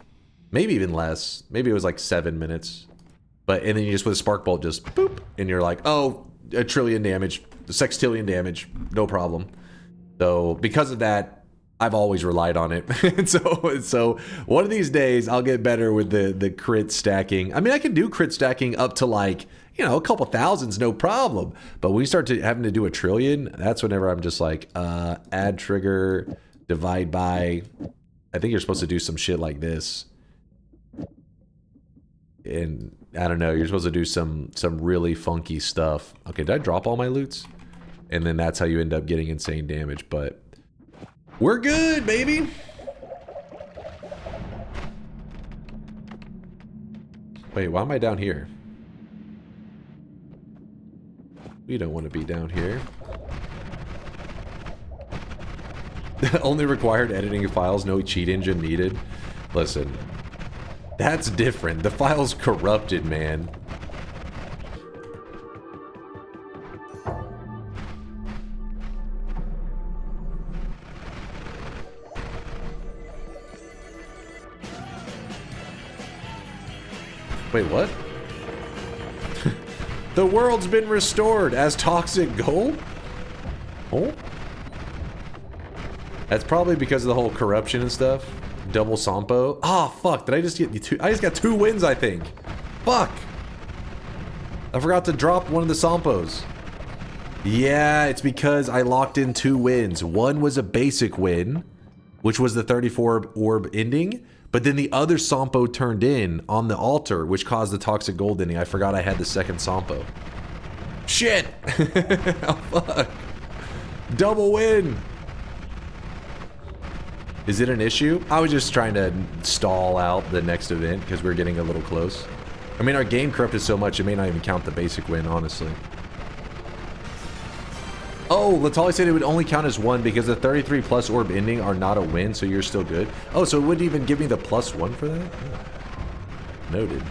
Maybe even less. Maybe it was like 7 minutes. And then you just with a spark bolt just boop, and you're like, oh, 1 trillion damage, sextillion damage, no problem. So because of that, I've always relied on it. And so one of these days I'll get better with the crit stacking. I mean, I can do crit stacking up to like, you know, a couple thousands, no problem. But when you start having to do 1 trillion, that's whenever I'm just like, add trigger, divide by. I think you're supposed to do some shit like this. And I don't know, you're supposed to do some really funky stuff. Okay, did I drop all my loots? And then that's how you end up getting insane damage, but we're good, baby. Wait, why am I down here? We don't want to be down here. Only required editing files, no cheat engine needed. Listen. That's different. The file's corrupted, man. Wait, what? The world's been restored as toxic gold? Oh? That's probably because of the whole corruption and stuff. Double Sampo. Oh, fuck. Did I just get two? I just got 2 wins, I think. Fuck. I forgot to drop one of the Sampos. Yeah, it's because I locked in 2 wins. One was a basic win, which was the 34 orb ending. But then the other Sampo turned in on the altar, which caused the toxic gold ending. I forgot I had the second Sampo. Shit. Oh, fuck. Double win. Is it an issue? I was just trying to stall out the next event because we're getting a little close. I mean, our game corrupted so much, it may not even count the basic win, honestly. Oh, Latali said it would only count as 1 because the 33 plus orb ending are not a win, so you're still good. Oh, so it wouldn't even give me the +1 for that? Oh. Noted.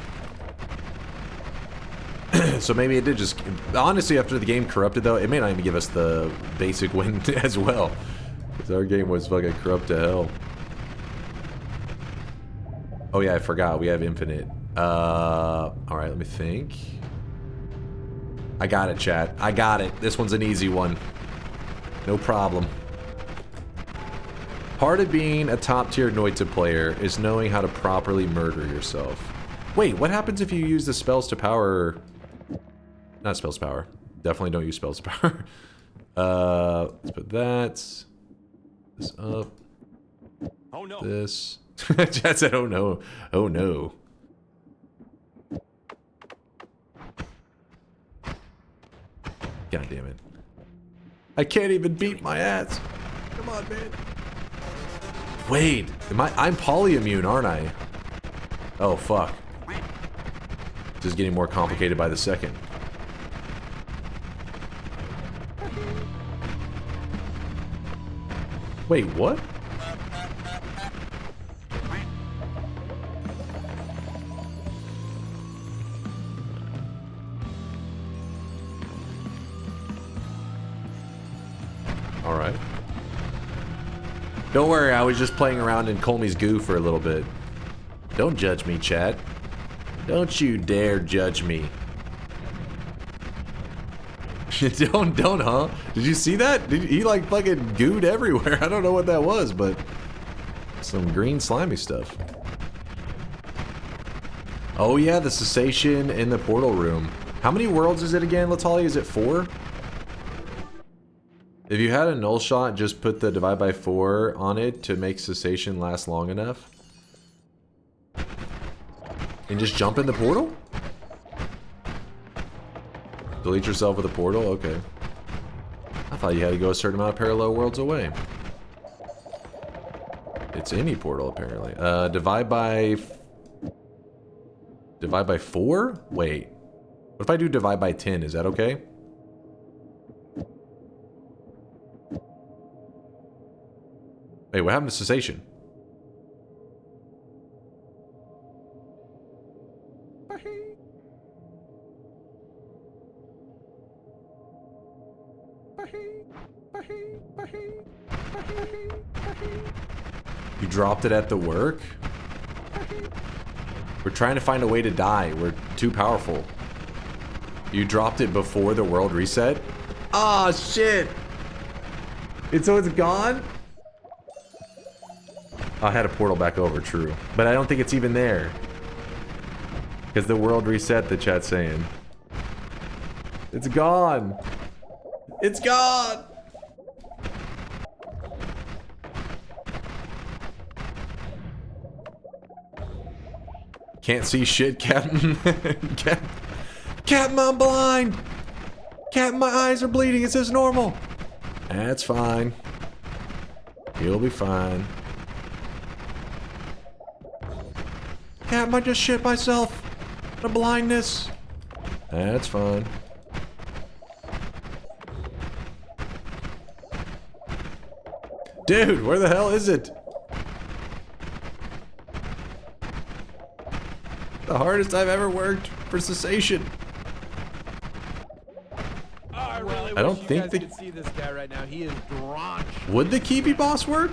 So maybe it did just... Honestly, after the game corrupted, though, it may not even give us the basic win as well. Because our game was fucking corrupt to hell. Oh yeah, I forgot. We have infinite. Alright, let me think. I got it, chat. I got it. This one's an easy one. No problem. Part of being a top-tier Noita player is knowing how to properly murder yourself. Wait, what happens if you use the spells to power... Not spells to power. Definitely don't use spells to power. Let's put that. This up. Oh no. This. Chad said, oh no. Oh no. God damn it. I can't even beat my ass. Come on, man. Wait, I'm polyimmune, aren't I? Oh, fuck. This is getting more complicated by the second. Wait, what? Alright. Don't worry, I was just playing around in Kolmi's goo for a little bit. Don't judge me, chat. Don't you dare judge me. don't, huh? Did you see that? He like fucking gooed everywhere. I don't know what that was, but some green slimy stuff. Oh yeah, the cessation in the portal room. How many worlds is it again, Latali? Is it 4? If you had a null shot, just put the divide by 4 on it to make cessation last long enough. And just jump in the portal? Delete yourself with a portal? Okay. I thought you had to go a certain amount of parallel worlds away. It's any portal, apparently. Divide by 4? Wait. What if I do divide by 10? Is that okay? Wait, what happened to cessation? You dropped it at the work? We're trying to find a way to die. We're too powerful. You dropped it before the world reset? Ah, shit! So it's gone? I had a portal back over, true. But I don't think it's even there. Because the world reset, the chat's saying. It's gone! It's gone! Can't see shit, Captain. Captain, I'm blind! Captain, my eyes are bleeding. It says normal. That's fine. You'll be fine. Captain, I just shit myself. The blindness. That's fine. Dude, where the hell is it? The hardest I've ever worked for cessation. I really I don't wish think you guys could see this guy right now. He is drenched. Would the Kiwi boss work?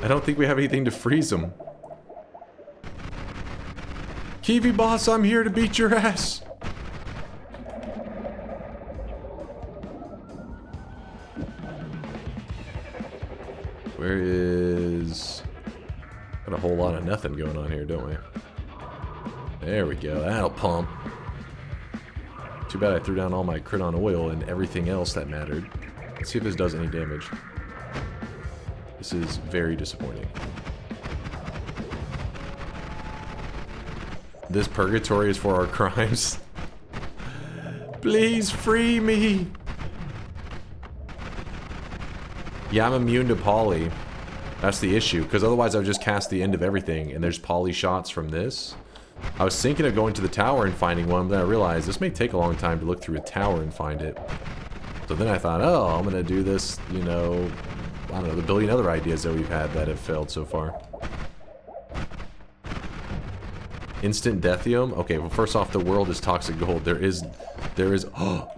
I don't think we have anything to freeze him. Kiwi boss, I'm here to beat your ass. Where is... Got a whole lot of nothing going on here, don't we? There we go. That'll pump. Too bad I threw down all my crit on oil and everything else that mattered. Let's see if this does any damage. This is very disappointing. This purgatory is for our crimes. Please free me. Yeah, I'm immune to poly. That's the issue, because otherwise I would just cast the end of everything, and there's poly shots from this. I was thinking of going to the tower and finding one, but then I realized this may take a long time to look through a tower and find it. So then I thought, oh, I'm gonna do this, you know, I don't know, the billion other ideas that we've had that have failed so far. Instant Deathium? Okay, well first off, the world is toxic gold. There is, oh!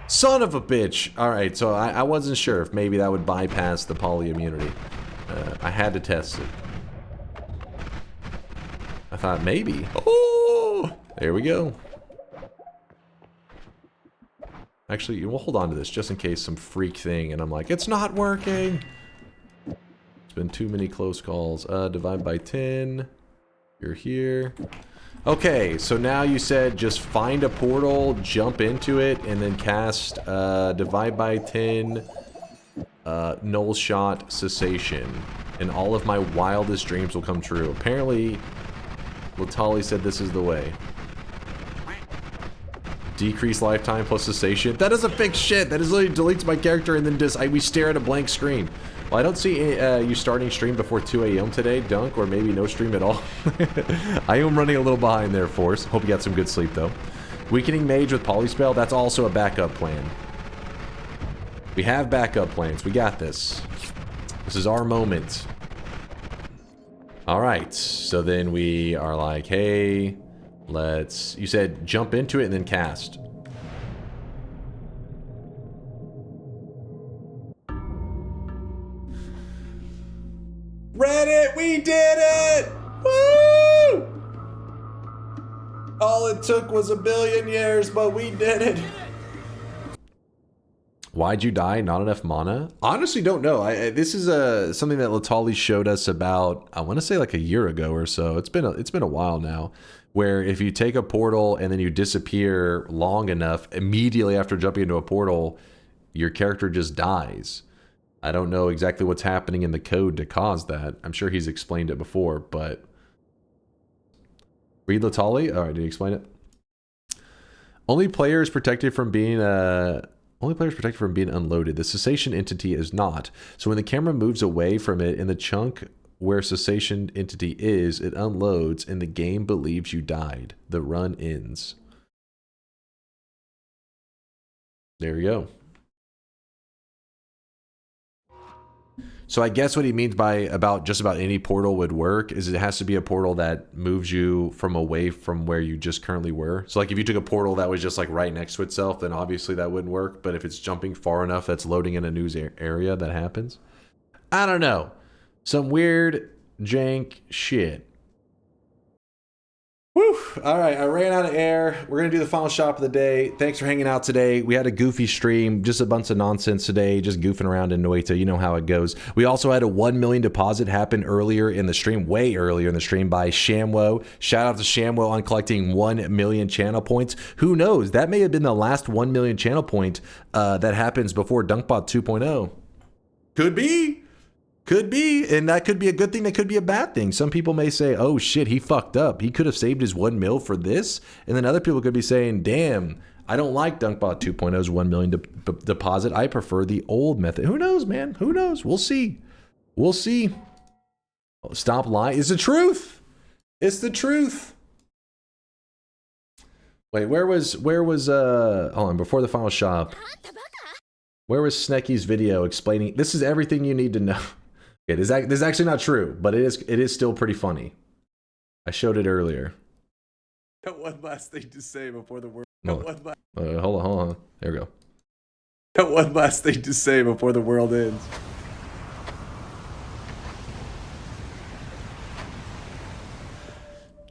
Son of a bitch! Alright, so I wasn't sure if maybe that would bypass the poly immunity. I had to test it. I thought maybe. Oh! There we go. Actually, we'll hold on to this just in case some freak thing and I'm like, it's not working. It's been too many close calls. Divide by 10. You're here. Okay, so now you said just find a portal, jump into it, and then cast divide by 10, null shot, cessation. And all of my wildest dreams will come true. Apparently, Latali said this is the way. Decrease lifetime plus cessation. That doesn't fix shit. That just literally deletes my character and then just we stare at a blank screen. Well, I don't see you starting stream before 2 a.m. today, Dunk, or maybe no stream at all. I am running a little behind there, Force. Hope you got some good sleep, though. Weakening Mage with Polyspell, that's also a backup plan. We have backup plans. We got this. This is our moment. Alright, so then we are like, hey, let's... You said jump into it and then cast. Reddit, we did it! Woo! All it took was 1 billion years, but we did it. Why'd you die? Not enough mana? Honestly, don't know. This is something that Latali showed us about, I want to say like a year ago or so. It's been a while now, where if you take a portal and then you disappear long enough, immediately after jumping into a portal, your character just dies. I don't know exactly what's happening in the code to cause that. I'm sure he's explained it before, but... Read Latali? Alright, did he explain it? Only players protected from being unloaded. The cessation entity is not. So when the camera moves away from it in the chunk where cessation entity is, it unloads and the game believes you died. The run ends. There you go. So I guess what he means by just about any portal would work is it has to be a portal that moves you from away from where you just currently were. So like if you took a portal that was just like right next to itself, then obviously that wouldn't work. But if it's jumping far enough that's loading in a new area, that happens. I don't know. Some weird jank shit. Woo! All right, I ran out of air. We're going to do the final shop of the day. Thanks for hanging out today. We had a goofy stream, just a bunch of nonsense today, just goofing around in Noita. You know how it goes. We also had a 1 million deposit happen earlier in the stream, way earlier in the stream by shamwhoa. Shout out to shamwhoa on collecting 1 million channel points. Who knows? That may have been the last 1 million channel point that happens before Dunkbot 2.0. Could be. Could be, and that could be a good thing, that could be a bad thing. Some people may say, oh shit, he fucked up. He could have saved his 1 mil for this. And then other people could be saying, damn, I don't like Dunkbot 2.0's 1 million deposit. I prefer the old method. Who knows, man? Who knows? We'll see. We'll see. Stop lying. It's the truth. It's the truth. Wait, where was, hold on, before the final shop. Where was Snecky's video explaining, this is everything you need to know. Okay, this is actually not true, but it is still pretty funny. I showed it earlier. Got one last thing to say before the world. Hold on. There we go. Got one last thing to say before the world ends.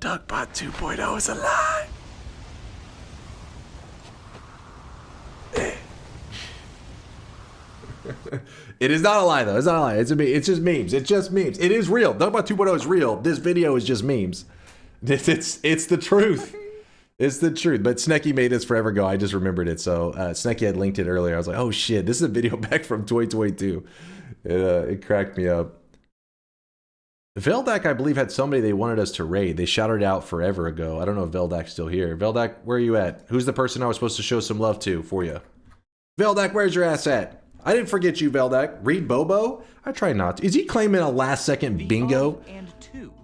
Dunkbot 2.0 is alive. It is not a lie, though. It's not a lie. It's just memes. It's just memes. It is real. Dunkbot 2.0 is real. This video is just memes. It's the truth. It's the truth. But Snecky made this forever ago. I just remembered it. So Snecky had linked it earlier. I was like, oh shit, this is a video back from 2022. It cracked me up. Veldak, I believe, had somebody they wanted us to raid. They shouted out forever ago. I don't know if Veldak's still here. Veldak, where are you at? Who's the person I was supposed to show some love to for you? Veldak, where's your ass at? I didn't forget you, Veldak. Read Bobo? I try not to. Is he claiming a last second bingo? And two,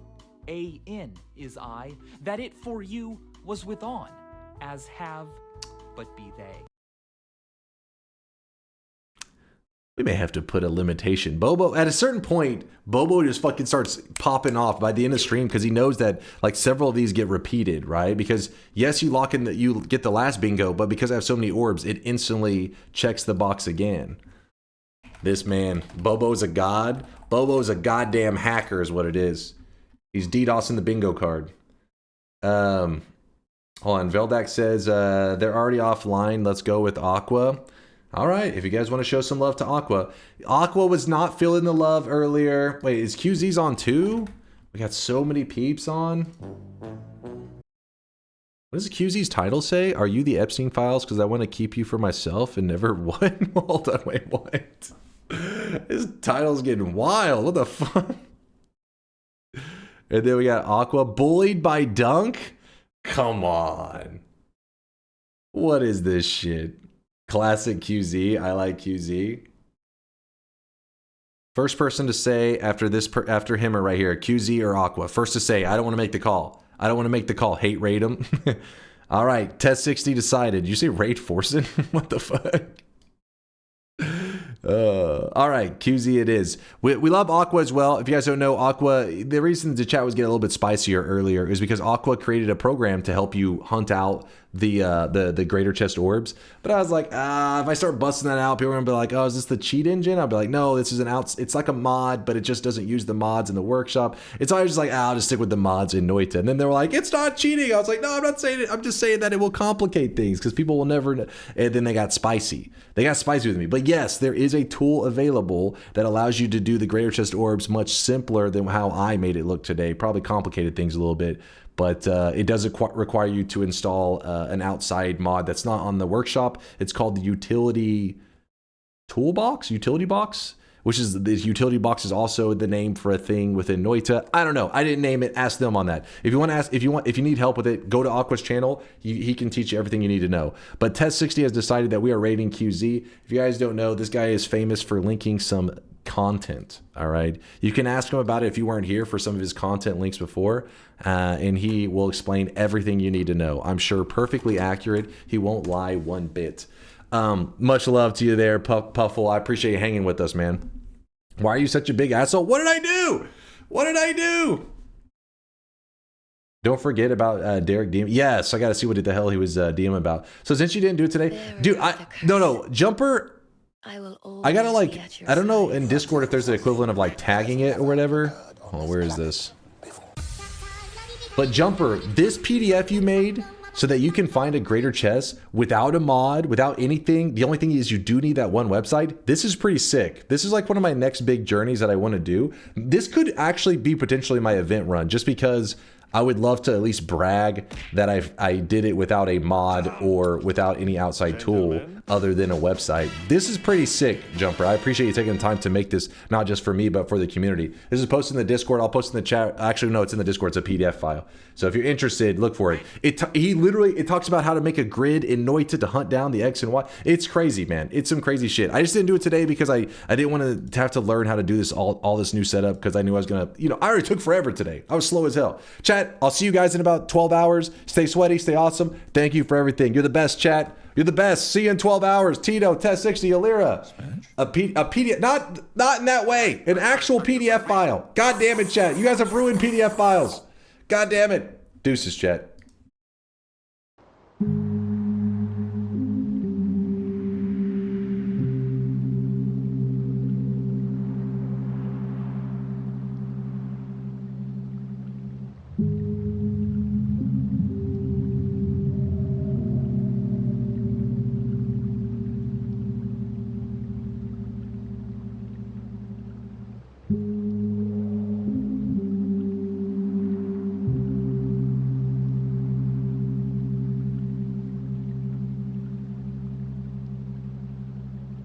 A-N is I, that it for you was with on, as have, but be they. We may have to put a limitation. Bobo, at a certain point, Bobo just fucking starts popping off by the end of the stream because he knows that like several of these get repeated, right? Because yes, you lock in that you get the last bingo, but because I have so many orbs, it instantly checks the box again. This man, Bobo's a god. Bobo's a goddamn hacker is what it is. He's DDoSing the bingo card. Hold on. Veldak says they're already offline. Let's go with Aqua. All right. If you guys want to show some love to Aqua. Aqua was not feeling the love earlier. Wait, is QZ's on too? We got so many peeps on. What does QZ's title say? Are you the Epstein files? Because I want to keep you for myself and never what? Hold on, wait, what? His title's getting wild. What the fuck? And then we got Aqua bullied by Dunk. Come on. What is this shit? Classic QZ. I like QZ. First person to say after him or right here, QZ or Aqua. First to say, I don't want to make the call. I don't want to make the call. Hate rate him. All right, Test 60 decided. You say rate Forsen? What the fuck? All right, QZ it is. We love Aqua as well. If you guys don't know, Aqua, the reason the chat was getting a little bit spicier earlier is because Aqua created a program to help you hunt out the greater chest orbs. But I was like, if I start busting that out, people are gonna be like, oh, is this the cheat engine? I'll be like, no, this is it's like a mod, but it just doesn't use the mods in the workshop. It's always just like, I'll just stick with the mods in Noita. And then they were like, it's not cheating. I was like, no, I'm not saying it. I'm just saying that it will complicate things because people will never know. And then they got spicy. They got spicy with me. But yes, there is a tool available that allows you to do the greater chest orbs much simpler than how I made it look today. Probably complicated things a little bit. But it does require you to install an outside mod that's not on the workshop. It's called the utility box, which is the utility box is also the name for a thing within Noita. I don't know. I didn't name it. Ask them on that. If you want to ask, if you need help with it, go to Aqua's channel. He can teach you everything you need to know. But Test 60 has decided that we are rating QZ. If you guys don't know, this guy is famous for linking some content. All right, you can ask him about it if you weren't here for some of his content links before, and he will explain everything you need to know. I'm sure perfectly accurate. He won't lie one bit. Much love to you there, Puffle. I appreciate you hanging with us, man. Why are you such a big asshole? What did I do? What did I do? Don't forget about Derek DM. Yes, I got to see what the hell he was DM about. So since you didn't do it today, dude, no, Jumper. I gotta like, I don't know in Discord if there's an equivalent of like tagging it or whatever. Oh, where is this? But Jumper, this PDF you made so that you can find a greater chest without a mod, without anything. The only thing is you do need that one website. This is pretty sick. This is like one of my next big journeys that I want to do. This could actually be potentially my event run just because I would love to at least brag that I did it without a mod or without any outside tool other than a website. This is pretty sick, Jumper. I appreciate you taking the time to make this not just for me, but for the community. This is posted in the Discord. I'll post in the chat. Actually, no, it's in the Discord. It's a PDF file. So if you're interested, look for it. It talks about how to make a grid in Noita to hunt down the X and Y. It's crazy, man. It's some crazy shit. I just didn't do it today because I didn't want to have to learn how to do this all this new setup because I knew I was gonna, I already took forever today. I was slow as hell. Chat, I'll see you guys in about 12 hours. Stay sweaty, stay awesome. Thank you for everything. You're the best, chat. You're the best. See you in 12 hours. Tito, Test 60, Alira. A PDF, not in that way. An actual PDF file. God damn it, chat. You guys have ruined PDF files. God damn it. Deuces, chat.